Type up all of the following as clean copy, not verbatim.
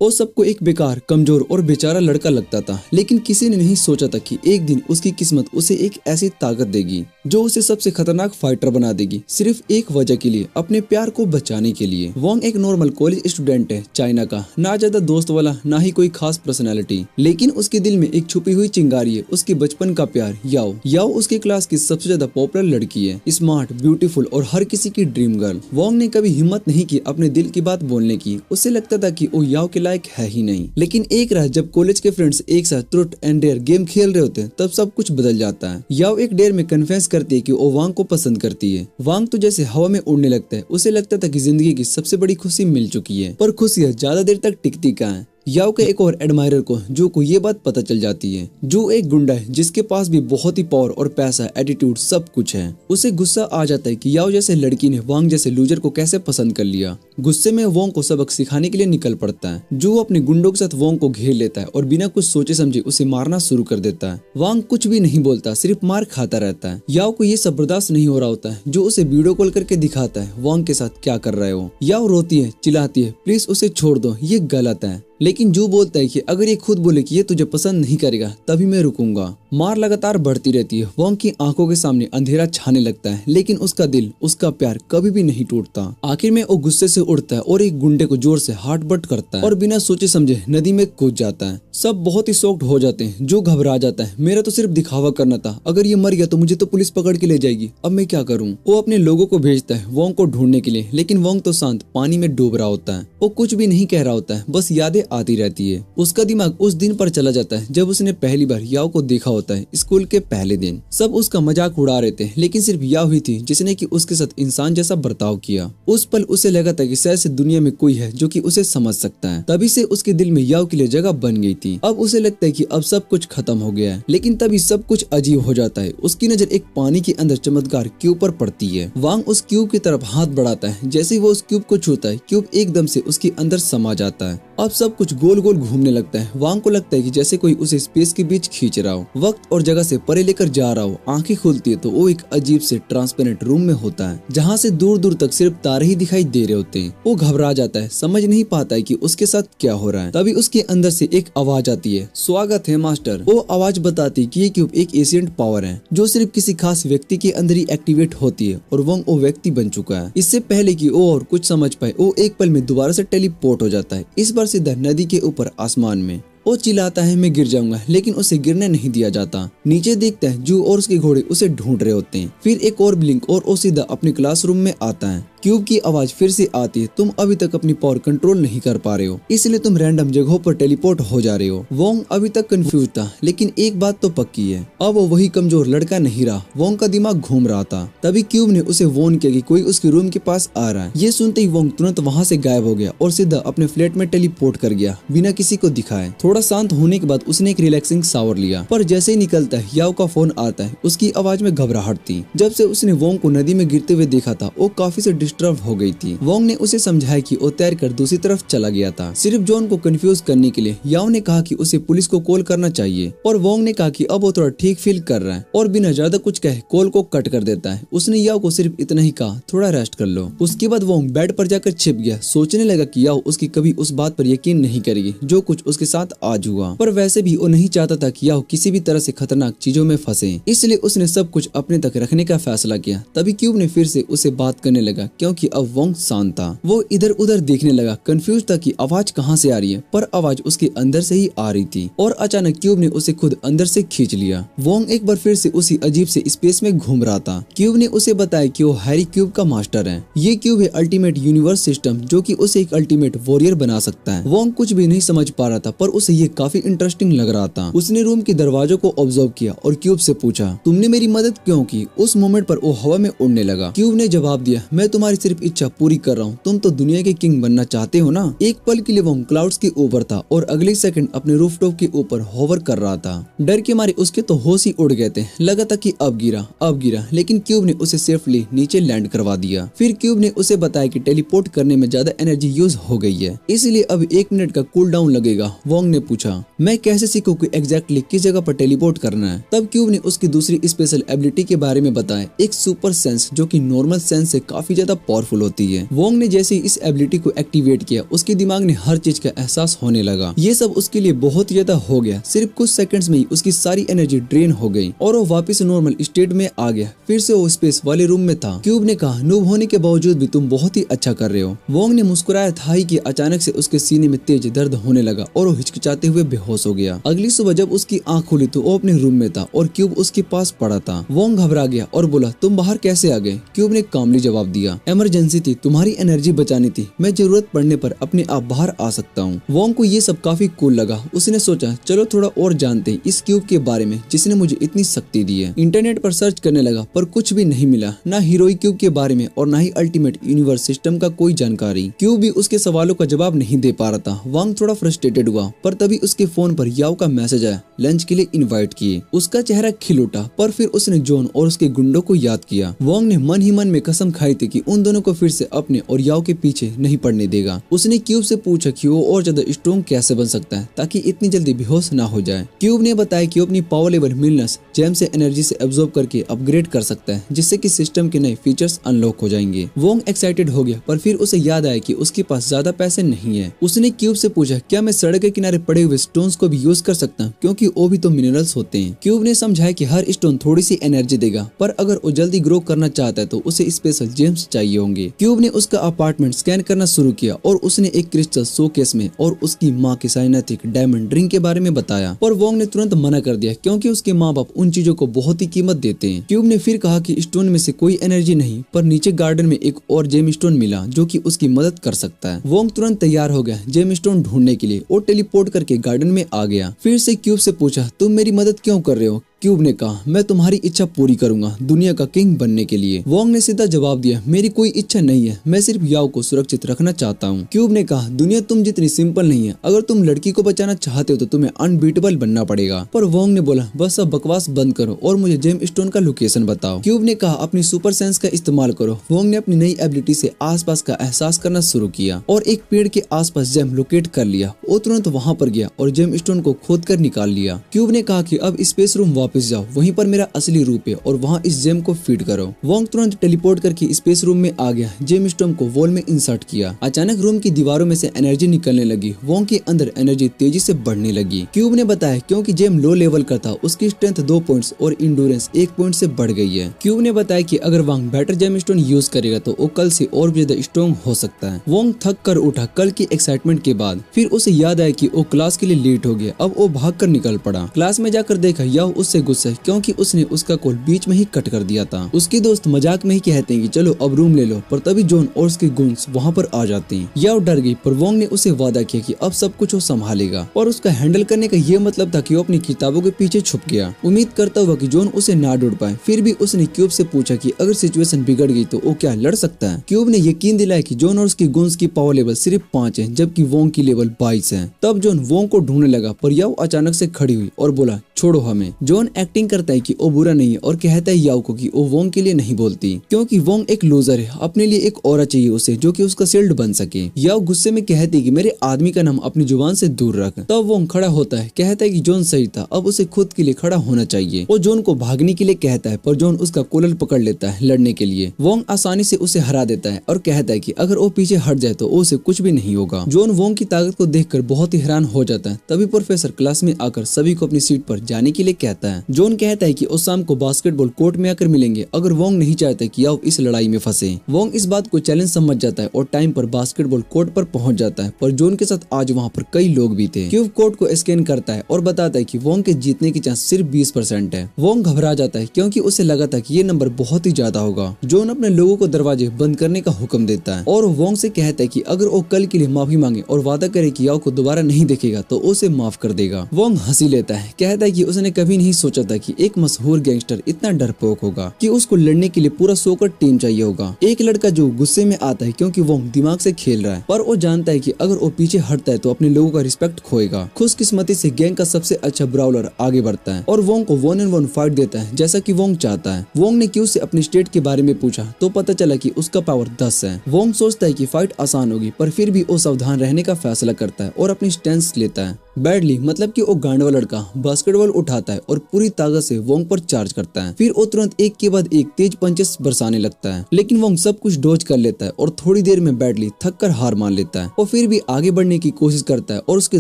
वो सबको एक बेकार, कमजोर और बेचारा लड़का लगता था, लेकिन किसी ने नहीं सोचा था कि एक दिन उसकी किस्मत उसे एक ऐसी ताकत देगी जो उसे सबसे खतरनाक फाइटर बना देगी, सिर्फ एक वजह के लिए, अपने प्यार को बचाने के लिए। वोंग एक नॉर्मल कॉलेज स्टूडेंट है, चाइना का, ना ज्यादा दोस्त वाला, ना ही कोई खास पर्सनैलिटी, लेकिन उसके दिल में एक छुपी हुई चिंगारी है, उसके बचपन का प्यार, याओ। याओ उसके क्लास की सबसे ज्यादा पॉपुलर लड़की है, स्मार्ट, ब्यूटीफुल और हर किसी की ड्रीम गर्ल। वोंग ने कभी हिम्मत नहीं की अपने दिल की बात बोलने की, उसे लगता था कि वो याओ के लायक है ही नहीं। लेकिन एक रात जब कॉलेज के फ्रेंड्स एक साथ ट्रूथ एंड डेयर गेम खेल रहे होते हैं, तब सब कुछ बदल जाता है। याओ एक डेयर में कन्फेस करती है कि वो वांग को पसंद करती है। वांग तो जैसे हवा में उड़ने लगता है, उसे लगता था कि जिंदगी की सबसे बड़ी खुशी मिल चुकी है, पर खुशियां ज्यादा देर तक टिकती कहाँ है। याओ के एक और एडमायरर को जो को ये बात पता चल जाती है, जो एक गुंडा है जिसके पास भी बहुत ही पावर और पैसा, एटीट्यूड, सब कुछ है। उसे गुस्सा आ जाता है कि याओ जैसे लड़की ने वांग जैसे लूजर को कैसे पसंद कर लिया। गुस्से में वोंग को सबक सिखाने के लिए निकल पड़ता है, जो अपने गुंडों के साथ वोंग को घेर लेता है और बिना कुछ सोचे समझे उसे मारना शुरू कर देता है। वांग कुछ भी नहीं बोलता, सिर्फ मार खाता रहता है। याओ को ये सब बर्दाश्त नहीं हो रहा होता है, जो उसे वीडियो कॉल करके दिखाता है वांग के साथ क्या कर रहे हो। याओ रोती है, चिल्लाती है, प्लीज उसे छोड़ दो, ये गलत है। लेकिन जो बोलता है कि अगर ये खुद बोले कि ये तुझे पसंद नहीं करेगा तभी मैं रुकूंगा। मार लगातार बढ़ती रहती है, वोंग की आंखों के सामने अंधेरा छाने लगता है, लेकिन उसका दिल, उसका प्यार कभी भी नहीं टूटता। आखिर में वो गुस्से से उठता है और एक गुंडे को जोर से हाथ बट करता है और बिना सोचे समझे नदी में कूद जाता है। सब बहुत ही शॉक्ड हो जाते हैं, जो घबरा जाता है, मेरा तो सिर्फ दिखावा करना था, अगर ये मर गया तो मुझे तो पुलिस पकड़ के ले जाएगी, अब मैं क्या करूँ। वो अपने लोगों को भेजता है वोंग को ढूंढने के लिए, लेकिन वोंग तो शांत पानी में डूब रहा होता है। वो कुछ भी नहीं कह रहा होता है, बस यादें आती रहती है। उसका दिमाग उस दिन पर चला जाता है जब उसने पहली बार याओ को देखा होता है, स्कूल के पहले दिन। सब उसका मजाक उड़ा रहे थे, लेकिन सिर्फ याओ ही थी जिसने कि उसके साथ इंसान जैसा बर्ताव किया। उस पल उसे लगा था कि शायद से दुनिया में कोई है जो कि उसे समझ सकता है। तभी से उसके दिल में याओ के लिए जगह बन गई थी। अब उसे लगता है कि अब सब कुछ खत्म हो गया है, लेकिन तभी सब कुछ अजीब हो जाता है। उसकी नजर एक पानी के अंदर चमत्कार क्यूब पर पड़ती है। वांग उस क्यूब की तरफ हाथ बढ़ाता है, जैसे ही वो उस क्यूब को छूता है, क्यूब एकदम से उसके अंदर समा जाता है। अब सब कुछ गोल गोल घूमने लगता है। वांग को लगता है कि जैसे कोई उसे स्पेस के बीच खींच रहा हो, वक्त और जगह से परे लेकर जा रहा हो। आंखें खुलती है तो वो एक अजीब से ट्रांसपेरेंट रूम में होता है, जहाँ से दूर दूर तक सिर्फ तारे ही दिखाई दे रहे होते हैं। वो घबरा जाता है, समझ नहीं पाता है कि उसके साथ क्या हो रहा है। तभी उसके अंदर से एक आवाज आती है, स्वागत है मास्टर। वो आवाज बताती है कि ये क्यूब एक एशियंट पावर है जो सिर्फ किसी खास व्यक्ति के अंदर ही एक्टिवेट होती है, और वो व्यक्ति बन चुका है। इससे पहले कि वो और कुछ समझ पाए, वो एक पल में दोबारा से टेलीपोर्ट हो जाता है, इस बार सीधा नदी के ऊपर आसमान में। वो चिल्लाता है मैं गिर जाऊंगा, लेकिन उसे गिरने नहीं दिया जाता। नीचे देखता है जू और उसके घोड़े उसे ढूंढ रहे होते हैं। फिर एक और ब्लिंक और वो सीधा अपने क्लासरूम में आता है। क्यूब की आवाज फिर से आती है, तुम अभी तक अपनी पावर कंट्रोल नहीं कर पा रहे हो, इसलिए तुम रैंडम जगहों पर टेलीपोर्ट हो जा रहे हो। वोंग अभी तक कंफ्यूज था, लेकिन एक बात तो पक्की है, अब वो वही कमजोर लड़का नहीं रहा। वोंग का दिमाग घूम रहा था। तभी क्यूब ने उसे वार्न किया कि कोई उसके रूम के पास आ रहा है। ये सुनते ही वोंग तुरंत वहाँ से गायब हो गया और सीधा अपने फ्लैट में टेलीपोर्ट कर गया, बिना किसी को दिखाए। थोड़ा शांत होने के बाद उसने एक रिलैक्सिंग शावर लिया, पर जैसे ही निकलता है याओ का फोन आता है। उसकी आवाज में घबराहट थी। जब से उसने वोंग को नदी में गिरते हुए देखा था, वो काफी से डिस्टर्ब हो गई थी। वोंग ने उसे समझाया कि वो तैर कर दूसरी तरफ चला गया था, सिर्फ जॉन को कंफ्यूज करने के लिए। याओ ने कहा कि उसे पुलिस को कॉल करना चाहिए, और वोंग ने कहा कि अब वो थोड़ा ठीक फील कर रहा है, और बिना ज्यादा कुछ कहे कॉल को कट कर देता है। उसने याओ को सिर्फ इतना ही कहा, थोड़ा रेस्ट कर लो। उसके बाद वोंग बेड पर जाकर छिप गया, सोचने लगा कि याओ उसकी कभी उस बात पर यकीन नहीं करेगी जो कुछ उसके साथ आज हुआ। पर वैसे भी वो नहीं चाहता था कि याओ किसी भी तरह से खतरनाक चीजों में फंसे, इसलिए उसने सब कुछ अपने तक रखने का फैसला किया। तभी क्यूब ने फिर से उसे बात करने लगा, क्योंकि अब वोंग शांत था। वो इधर उधर देखने लगा, कंफ्यूज था कि आवाज कहाँ से आ रही है, पर आवाज उसके अंदर से ही आ रही थी। और अचानक क्यूब ने उसे खुद अंदर से खींच लिया। वोंग एक बार फिर से उसी अजीब से स्पेस में घूम रहा था। क्यूब ने उसे बताया कि वो हैरी क्यूब का मास्टर है। ये क्यूब है अल्टीमेट यूनिवर्स सिस्टम, जो कि उसे एक अल्टीमेट वॉरियर बना सकता है। वोंग कुछ भी नहीं समझ पा रहा था, पर उसे ये काफी इंटरेस्टिंग लग रहा था। उसने रूम के दरवाजों को ऑब्जर्व किया और क्यूब से पूछा, तुमने मेरी मदद क्यों की? उस मोमेंट पर वो हवा में उड़ने लगा। क्यूब ने जवाब दिया, मैं तुम्हारी सिर्फ इच्छा पूरी कर रहा हूँ, तुम तो दुनिया के किंग बनना चाहते हो ना। एक पल के लिए वो क्लाउड्स के ऊपर था और अगले सेकंड अपने रूफटॉप के ऊपर होवर कर रहा था। डर के मारे उसके तो होश ही उड़ गए थे, लगा था कि अब गिरा, लेकिन क्यूब ने उसे सेफली नीचे लैंड करवा दिया। फिर क्यूब ने उसे बताया कि टेलीपोर्ट करने में ज्यादा एनर्जी यूज हो गई है, इसलिए अब 1 मिनट का कूल डाउन लगेगा। वोंग ने पूछा, मैं कैसे सीखूं कि एग्जैक्टली किस जगह पर टेलीपोर्ट करना है? तब क्यूब ने उसकी दूसरी स्पेशल एबिलिटी के बारे में बताया, एक सुपर सेंस जो कि नॉर्मल सेंस से काफी ज्यादा पावरफुल होती है। वोंग ने जैसे ही इस एबिलिटी को एक्टिवेट किया, उसके दिमाग ने हर चीज का एहसास होने लगा। ये सब उसके लिए बहुत ज्यादा हो गया। सिर्फ कुछ सेकंड्स में ही उसकी सारी एनर्जी ड्रेन हो गई और वो वापस नॉर्मल स्टेट में आ गया। फिर से वो स्पेस वाले रूम में था। क्यूब ने कहा, नूब होने के बावजूद भी तुम बहुत ही अच्छा कर रहे हो। वोंग ने मुस्कुराया था ही कि अचानक से उसके सीने में तेज दर्द होने लगा और वो हिचकिचाते हुए बेहोश हो गया। अगली सुबह जब उसकी आंख खुली तो वो अपने रूम में था और क्यूब उसके पास पड़ा था। वोंग घबरा गया और बोला, तुम बाहर कैसे आ गए? क्यूब ने कामली जवाब दिया, इमरजेंसी थी, तुम्हारी एनर्जी बचानी थी, मैं जरूरत पड़ने पर अपने आप बाहर आ सकता हूँ। वोंग को ये सब काफी कूल लगा। उसने सोचा, चलो थोड़ा और जानते हैं इस क्यूब के बारे में जिसने मुझे इतनी शक्ति दी है। इंटरनेट पर सर्च करने लगा पर कुछ भी नहीं मिला, ना हीरोई क्यूब के बारे में और ना ही अल्टीमेट यूनिवर्स सिस्टम का कोई जानकारी। क्यूब भी उसके सवालों का जवाब नहीं दे पा रहा था। वांग थोड़ा फ्रस्ट्रेटेड हुआ पर तभी उसके फोन पर याओ का मैसेज आया, लंच के लिए इनवाइट किए। उसका चेहरा खिल उठा पर फिर उसने जॉन और उसके गुंडों को याद किया। वांग ने मन ही मन में कसम खाई थी कि उन दोनों को फिर से अपने और याओ के पीछे नहीं पड़ने देगा। उसने क्यूब से पूछा कि वो और ज्यादा स्ट्रॉन्ग कैसे बन सकता है ताकि इतनी जल्दी बेहोश ना हो जाए। क्यूब ने बताया कि अपनी पावर लेवल मिलनस जेम से एनर्जी से एब्जॉर्ब करके अपग्रेड कर सकता है, जिससे कि सिस्टम के नए फीचर्स अनलॉक हो जाएंगे। वोंग एक्साइटेड हो गया पर फिर उसे याद आया कि उसके पास ज्यादा पैसे नहीं है। उसने क्यूब से पूछा, क्या मैं सड़क के किनारे पड़े हुए स्टोन्स को भी यूज कर सकता हूँ, क्योंकि वो भी तो मिनरल्स होते हैं। क्यूब ने समझाया कि हर स्टोन थोड़ी सी एनर्जी देगा, पर अगर वो जल्दी ग्रो करना चाहता है तो उसे स्पेशल जेम्स चाहिए होंगे। क्यूब ने उसका अपार्टमेंट स्कैन करना शुरू किया और उसने एक क्रिस्टल शोकेस में और उसकी माँ के साइनेटिक डायमंड रिंग के बारे में बताया, पर वोंग ने तुरंत मना कर दिया क्योंकि उसके माँ बाप उन चीजों को बहुत ही कीमत देते हैं। क्यूब ने फिर कहा कि स्टोन में से कोई एनर्जी नहीं, पर नीचे गार्डन में एक और जेम स्टोन मिला जो कि उसकी मदद कर सकता है। वोंग तुरंत तैयार हो गया जेम स्टोन ढूंढने के लिए और टेलीपोर्ट करके गार्डन में आ गया। फिर से क्यूब से पूछा, तुम मेरी मदद क्यों कर रहे हो? क्यूब ने कहा, मैं तुम्हारी इच्छा पूरी करूंगा दुनिया का किंग बनने के लिए। वोंग ने सीधा जवाब दिया, मेरी कोई इच्छा नहीं है, मैं सिर्फ याओ को सुरक्षित रखना चाहता हूँ। क्यूब ने कहा, दुनिया तुम जितनी सिंपल नहीं है, अगर तुम लड़की को बचाना चाहते हो तो तुम्हें अनबीटेबल बनना पड़ेगा। पर वोंग ने बोला, बस अब बकवास बंद करो और मुझे जेम स्टोन का लोकेशन बताओ। क्यूब ने कहा, अपनी सुपर सेंस का इस्तेमाल करो। वोंग ने अपनी नई एबिलिटी से आसपास का एहसास करना शुरू किया और एक पेड़ के आसपास जेम लोकेट कर लिया। वो तुरंत वहाँ पर गया और जेम स्टोन को खोद कर निकाल लिया। क्यूब ने कहा कि अब स्पेस रूम वापस जाओ, वहीं पर मेरा असली रूप है और वहाँ इस जेम को फीड करो। वोंग तुरंत टेलीपोर्ट करके स्पेस रूम में आ गया। जेम स्टोन को वॉल में इंसर्ट किया। अचानक रूम की दीवारों में से एनर्जी निकलने लगी। वोंग के अंदर एनर्जी तेजी से बढ़ने लगी। क्यूब ने बताया क्योंकि जेम लो लेवल का था, उसकी स्ट्रेंथ 2 पॉइंट्स और इंडोरेंस 1 पॉइंट से बढ़ गई है। क्यूब ने बताया कि अगर वोंग बेटर जेम स्टोन यूज करेगा तो वो कल से और भी ज्यादा स्ट्रॉन्ग हो सकता है। वोंग थक कर उठा कल की एक्साइटमेंट के बाद। फिर उसे याद आया कि वो क्लास के लिए लेट हो गया। अब वो भाग कर निकल पड़ा। क्लास में जाकर देखा याओ उससे गुस्सा है क्योंकि उसने उसका कॉल बीच में ही कट कर दिया था। उसके दोस्त मजाक में ही कहते हैं कि चलो अब रूम ले लो, पर तभी जॉन और उसके गुंस वहाँ पर आ जाते हैं। याओ डर गई पर वोंग ने उसे वादा किया कि अब सब कुछ वो संभालेगा और उसका हैंडल करने का ये मतलब था कि वो अपनी किताबों के पीछे छुप गया, उम्मीद करता हुआ कि जॉन उसे ना ढूंढ पाए। फिर भी उसने क्यूब से पूछा कि अगर सिचुएशन बिगड़ गई तो वो क्या लड़ सकता है। क्यूब ने यकीन दिलाया कि जॉन और उसके गुंस की पावर लेवल सिर्फ 5 है, जबकि वोंग की लेवल 22 है। तब जॉन वोंग को ढूंढने लगा पर याओ अचानक से खड़ी हुई और बोला, छोड़ो हमें। जॉन एक्टिंग करता है कि वो बुरा नहीं है और कहता है याओ को कि वो वोंग के लिए नहीं बोलती क्योंकि वोंग एक लूजर है, अपने लिए एक औरत चाहिए उसे जो कि उसका शील्ड बन सके। याओ गुस्से में कहती है कि मेरे आदमी का नाम अपनी जुबान से दूर रख। तब वोंग खड़ा होता है, कहता है कि जॉन सही था, अब उसे खुद के लिए खड़ा होना चाहिए। वो जॉन को भागने के लिए कहता है पर जॉन उसका कॉलर पकड़ लेता है लड़ने के लिए। वोंग आसानी से उसे हरा देता है और कहता है कि अगर वो पीछे हट जाए तो उसे कुछ भी नहीं होगा। जॉन वोंग की ताकत को देखकर बहुत ही हैरान हो जाता है। तभी प्रोफेसर क्लास में आकर सभी को अपनी सीट पर जाने के लिए कहता है। जॉन कहता है कि वो शाम को बास्केटबॉल कोर्ट में आकर मिलेंगे अगर वोंग नहीं चाहता कि याओ इस लड़ाई में फंसे। वोंग इस बात को चैलेंज समझ जाता है और टाइम पर बास्केटबॉल कोर्ट पर पहुंच जाता है, पर जॉन के साथ आज वहां पर कई लोग भी थे। क्यूब कोर्ट को स्कैन करता है और बताता है कि वोंग के जीतने की चांस सिर्फ 20% है। वोंग घबरा जाता है क्योंकि उसे लगा था कि ये नंबर बहुत ही ज्यादा होगा। जॉन अपने लोगों को दरवाजे बंद करने का हुक्म देता है और वोंग से कहता है कि अगर वो कल के लिए माफी मांगे और वादा करे कि याओ को दोबारा नहीं देखेगा तो उसे माफ कर देगा। वोंग हंसी लेता है, कहता है कि उसने कभी नहीं सोचा था कि एक मशहूर गैंगस्टर इतना डरपोक होगा कि उसको लड़ने के लिए पूरा सोकर टीम चाहिए होगा। एक लड़का जो गुस्से में आता है क्योंकि वो दिमाग से खेल रहा है, पर वो जानता है कि अगर वो पीछे हटता है तो अपने लोगों का रिस्पेक्ट खोएगा। खुशकिस्मती से गैंग का सबसे अच्छा ब्राउलर आगे बढ़ता है और वोंग को 1-on-1 फाइट देता है जैसा कि वोंग चाहता है। वोंग ने क्यू से अपने स्टेट के बारे में पूछा तो पता चला कि उसका पावर 10 है। वोंग सोचता है कि फाइट आसान होगी, पर फिर भी वो सावधान रहने का फैसला करता है और अपनी स्टैंस लेता है। बैडली मतलब कि वो गांडवा लड़का बास्केटबॉल उठाता है और पूरी ताकत से वोंग पर चार्ज करता है। फिर वो तुरंत एक के बाद एक तेज पंचेस बरसाने लगता है, लेकिन वोंग सब कुछ डॉज कर लेता है और थोड़ी देर में बैडली थक कर हार मान लेता है। और फिर भी आगे बढ़ने की कोशिश करता है और उसके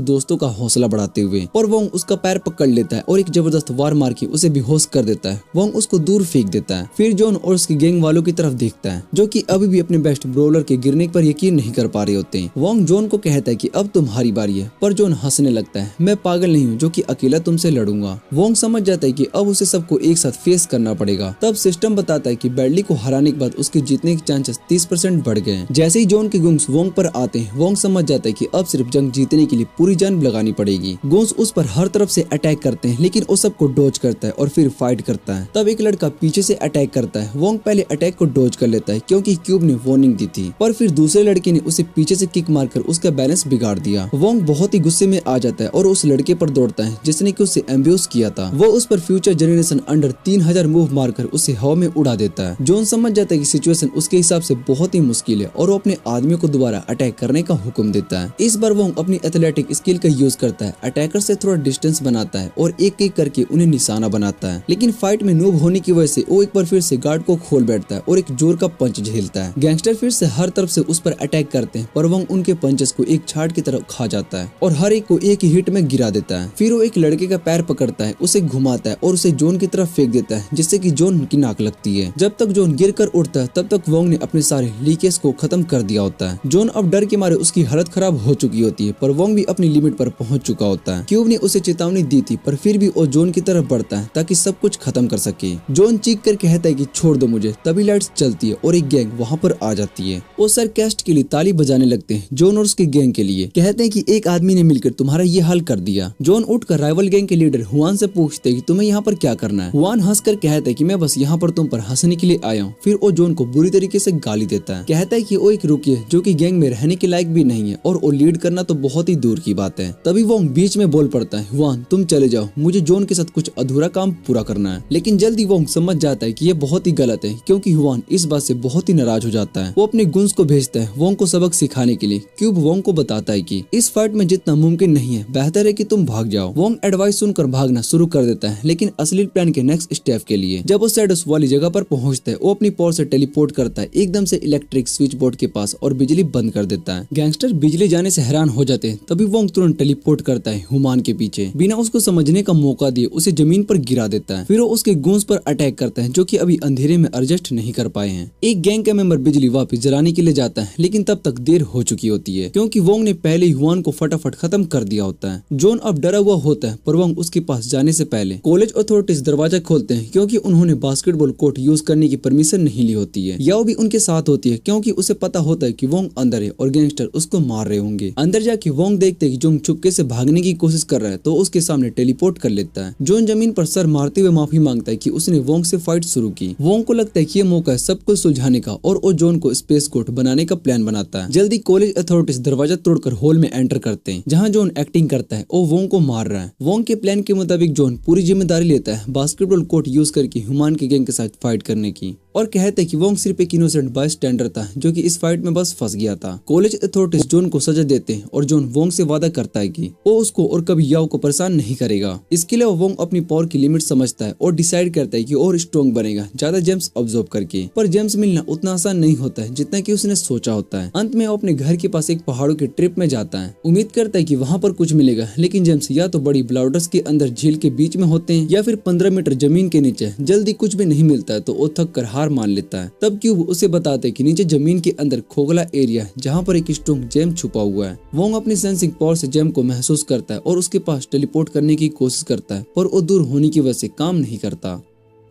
दोस्तों का हौसला बढ़ाते हुए, और वोंग उसका पैर पकड़ लेता है और एक जबरदस्त वार मार के उसे बेहोश कर देता है। वोंग उसको दूर फेंक देता है। फिर जॉन और उसके गैंग वालों की तरफ देखता है, जो कि अभी भी अपने बेस्ट ब्रोलर के गिरने पर यकीन नहीं कर पा रहे होते हैं। वोंग जॉन को कहता है कि अब तुम्हारी बारी है, पर जॉन हंसने लगता है, मैं पागल नहीं हूँ जो कि अकेला तुमसे लड़ूंगा। वोंग समझ जाता है कि अब उसे सबको एक साथ फेस करना पड़ेगा। तब सिस्टम बताता है कि बैडली को हराने के बाद उसके जीतने के चांसेस 30% बढ़ गए हैं। जैसे ही जॉन के गुंग्स वोंग पर आते हैं, वोंग समझ जाता है कि अब सिर्फ जंग जीतने के लिए पूरी जान लगानी पड़ेगी। गुंग्स उस पर हर तरफ से अटैक करते हैं, लेकिन वो सबको डॉज करता है और फिर फाइट करता है। तब एक लड़का पीछे से अटैक करता है। वोंग पहले अटैक को डॉज कर लेता है क्योंकि क्यूब ने वार्निंग दी थी, पर फिर दूसरे लड़के ने उसे पीछे से किक मारकर उसका बैलेंस बिगाड़ दिया। वोंग बहुत ही गुस्से में आ जाता है और उस लड़के पर दौड़ता है जिसने कि उसे एम्ब्यूज किया था। वो उस पर फ्यूचर जनरेशन अंडर 3000 मूव मारकर उसे हवा में उड़ा देता है। जॉन समझ जाता है कि सिचुएशन उसके हिसाब से बहुत ही मुश्किल है और वो अपने आदमियों को दोबारा अटैक करने का हुक्म देता है। इस बार वोंग अपनी एथलेटिक स्किल का यूज करता है, अटैकर से थोड़ा डिस्टेंस बनाता है और एक एक करके उन्हें निशाना बनाता है। लेकिन फाइट में नूब होने की वजह से वो एक बार फिर से गार्ड को खोल बैठता है और एक जोर का पंच झेलता है। गैंगस्टर फिर से हर तरफ से उस पर अटैक करते हैं, पर वोंग उनके पंचेस को एक छाट की तरह खा जाता है और हर एक को एक ही हिट में गिरा देता है। फिर वो एक लड़के का पैर पकड़ता है, उसे घुमाता है और उसे जॉन की तरफ फेंक देता है, जिससे कि जॉन की नाक लगती है। जब तक जॉन गिर कर उठता है, तब तक वोंग ने अपने सारे लीकेज को खत्म कर दिया होता है। जॉन अब डर के मारे उसकी हालत खराब हो चुकी होती है, पर वोंग भी अपनी लिमिट पर पहुंच चुका होता है। क्यूब ने उसे चेतावनी दी थी, पर फिर भी वो जॉन की तरफ बढ़ता है ताकि सब कुछ खत्म कर सके। जॉन चीख कर कहता है कि छोड़ दो मुझे। तभी लाइट्स चलती है और एक गैंग वहाँ पर आ जाती है। वो सरकास्ट के लिए ताली बजाने लगते हैं जॉन और उसके गैंग के लिए। कहते हैं कि एक आदमी ने मिलकर तुम्हारा ये हाल कर दिया। जॉन उठकर राइवल गैंग के लीडर हुआन से पूछते हैं कि तुम्हें यहाँ पर क्या करना है। हुआन हंसकर कहता है कि मैं बस यहाँ पर तुम पर हंसने के लिए आया हूँ। फिर वो जॉन को बुरी तरीके से गाली देता है। कहता है कि वो एक रुकी है जो कि गैंग में रहने के लायक भी नहीं है और वो लीड करना तो बहुत ही दूर की बात है। तभी वो बीच में बोल पड़ता है, हुआन तुम चले जाओ, मुझे जॉन के साथ कुछ अधूरा काम पूरा करना है। लेकिन जल्दी वो समझ जाता है कि ये बहुत ही गलत है, क्योंकि हुआन इस बात से बहुत ही नाराज हो जाता है। वो अपने गुंस को भेजता है वोंग को सबक सिखाने के लिए। क्यूब वोंग को बताता है कि इस फाइट में जितना मुमकिन नहीं है, बेहतर है कि तुम भाग जाओ। वोंग एडवाइस सुनकर भागना शुरू कर देता है, लेकिन असली प्लान के नेक्स्ट स्टेप के लिए जब वो शैडोस वाली जगह पर पहुंचता है, वो अपनी पावर से टेलीपोर्ट करता है एकदम से इलेक्ट्रिक स्विच बोर्ड के पास और बिजली बंद कर देता है। गैंगस्टर बिजली जाने से हैरान हो जाते हैं। तभी वोंग तुरंत टेलीपोर्ट करता है हुमान के पीछे, बिना उसको समझने का मौका दिए उसे जमीन पर गिरा देता है। फिर वो उसके गुंस पर अटैक करता है, जो कि अभी अंधेरे में एडजस्ट नहीं कर पाए हैं। एक गैंग का मेंबर बिजली वापस जलाने के लिए जाता है, लेकिन तब तक देर हो चुकी होती है, क्योंकि वोंग ने पहले ही हुआन को फटाफट खत्म कर दिया होता है। जॉन अब डरा हुआ होता है, पर वोंग उसके पास जाने से पहले कॉलेज अथॉरिटीज दरवाजा खोलते हैं, क्योंकि उन्होंने बास्केटबॉल कोर्ट यूज करने की परमिशन नहीं ली होती है। याओ भी उनके साथ होती है, क्योंकि उसे पता होता है कि वोंग अंदर है और गैंगस्टर उसको मार रहे होंगे। अंदर जाके वोंग देखते कि जॉन चुपके से भागने की कोशिश कर रहा है, तो उसके सामने टेलीपोर्ट कर लेता है। जॉन जमीन पर सर मारते हुए माफी मांगता है कि उसने वोंग से फाइट शुरू की। वोंग को लगता है कि ये मौका है सब कुछ सुलझाने का, और वो जॉन को स्पेस कोर्ट बनाने का प्लान बनाता है। जल्दी कॉलेज अथॉरिटीज दरवाजा तोड़कर हॉल में एंटर करते हैं, जहां जॉन एक्टिंग करता है और वोंग को मार रहा है। वोंग के प्लान के मुताबिक जॉन पूरी जिम्मेदारी लेता है बास्केटबॉल कोर्ट यूज करके हुमान के गैंग के साथ फाइट करने की, और कहते हैं कि वोंग सिर्फ एक इनोसेंट बाय स्टैंडर था जो कि इस फाइट में बस फंस गया था। कॉलेज अथॉरिटीज जॉन को सजा देते हैं और जॉन वोंग से वादा करता है कि वो उसको और कभी याओ को परेशान नहीं करेगा। इसके लिए वोंग अपनी पावर की लिमिट समझता है और डिसाइड करता है कि और स्ट्रॉन्ग बनेगा ज्यादा जेम्स ऑब्जर्व करके। पर जेम्स मिलना उतना आसान नहीं होता है जितना कि उसने सोचा होता है। अंत में वो अपने घर के पास एक पहाड़ों की ट्रिप में जाता है, उम्मीद करता है कि वहाँ पर कुछ मिलेगा, लेकिन जेम्स या तो बड़ी ब्लाउडर्स के अंदर झील के बीच में होते हैं या फिर 15 मीटर जमीन के नीचे। जल्दी कुछ भी नहीं मिलता है तो वो थक कर हार मान लेता है। तब क्यूब उसे बताते कि नीचे जमीन के अंदर खोखला एरिया है जहाँ पर एक स्ट्रॉन्ग जेम छुपा हुआ है। वोंग अपनी सेंसिंग पावर से जेम को महसूस करता है और उसके पास टेलीपोर्ट करने की कोशिश करता है, पर वो दूर होने की वजह से काम नहीं करता।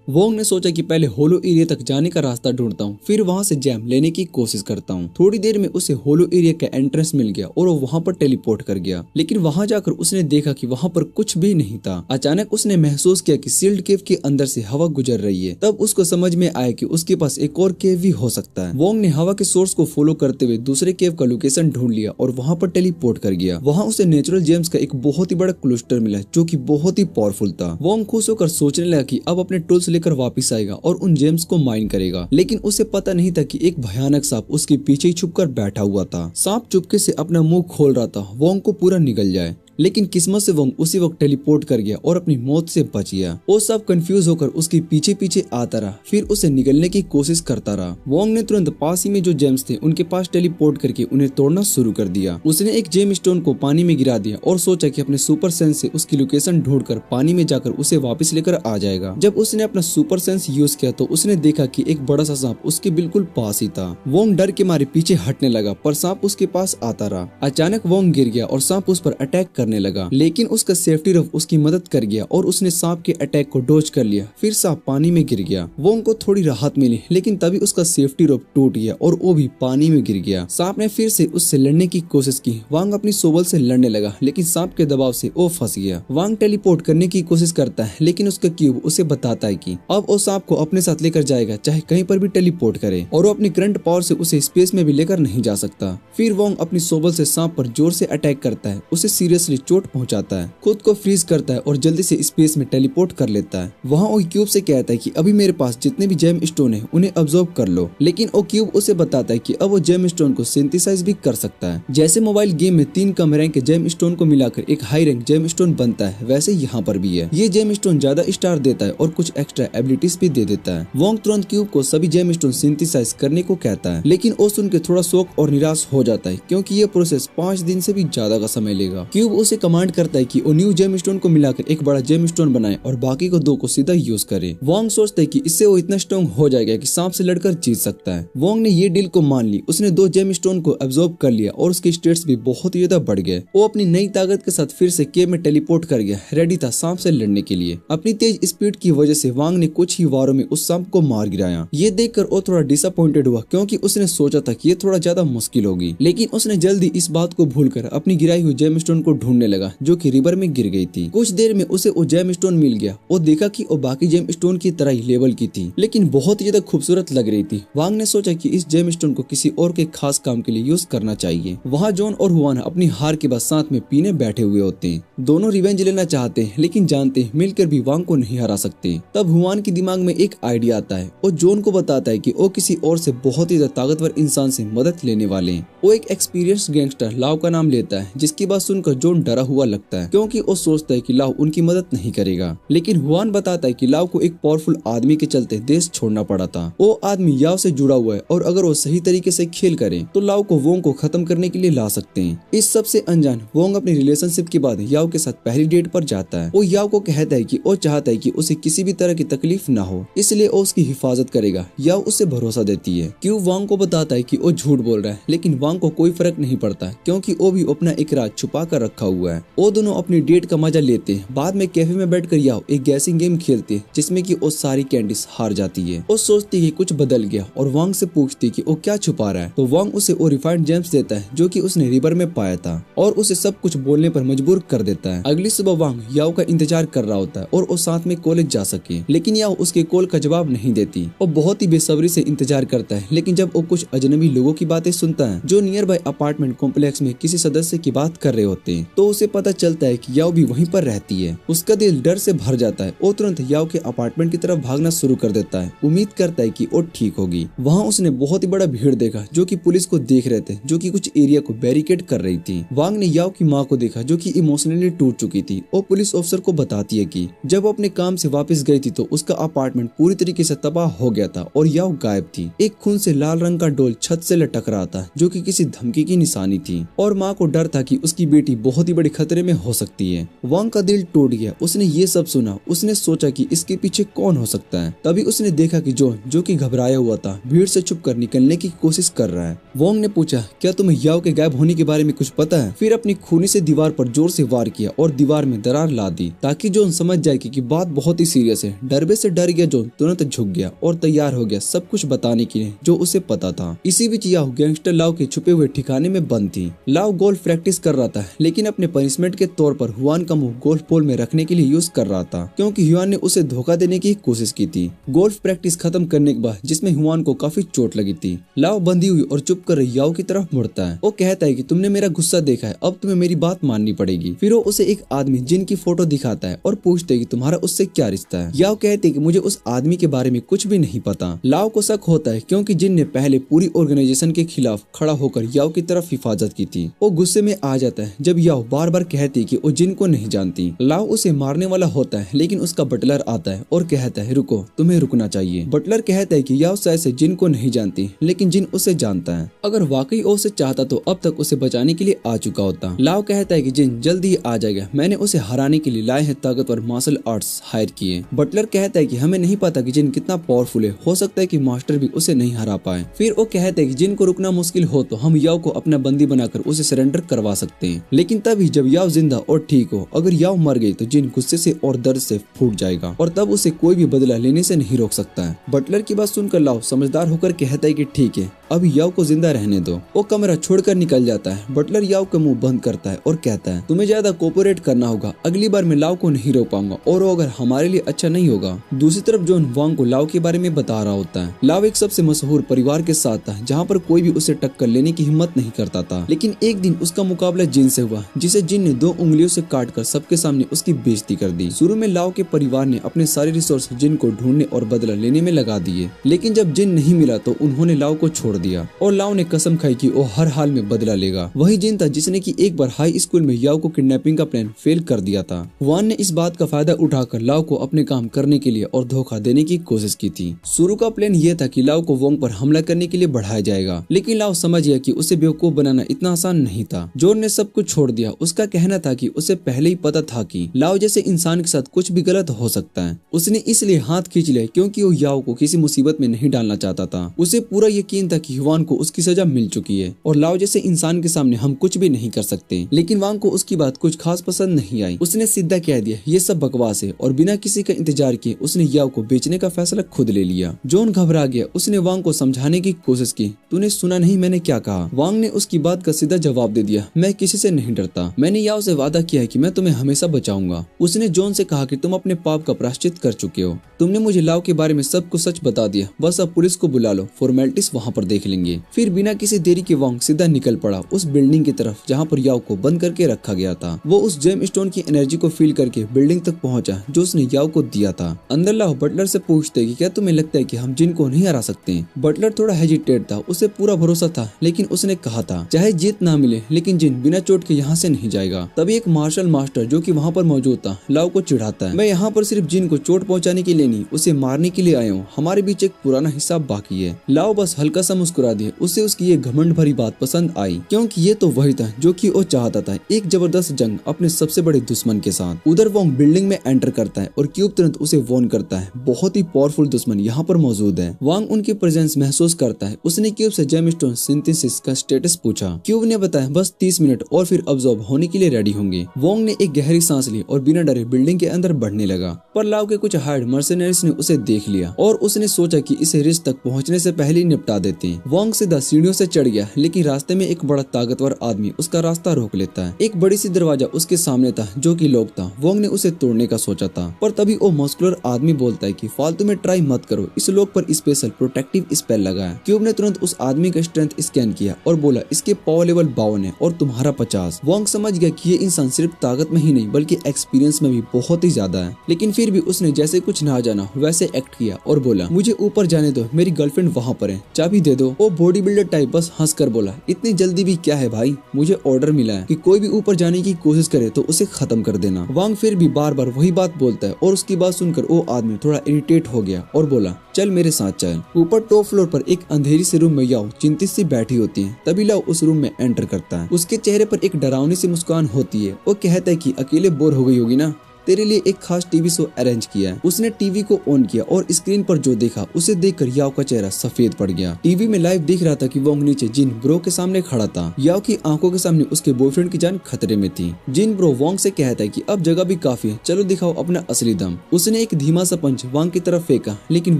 वोंग ने सोचा कि पहले होलो एरिया तक जाने का रास्ता ढूंढता हूँ, फिर वहाँ से जैम लेने की कोशिश करता हूँ। थोड़ी देर में उसे होलो एरिया का एंट्रेंस मिल गया और वो वहाँ पर टेलीपोर्ट कर गया, लेकिन वहाँ जाकर उसने देखा कि वहाँ पर कुछ भी नहीं था। अचानक उसने महसूस किया कि सील्ड केव के अंदर से हवा गुजर रही है। तब उसको समझ में आया कि उसके पास एक और केव भी हो सकता है। वोंग ने हवा के सोर्स को फॉलो करते हुए दूसरे केव का लोकेशन ढूंढ लिया और वहाँ पर टेलीपोर्ट कर गया। वहाँ उसे नेचुरल जेम्स का एक बहुत ही बड़ा क्लस्टर मिला जो कि बहुत ही पावरफुल था। वोंग खुश होकर सोचने लगा कि अब अपने टूल्स लेकर वापिस आएगा और उन जेम्स को माइन करेगा, लेकिन उसे पता नहीं था कि एक भयानक सांप उसके पीछे ही छुपकर बैठा हुआ था। सांप चुपके से अपना मुंह खोल रहा था वोंग को पूरा निगल जाए। लेकिन किस्मत से वोंग उसी वक्त टेलीपोर्ट कर गया और अपनी मौत से बच गया। वो सब कंफ्यूज होकर उसके पीछे पीछे आता रहा, फिर उसे निगलने की कोशिश करता रहा। वोंग ने तुरंत पास ही में जो जेम्स थे उनके पास टेलीपोर्ट करके उन्हें तोड़ना शुरू कर दिया। उसने एक जेम स्टोन को पानी में गिरा दिया और सोचा कि अपने सुपर सेंस से उसकी लोकेशन ढूंढकर पानी में जाकर उसे वापस लेकर आ जाएगा। जब उसने अपना सुपर सेंस यूज किया तो उसने देखा कि एक बड़ा सा सांप उसके बिल्कुल पास ही था। वोंग डर के मारे पीछे हटने लगा पर सांप उसके पास आता रहा। अचानक वोंग गिर गया और सांप उस पर अटैक करने लगा, लेकिन उसका सेफ्टी रोप उसकी मदद कर गया और उसने सांप के अटैक को डॉज कर लिया। फिर सांप पानी में गिर गया। वोंग को थोड़ी राहत मिली, लेकिन तभी उसका सेफ्टी रोप टूट गया और वो भी पानी में गिर गया। सांप ने फिर से उससे लड़ने की कोशिश की। वांग अपनी सोबल से लड़ने लगा, लेकिन सांप के दबाव से वो फंस गया। वांग टेलीपोर्ट करने की कोशिश करता है, लेकिन उसका क्यूब उसे बताता है कि अब वो सांप को अपने साथ लेकर जाएगा, चाहे कहीं पर भी टेलीपोर्ट करे, और वो अपनी करंट पावर से उसे स्पेस में भी लेकर नहीं जा सकता। फिर वोंग अपनी सोबल से सांप पर जोर से अटैक करता है, उसे सीरियसली चोट पहुंचाता है, खुद को फ्रीज करता है और जल्दी से स्पेस में टेलीपोर्ट कर लेता है। वहाँ वो क्यूब से कहता है कि अभी मेरे पास जितने भी जेम स्टोन है उन्हें अब्सॉर्ब कर लो, लेकिन वो क्यूब उसे बताता है कि अब वो जेम स्टोन को सिंथेसाइज भी कर सकता है। जैसे मोबाइल गेम में 3 कम रैंक के जेम स्टोन को मिलाकर एक हाई रैंक जेम स्टोन बनता है, वैसे यहाँ पर भी है। ये जेम स्टोन ज्यादा स्टार देता है और कुछ एक्स्ट्रा एबिलिटीज भी दे देता है। वोंग तुरंत क्यूब को सभी जेम स्टोन सिंथेसाइज करने को कहता है, लेकिन वो सुन के थोड़ा शौक और निराश हो जाता है, क्योंकि ये प्रोसेस 5 दिन से भी ज्यादा का समय लेगा। क्यूब उसे कमांड करता है कि वो न्यू जेम स्टोन को मिलाकर एक बड़ा जेम स्टोन बनाए और बाकी को 2 को सीधा यूज करे। वोंग सोचता है कि इससे वो इतना स्ट्रॉन्ग हो जाएगा कि सांप से लड़कर जीत सकता है। वोंग ने ये डील को मान ली। उसने 2 जेम स्टोन को अब्सॉर्ब कर लिया और उसके स्टेट्स भी बहुत ही ज्यादा बढ़ गए। वो अपनी नई ताकत के साथ फिर से केव में टेलीपोर्ट कर गया, रेडी था सांप से लड़ने के लिए। अपनी तेज स्पीड की वजह से वांग ने कुछ ही वारों में उस सांप को मार गिराया। ये देखकर वो थोड़ा डिसअपॉइंटेड हुआ, क्योंकि उसने सोचा था कि ये थोड़ा ज्यादा मुश्किल होगी, लेकिन उसने जल्दी इस बात को भूलकर अपनी गिराई हुई जेम स्टोन को ढूंढने लगा, जो कि रिवर में गिर गई थी। कुछ देर में उसे वो जेम स्टोन मिल गया। वो देखा कि वो बाकी जेम स्टोन की तरह ही लेवल की थी, लेकिन बहुत ही ज्यादा खूबसूरत लग रही थी। वांग ने सोचा कि इस जेम स्टोन को किसी और के खास काम के लिए यूज करना चाहिए। वहाँ जॉन और हुआन अपनी हार के बाद साथ में पीने बैठे हुए होते हैं। दोनों रिवेंज लेना चाहते हैं, लेकिन जानते हैं मिलकर भी वांग को नहीं हरा सकते। तब हुआन के दिमाग में एक आइडिया आता है। वो जॉन को बताता है कि वो किसी और से बहुत ही ज्यादा ताकतवर इंसान से मदद लेने वाले हैं। वो एक एक्सपीरियंस गैंगस्टर लाव का नाम लेता है, जिसकी बात सुनकर जॉन डरा हुआ लगता है, क्योंकि वो सोचता है कि लाव उनकी मदद नहीं करेगा। लेकिन हुआन बताता है कि लाव को एक पावरफुल आदमी के चलते देश छोड़ना पड़ा था। वो आदमी याव से जुड़ा हुआ है और अगर वो सही तरीके से खेल करे तो लाव को वोंग को खत्म करने के लिए ला सकते हैं। इस सब से अनजान वोंग अपनी रिलेशनशिप के बाद याव के साथ पहली डेट पर जाता है। वो याव को कहता है कि वो चाहता है कि उसे किसी भी तरह की तकलीफ ना हो, इसलिए वो उसकी हिफाजत करेगा। याव उसे भरोसा देती है। क्यों वांग को बताता है कि वो झूठ बोल रहा है, लेकिन वांग को कोई फर्क नहीं पड़ता, क्योंकि वो भी अपना एक राज छुपा कर रखा हुआ है। वो दोनों अपनी डेट का मजा लेते हैं। बाद में कैफे में बैठकर याव एक गैसिंग गेम खेलते हैं, जिसमें कि वो सारी कैंडीज हार जाती है। वो सोचती है कुछ बदल गया और वांग से पूछती कि वो क्या छुपा रहा है, तो वांग उसे वो रिफाइंड जेम्स देता है जो कि उसने रिवर में पाया था, और उसे सब कुछ बोलने पर मजबूर कर देता है। अगली सुबह वांग याव का इंतजार कर रहा होता है और वो साथ में कॉलेज जा सके, लेकिन याव उसके कॉल का जवाब नहीं देती। वो बहुत ही बेसब्री से इंतजार करता है, लेकिन जब वो कुछ अजनबी लोगों की बातें सुनता है जो नियर बाय अपार्टमेंट कॉम्प्लेक्स में किसी सदस्य की बात कर रहे होते हैं, तो उसे पता चलता है कि याव भी वहीं पर रहती है। उसका दिल डर से भर जाता है। वो तुरंत याव के अपार्टमेंट की तरफ भागना शुरू कर देता है, उम्मीद करता है कि वो ठीक होगी। वहाँ उसने बहुत ही बड़ा भीड़ देखा जो कि पुलिस को देख रहे थे, जो कि कुछ एरिया को बैरिकेड कर रही थी। वांग ने याव की माँ को देखा जो कि इमोशनली टूट चुकी थी। वो पुलिस ऑफिसर को बताती है कि जब वो अपने काम से वापस गई थी तो उसका अपार्टमेंट पूरी तरीके से तबाह हो गया था और याव गायब थी। एक खून से लाल रंग का डोल छत से लटक रहा था, जो कि किसी धमकी की निशानी थी, और माँ को डर था कि उसकी बेटी बहुत ही बड़े खतरे में हो सकती है। वांग का दिल टूट गया। उसने ये सब सुना। उसने सोचा कि इसके पीछे कौन हो सकता है। तभी उसने देखा कि जॉन, जो कि घबराया हुआ था, भीड़ से छुपकर निकलने की कोशिश कर रहा है। वांग ने पूछा, क्या तुम्हें याव के गायब होने के बारे में कुछ पता है? फिर अपनी खूनी से दीवार पर जोर से वार किया और दीवार में दरार ला दी, ताकि जॉन समझ जाए कि बात बहुत ही सीरियस है। डरबे से डर गया जॉन तुरंत झुक गया और तैयार हो गया सब कुछ बताने के लिए जो उसे पता था। इसी बीच याव गैंगस्टर लाव के छुपे हुए ठिकाने में बंद थी। लाव गोल्फ प्रैक्टिस कर रहा था, लेकिन अपने पनिशमेंट के तौर पर हुआन का मुंह गोल्फ बॉल में रखने के लिए यूज कर रहा था, क्योंकि हुआन ने उसे धोखा देने की कोशिश की थी। गोल्फ प्रैक्टिस खत्म करने के बाद, जिसमें हुआन को काफी चोट लगी थी, लाव बंधी हुई और चुप कर याव की तरफ मुड़ता है। वो कहता है कि तुमने मेरा गुस्सा देखा है, अब तुम्हें मेरी बात माननी पड़ेगी। फिर वो उसे एक आदमी जिन की फोटो दिखाता है और पूछते है कि तुम्हारा उससे क्या रिश्ता है। याव कहते है कि मुझे उस आदमी के बारे में कुछ भी नहीं पता। लाव को शक होता है क्योंकि जिन ने पहले पूरी ऑर्गेनाइजेशन के खिलाफ खड़ा होकर याव की तरफ हिफाजत की थी। वो गुस्से में आ जाता है जब याव लाओ बार बार कहती कि वो जिन को नहीं जानती। लाओ उसे मारने वाला होता है, लेकिन उसका बटलर आता है और कहता है रुको, तुम्हें रुकना चाहिए। बटलर कहता है कि याओ शायद से जिन को नहीं जानती, लेकिन जिन उसे जानता है। अगर वाकई वो उसे चाहता तो अब तक उसे बचाने के लिए आ चुका होता। लाओ कहता है कि जिन जल्दी ही आ जाएगा, मैंने उसे हराने के लिए लाए हैं ताकतवर मार्शल आर्ट्स हायर किए। बटलर कहता है कि हमें नहीं पता कि जिन कितना पावरफुल है, हो सकता है कि मास्टर भी उसे नहीं हरा पाए। फिर वो कहते हैं कि जिन को रुकना मुश्किल हो तो हम याओ को अपना बंदी बनाकर उसे सरेंडर करवा सकते हैं, लेकिन तभी जब याओ जिंदा और ठीक हो। अगर याओ मर गई तो जिन गुस्से से और दर्द से फूट जाएगा और तब उसे कोई भी बदला लेने से नहीं रोक सकता है। बटलर की बात सुनकर लाओ समझदार होकर कहता है कि ठीक है, अब याओ को जिंदा रहने दो। वो कमरा छोड़कर निकल जाता है। बटलर याओ का मुंह बंद करता है और कहता है तुम्हें ज्यादा कोऑपरेट करना होगा, अगली बार मैं लाओ को नहीं रोक पाऊंगा और वो अगर हमारे लिए अच्छा नहीं होगा। दूसरी तरफ जॉन वांग को लाओ के बारे में बता रहा होता है। लाओ एक सबसे मशहूर परिवार के साथ था जहाँ पर कोई भी उसे टक्कर लेने की हिम्मत नहीं करता था, लेकिन एक दिन उसका मुकाबला जिन से हुआ, जिसे जिन ने 2 उंगलियों से काटकर सबके सामने उसकी बेइज्जती कर दी। शुरू में लाओ के परिवार ने अपने सारे रिसोर्स जिन को ढूंढने और बदला लेने में लगा दिए, लेकिन जब जिन नहीं मिला तो उन्होंने लाओ को छोड़ दिया और लाओ ने कसम खाई कि वो हर हाल में बदला लेगा। वही जिन था जिसने कि एक बार हाई स्कूल में याओ को किडनैपिंग का प्लान फेल कर दिया था। वान ने इस बात का फायदा उठाकर लाओ को अपने काम करने के लिए और धोखा देने की कोशिश की थी। शुरू का प्लान ये था कि लाओ को वोंग पर हमला करने के लिए बढ़ाया जाएगा, लेकिन लाओ समझ गया कि उसे बेवकूफ बनाना इतना आसान नहीं था। जॉन ने सब कुछ छोड़ दिया। उसका कहना था कि उसे पहले ही पता था कि लाओ जैसे इंसान के साथ कुछ भी गलत हो सकता है। उसने इसलिए हाथ खींच लिया क्योंकि वो याओ को किसी मुसीबत में नहीं डालना चाहता था। उसे पूरा यकीन था कि वान को उसकी सजा मिल चुकी है और लाओ जैसे इंसान के सामने हम कुछ भी नहीं कर सकते। लेकिन वांग को उसकी बात कुछ खास पसंद नहीं आई। उसने सीधा कह दिया ये सब बकवास है और बिना किसी का इंतजार किए उसने याओ को बेचने का फैसला खुद ले लिया। जॉन घबरा गया। उसने वांग को समझाने की कोशिश की। तूने सुना नहीं मैंने क्या कहा? वांग ने उसकी बात का सीधा जवाब दे दिया, मैं किसी से नहीं डरता। मैंने याओ से वादा किया है कि मैं तुम्हें हमेशा बचाऊंगा। उसने जॉन से कहा कि तुम अपने पाप का प्रायश्चित कर चुके हो। तुमने मुझे लाओ के बारे में सब कुछ सच बता दिया, बस अब पुलिस को बुला लो, फॉर्मेलिटीज वहाँ पर देख लेंगे। फिर बिना किसी देरी के वांग सीधा निकल पड़ा उस बिल्डिंग की तरफ जहाँ पर याओ को बंद करके रखा गया था। वो उस जेम स्टोन की एनर्जी को फील करके बिल्डिंग तक पहुंचा जो उसने याओ को दिया था। अंदर लाओ बटलर से पूछते कि क्या तुम्हें लगता है कि हम जिन को नहीं हरा सकते? बटलर थोड़ा हेजिटेट था। उसे पूरा भरोसा था, लेकिन उसने कहा था चाहे जीत ना मिले लेकिन जिन बिना चोट के यहाँ से नहीं जाएगा। तभी एक मार्शल मास्टर जो कि वहाँ पर मौजूद था लाओ को चिढ़ाता है, मैं यहाँ पर सिर्फ जिन को चोट पहुँचाने के लिए नहीं, उसे मारने के लिए आया हूँ। हमारे बीच एक पुराना हिसाब बाकी है। लाओ बस हल्का सा मुस्कुरा दिया। उसे उसकी ये घमंड भरी बात पसंद आई क्योंकि ये तो वही था जो कि वो चाहता था, एक जबरदस्त जंग अपने सबसे बड़े दुश्मन के साथ। उधर वोंग बिल्डिंग में एंटर करता है और क्यूब तुरंत उसे वॉर्न करता है, बहुत ही पावरफुल दुश्मन यहाँ पर मौजूद है। वांग उनकी प्रेजेंस महसूस करता है। उसने क्यूब से जेम स्टोन सिंथेसिस का स्टेटस पूछा। क्यूब ने बताया बस 30 मिनट और फिर अब्सॉर्ब होने के लिए रेडी होंगे। वोंग ने एक गहरी सांस ली और बिना डरे बिल्डिंग के अंदर बढ़ने लगा, पर लाओ के कुछ हार्ड मर्सनरीज ने उसे देख लिया और उसने सोचा कि इसे रिज तक पहुंचने से पहले ही निपटा देते हैं। वोंग सीधा सीढ़ियों से चढ़ गया, लेकिन रास्ते में एक बड़ा ताकतवर आदमी उसका रास्ता रोक लेता है। एक बड़ी सी दरवाजा उसके सामने था जो कि लॉक था। वोंग ने उसे तोड़ने का सोचा था, पर तभी वो मस्कुलर आदमी बोलता है कि फालतू में ट्राई मत करो, इस लॉक पर स्पेशल प्रोटेक्टिव स्पेल लगा है। क्यूब ने तुरंत उस आदमी का स्ट्रेंथ स्कैन किया और बोला इसके पावर लेवल 52 है और तुम्हारा 50। वोंग समझ गया कि ये इंसान सिर्फ ताकत में ही नहीं बल्कि एक्सपीरियंस में भी बहुत ही ज्यादा है, लेकिन फिर भी उसने जैसे कुछ ना जाना वैसे एक्ट किया और बोला मुझे ऊपर जाने दो, मेरी गर्लफ्रेंड वहाँ पर है, चाबी दे दो। वो बॉडी बिल्डर टाइप बस हंस कर बोला इतनी जल्दी भी क्या है भाई, मुझे ऑर्डर मिला है कि कोई भी ऊपर जाने की कोशिश करे तो उसे खत्म कर देना। वांग फिर भी बार बार वही बात बोलता है और उसकी बात सुनकर वो आदमी थोड़ा इरिटेट हो गया और बोला चल मेरे साथ चल। ऊपर टॉप फ्लोर पर एक अंधेरी से रूम में याओ चिंतित सी बैठी होती है। तभी लाओ उस रूम में एंटर करता है। उसके चेहरे पर एक डरावनी सी मुस्कान होती है। वो कहता है कि अकेले बोर हो गई होगी ना, तेरे लिए एक खास टीवी शो अरेंज किया है। उसने टीवी को ऑन किया और स्क्रीन पर जो देखा उसे देखकर याओ का चेहरा सफेद पड़ गया। टीवी में लाइव दिख रहा था कि वोंग नीचे जिन ब्रो के सामने खड़ा था। याओ की आंखों के सामने उसके बॉयफ्रेंड की जान खतरे में थी। जिन ब्रो वोंग से कहता है कि अब जगह भी काफी है, चलो दिखाओ अपना असली दम। उसने एक धीमा सा पंच वांग की तरफ फेंका, लेकिन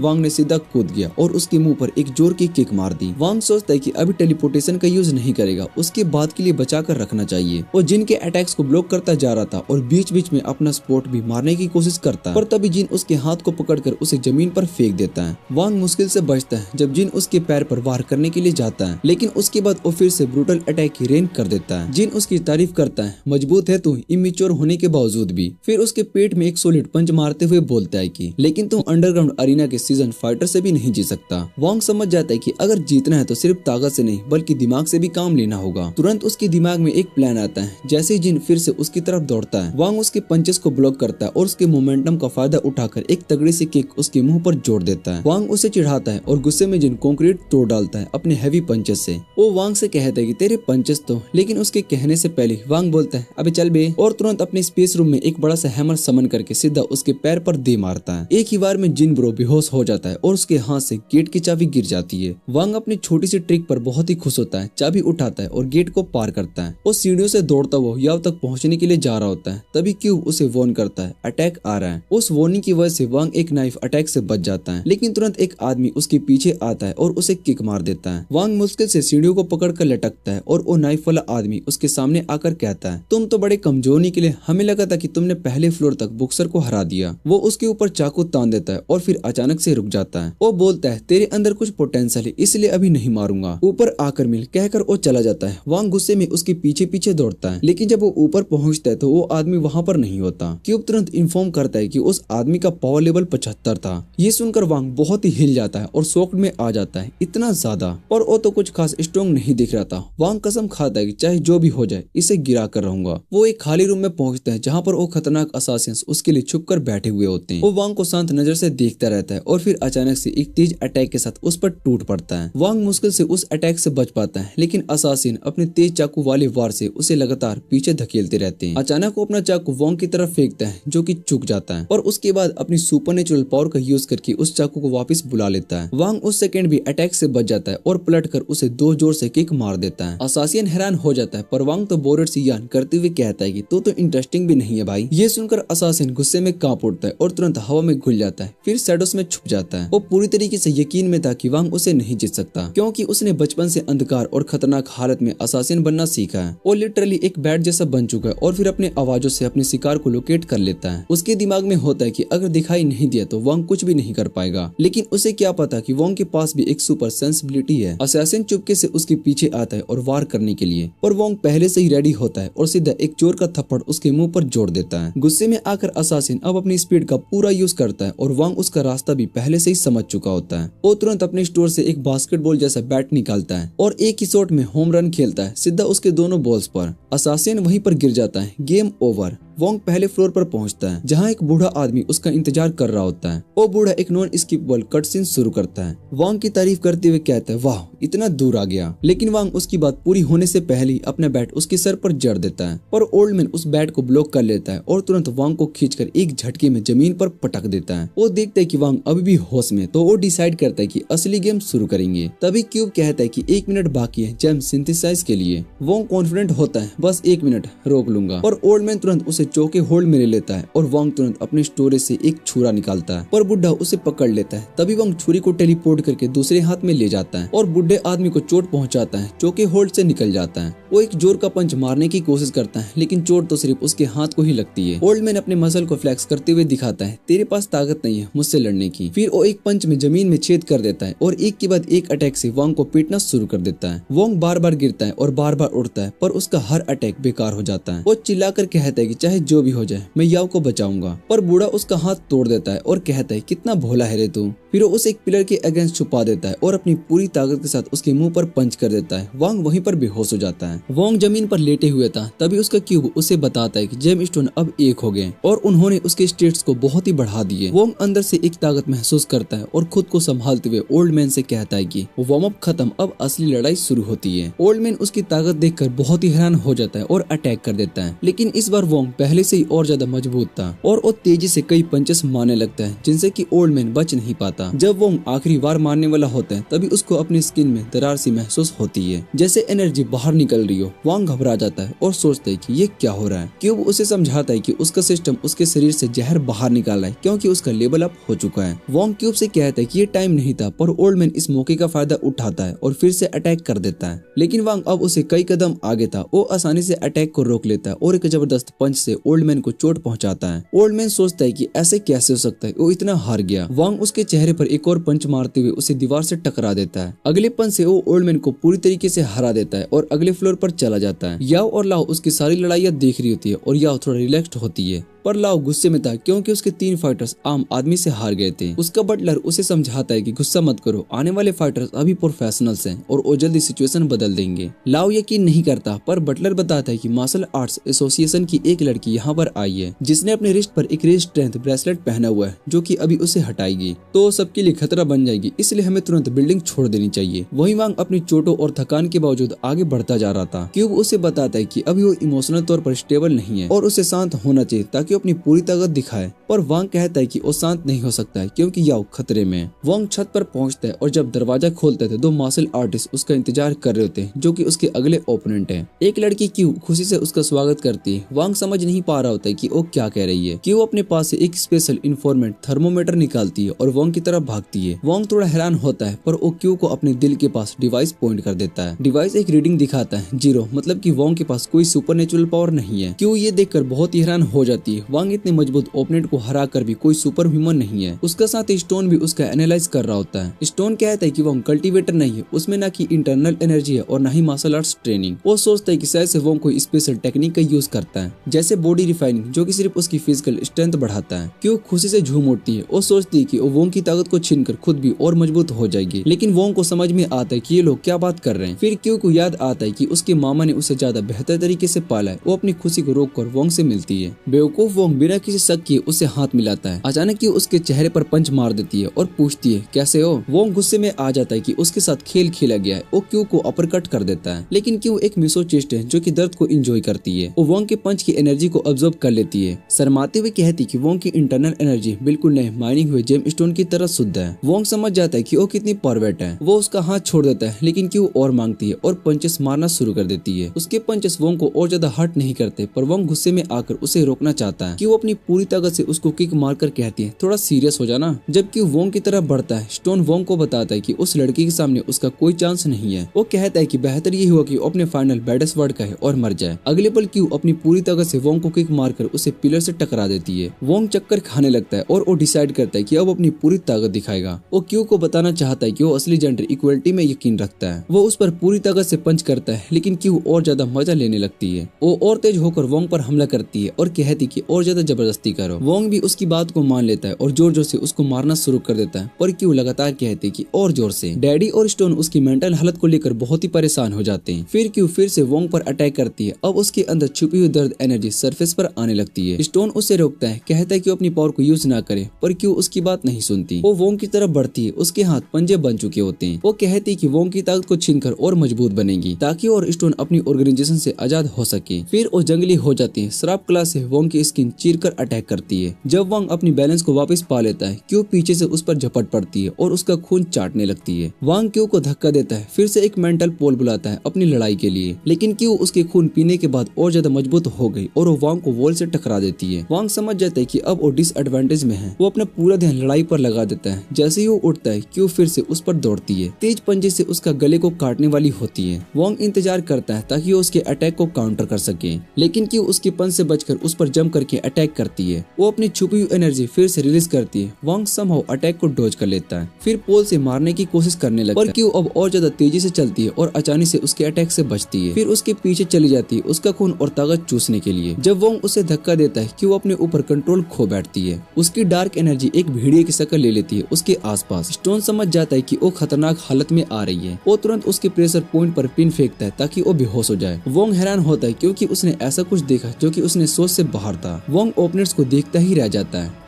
वांग ने सीधा कूद गया और उसके मुंह पर एक जोर की किक मार दी। वांग सोचता है कि अभी टेलीपोर्टेशन का यूज नहीं करेगा, उसके बाद के लिए बचा कर रखना चाहिए। वो जिन के अटैक्स को ब्लॉक करता जा रहा था और बीच बीच में अपना रोबोट भी मारने की कोशिश करता है, पर तभी जिन उसके हाथ को पकड़कर उसे जमीन पर फेंक देता है। वांग मुश्किल से बचता है जब जिन उसके पैर पर वार करने के लिए जाता है, लेकिन उसके बाद वो फिर से ब्रूटल अटैक की रेंज कर देता है। जिन उसकी तारीफ करता है, मजबूत है तू इमेच्योर होने के बावजूद भी। फिर उसके पेट में एक सॉलिड पंच मारते हुए बोलता है कि लेकिन तुम अंडरग्राउंड अरीना के सीजन फाइटर से भी नहीं जीत सकता। वांग समझ जाता है कि अगर जीतना है तो सिर्फ ताकत से नहीं बल्कि दिमाग से भी काम लेना होगा। तुरंत उसके दिमाग में एक प्लान आता है। जैसे ही जिन फिर से उसकी तरफ दौड़ता है, वांग उसके पंचेस को ब्लॉक करता है और उसके मोमेंटम का फायदा उठाकर एक तगड़ी सी किक उसके मुंह पर जोड़ देता है। वांग उसे चिढ़ाता है और गुस्से में जिन कंक्रीट तोड़ डालता है अपने हैवी पंचेस से। वो वांग से कहता है कि तेरे पंचेस तो, लेकिन उसके कहने से पहले वांग बोलता है अबे चल बे, और तुरंत अपने स्पेस रूम में एक बड़ा सा हैमर समन करके सीधा उसके पैर पर दे मारता है। एक ही बार में जिन ब्रो बेहोश हो जाता है और उसके हाथ से गेट की चाबी गिर जाती है। वांग अपनी छोटी सी ट्रिक पर बहुत ही खुश होता है, चाबी उठाता है और गेट को पार करता है। वो सीढ़ियों से दौड़ता हुआ याव तक पहुंचने के लिए जा रहा होता है, तभी क्यूब उसे वार्न करता है अटैक आ रहा है। उस वार्निंग की वजह से वांग एक नाइफ अटैक से बच जाता है, लेकिन तुरंत एक आदमी उसके पीछे आता है और उसे किक मार देता है। वांग मुश्किल से सीढ़ियों को पकड़कर लटकता है और वो नाइफ वाला आदमी उसके सामने आकर कहता है तुम तो बड़े कमजोर निकले, हमें लगा था कि तुमने पहले फ्लोर तक बॉक्सर को हरा दिया। वो उसके ऊपर चाकू तान देता है और फिर अचानक से रुक जाता है। वो बोलता है तेरे अंदर कुछ पोटेंशियल है, इसलिए अभी नहीं मारूंगा, ऊपर आकर मिल, कहकर वो चला जाता है। वांग गुस्से में उसके पीछे पीछे दौड़ता है, लेकिन जब वो ऊपर पहुंचता है तो वो आदमी वहाँ पर नहीं होता। क्यूब तुरंत इन्फॉर्म करता है कि उस आदमी का पावर लेवल 75 था। ये सुनकर वांग बहुत ही हिल जाता है और शॉक में आ जाता है, इतना ज्यादा। और वो तो कुछ खास स्ट्रॉन्ग नहीं दिख रहा था। वांग कसम खाता है कि चाहे जो भी हो जाए इसे गिरा कर रहूंगा। वो एक खाली रूम में पहुंचता है जहाँ पर वो खतरनाक असासिन्स उसके लिए छुप कर बैठे हुए होते हैं। वो वांग को शांत नजर से देखता रहता है और फिर अचानक से एक तेज अटैक के साथ उस पर टूट पड़ता है। वांग मुश्किल से उस अटैक से बच पाता है, लेकिन असासिन अपने तेज चाकू वाले वार से उसे लगातार पीछे धकेलते रहते हैं। अचानक वो अपना चाकू वांग की तरफ फेंकता है, जो कि चूक जाता है, और उसके बाद अपनी सुपरनेचुरल पावर का यूज करके उस चाकू को वापस बुला लेता है। वांग उस सेकंड भी अटैक से बच जाता है और पलटकर उसे दो जोर से किक मार देता है। असासिन हैरान हो जाता है, पर वांग तो बोरेट से यान करते हुए कहता है कि तू तो इंटरेस्टिंग भी नहीं है भाई। ये सुनकर असासिन गुस्से में कांप उठता है और तुरंत हवा में घुल जाता है, फिर शैडोज में छुप जाता है। वो पूरी तरीके से यकीन में था कि वांग उसे नहीं जीत सकता, क्योंकि उसने बचपन से अंधकार और खतरनाक हालत में असासिन बनना सीखा है। वो लिटरली एक बैट जैसा बन चुका है और फिर अपने आवाजों से अपने शिकार को लोकेट कर लेता है। उसके दिमाग में होता है कि अगर दिखाई नहीं दिया तो वांग कुछ भी नहीं कर पाएगा, लेकिन उसे क्या पता कि वांग के पास भी एक सुपर सेंसिबिलिटी है। असासिन चुपके से उसके पीछे आता है और वार करने के लिए, पर वांग पहले से ही रेडी होता है और सीधा एक जोर का थप्पड़ उसके मुंह पर जोड़ देता है। गुस्से में आकर असासिन अब अपनी स्पीड का पूरा यूज करता है और वांग उसका रास्ता भी पहले से ही समझ चुका होता है। वो तुरंत अपने स्टोर से एक बास्केटबॉल जैसा बैट निकालता है और एक ही शॉट में होम रन खेलता है सीधा उसके दोनों बॉल्स पर। असासिन वहीं पर गिर जाता है। Game over. वांग पहले फ्लोर पर पहुंचता है, जहां एक बूढ़ा आदमी उसका इंतजार कर रहा होता है। वो बूढ़ा एक नॉन स्किपेबल कट सीन शुरू करता है। वांग की तारीफ करते हुए कहता है वाह इतना दूर आ गया, लेकिन वांग उसकी बात पूरी होने से पहले ही अपना बैट उसके सर पर जड़ देता है, पर ओल्ड मैन उस बैट को ब्लॉक कर लेता है और तुरंत वांग को खींचकर एक झटके में जमीन पर पटक देता है। वो देखता है कि वांग अभी भी होश में, तो वो डिसाइड करता है कि असली गेम शुरू करेंगे। तभी क्यूब कहता है कि 1 मिनट बाकी है जेम सिंथेसाइज के लिए। वांग कॉन्फिडेंट होता है, बस 1 मिनट रोक लूंगा, और ओल्ड मैन तुरंत उसे चौके होल्ड में ले लेता है और वांग तुरंत अपने स्टोरेज से एक छुरा निकालता है, पर बुढ़ा उसे पकड़ लेता है। तभी वांग छुरी को टेलीपोर्ट करके दूसरे हाथ में ले जाता है और बुढ़े आदमी को चोट पहुंचाता है, चौके होल्ड से निकल जाता है। वो एक जोर का पंच मारने की कोशिश करता है, लेकिन चोट तो सिर्फ उसके हाथ को ही लगती है। ओल्ड मैन अपने मसल को फ्लेक्स करते हुए दिखाता है तेरे पास ताकत नहीं है मुझसे लड़ने की। फिर वो एक पंच में जमीन में छेद कर देता है और एक के बाद एक अटैक से वांग को पीटना शुरू कर देता है। वांग बार बार गिरता है और बार बार उड़ता है, पर उसका हर अटैक बेकार हो जाता है। वो चिल्लाकर कहता है कि चाहे जो भी हो जाए मैं याव को बचाऊंगा, पर बूढ़ा उसका हाथ तोड़ देता है और कहता है कितना भोला है रे तू। फिर वो उसे एक पिलर के अगेंस्ट छुपा देता है और अपनी पूरी ताकत के साथ उसके मुंह पर पंच कर देता है। वांग वहीं पर बेहोश हो जाता है। वांग जमीन पर लेटे हुए था, तभी उसका क्यूब उसे बताता है कि जेम स्टोन अब एक हो गए और उन्होंने उसके स्टेट्स को बहुत ही बढ़ा दिए। वांग अंदर से एक ताकत महसूस करता है और खुद को संभालते हुए ओल्ड मैन से कहता है कि वार्म अप खत्म, अब असली लड़ाई शुरू होती है। ओल्ड मैन उसकी ताकत देखकर बहुत ही हैरान हो जाता है और अटैक कर देता है, लेकिन इस बार वांग पहले से ही और ज्यादा मजबूत था और वो तेजी से कई पंचेस मारने लगता है, जिनसे कि ओल्ड मैन बच नहीं पाता। जब वांग आखिरी बार मारने वाला होता है, तभी उसको अपनी स्किन में दरार सी महसूस होती है, जैसे एनर्जी बाहर निकल रही हो। वांग घबरा जाता है और सोचता है कि ये क्या हो रहा है। क्यूब उसे समझाता है कि उसका सिस्टम उसके शरीर से जहर बाहर निकाला है, क्योंकि उसका लेवल अप हो चुका है। वांग क्यूब से कहता है कि ये टाइम नहीं था, पर ओल्ड मैन इस मौके का फायदा उठाता है और फिर से अटैक कर देता है। लेकिन वांग अब उसे कई कदम आगे था। वो आसानी से अटैक को रोक लेता है और एक जबरदस्त पंच से ओल्ड मैन को चोट पहुंचाता है। ओल्ड मैन सोचता है कि ऐसे कैसे हो सकता है, वो इतना हार गया। वांग उसके चेहरे पर एक और पंच मारते हुए उसे दीवार से टकरा देता है। अगले पंच से वो ओल्ड मैन को पूरी तरीके से हरा देता है और अगले फ्लोर पर चला जाता है। याओ और लाओ उसकी सारी लड़ाइयाँ देख रही होती है और याओ थोड़ा रिलैक्स्ड होती है, पर लाओ गुस्से में था क्योंकि उसके 3 फाइटर्स आम आदमी से हार गए थे। उसका बटलर उसे समझाता है कि गुस्सा मत करो, आने वाले फाइटर्स अभी प्रोफेशनल्स हैं और वो जल्दी सिचुएशन बदल देंगे। लाओ यकीन नहीं करता, पर बटलर बताता है कि मार्शल आर्ट्स एसोसिएशन की एक लड़की यहाँ पर आई है जिसने अपने रिस्ट पर एक रेज स्ट्रेंथ ब्रेसलेट पहना हुआ है जो कि अभी उसे हटाएगी तो सबके लिए खतरा बन जाएगी, इसलिए हमें तुरंत बिल्डिंग छोड़ देनी चाहिए। वही वांग अपनी चोटों और थकान के बावजूद आगे बढ़ता जा रहा था। क्यूब उसे बताता है कि अभी वो इमोशनल तौर पर स्टेबल नहीं है और उसे शांत होना चाहिए ताकि अपनी पूरी ताकत दिखाए, पर वांग कहता है कि वो शांत नहीं हो सकता है क्योंकि याओ खतरे में है। वांग छत पर पहुंचता है और जब दरवाजा खोलते थे 2 मार्शल आर्टिस्ट उसका इंतजार कर रहे होते हैं जो कि उसके अगले ओपोनेंट है। एक लड़की क्यू खुशी से उसका स्वागत करती है। वांग समझ नहीं पा रहा होता है कि वो क्या कह रही है। क्यू अपने पास से एक स्पेशल इन्फॉर्मेंट थर्मोमीटर निकालती है और वांग की तरफ भागती है। वांग थोड़ा हैरान होता है, पर वो क्यू को अपने दिल के पास डिवाइस पॉइंट कर देता है। डिवाइस एक रीडिंग दिखाता है 0, मतलब कि वांग के पास कोई सुपरनेचुरल पावर नहीं है। क्यू ये देखकर बहुत ही हैरान हो जाती है। वांग इतने मजबूत ओपोनेंट को हरा कर भी कोई सुपर ह्यूमन नहीं है। उसका साथ स्टोन भी उसका एनालाइज कर रहा होता है। स्टोन कहता है कि वो कल्टीवेटर नहीं है, उसमें ना कि इंटरनल एनर्जी है और ना ही मार्शल आर्ट्स ट्रेनिंग। वो सोचता है कि शायद से वो कोई स्पेशल टेक्निक का यूज करता है जैसे बॉडी रिफाइनिंग, जो कि सिर्फ उसकी फिजिकल स्ट्रेंथ बढ़ाता है। क्यों खुशी से झूम उठती है। वो सोचती है कि वो वोंग की ताकत को छीनकर खुद भी और मजबूत हो जाएगी, लेकिन वोंग को समझ में आता है कि ये लोग क्या बात कर रहे हैं। फिर क्यों को याद आता है कि उसके मामा ने उसे ज्यादा बेहतर तरीके से पाला है। वो अपनी खुशी को रोककर वोंग से मिलती है। बेवकूफ वोंग बिना किसी शक किए उसे हाथ मिलाता है। अचानक क्यों उसके चेहरे पर पंच मार देती है और पूछती है कैसे हो। वोंग गुस्से में आ जाता है कि उसके साथ खेल खेला गया है। वो क्यों को अपरकट कर देता है, लेकिन क्यों एक मिसोचेस्ट है जो कि दर्द को एंजॉय करती है। वो वोंग के पंच की एनर्जी को ऑब्जर्व कर लेती है। शर्माते हुए कहती कि वोंग की इंटरनल एनर्जी बिल्कुल नए माइनिंग हुए जेम स्टोन की तरह शुद्ध है। वोंग समझ जाता है कि वो कितनी परवेट है। वो उसका हाथ छोड़ देता है, लेकिन क्यों और मांगती है और पंचेस मारना शुरू कर देती है। उसके पंचेस वोंग को और ज्यादा हर्ट नहीं करते, पर वोंग गुस्से में आकर उसे रोकना चाहता है कि वो अपनी पूरी ताकत से उसको किक मारकर कहती है थोड़ा सीरियस हो जाना। जबकि वोंग की तरफ बढ़ता है, स्टोन वोंग को बताता है कि उस लड़की के सामने उसका कोई चांस नहीं है। वो कहता है कि बेहतर ये हुआ कि वो अपने फाइनल बैडेस्ट वर्ड कहे और मर जाए। अगले पल क्यू अपनी पूरी ताकत से वोंग को किक मारकर उसे पिलर से टकरा देती है। वोंग चक्कर खाने लगता है और वो डिसाइड करता है कि अब अपनी पूरी ताकत दिखाएगा। वो क्यू को बताना चाहता है कि वो असली जेंडर इक्वलिटी में यकीन रखता है। वो उस पर पूरी ताकत से पंच करता है, लेकिन क्यू और ज्यादा मजा लेने लगती है। वो और तेज होकर वोंग पर हमला करती है और कहती कि और ज्यादा जबरदस्ती करो। वोंग भी उसकी बात को मान लेता है और जोर जोर से उसको मारना शुरू कर देता है, पर क्यू लगातार कहती कि और जोर से। डैडी और स्टोन उसकी मेंटल हालत को लेकर बहुत ही परेशान हो जाते हैं। फिर क्यू फिर से वोंग पर अटैक करती है। अब उसके अंदर छुपी हुई दर्द एनर्जी सरफेस पर आने लगती है। स्टोन उसे रोकता है, कहता है कि अपनी पावर को यूज ना करे, पर क्यू उसकी बात नहीं सुनती। वो वोंग की तरफ बढ़ती है। उसके हाथ पंजे बन चुके होते हैं। वो कहती है कि वोंग की ताकत को छीनकर और मजबूत बनेगी ताकि और स्टोन अपनी ऑर्गेनाइजेशन से आजाद हो सके। फिर वो जंगली हो जाती है। श्राप क्लास से वोंग की स्किन चीरकर अटैक करती है। जब वोंग अपनी बैलेंस को वापस पा लेता है, क्यू पीछे से उस पर झपट पड़ती है और उसका खून चाटने लगती है। वांग क्यू को धक्का देता है। फिर से एक मेंटल पोल बुलाता है अपनी लड़ाई के लिए, लेकिन क्यू उसके खून पीने के बाद और ज्यादा मजबूत हो गई और वो वांग को वॉल से टकरा देती है। वांग समझ जाता है कि अब वो डिसएडवांटेज में है। वो अपना पूरा ध्यान लड़ाई पर लगा देता है। जैसे ही वो उठता है, क्यू फिर से उस पर दौड़ती है। तेज पंजे से उसका गले को काटने वाली होती है। वांग इंतजार करता है ताकि वो उसके अटैक को काउंटर कर सके, लेकिन क्यू उसके पंच से बचकर उस पर जंप करके अटैक करती है। वो अपनी छुपी हुई एनर्जी फिर से रिलीज करती है। वांग समहाउ अटैक को डॉज कर लेता है, फिर पोल से मारने की कोशिश करने लगता है, पर क्यू अब और ज्यादा तेजी से चलती है और अचानक से उसके अटैक से बचती है। फिर उसके पीछे चली जाती है उसका खून और ताकत चूसने के लिए। जब वांग उसे धक्का देता है, क्यू अपने ऊपर कंट्रोल खो बैठती है। उसकी डार्क एनर्जी एक भेड़िए की शक्ल ले लेती है उसके आसपास। स्टोन समझ जाता है कि वो खतरनाक हालत में आ रही है। वो तुरंत उसके प्रेशर पॉइंट पर पिन फेंकता है ताकि वो बेहोश हो जाए। वांग हैरान होता है क्योंकि उसने ऐसा कुछ देखा जो कि उसने सोच से बाहर था। वांग ओपोनेंट्स को देखता ही रह जाता है।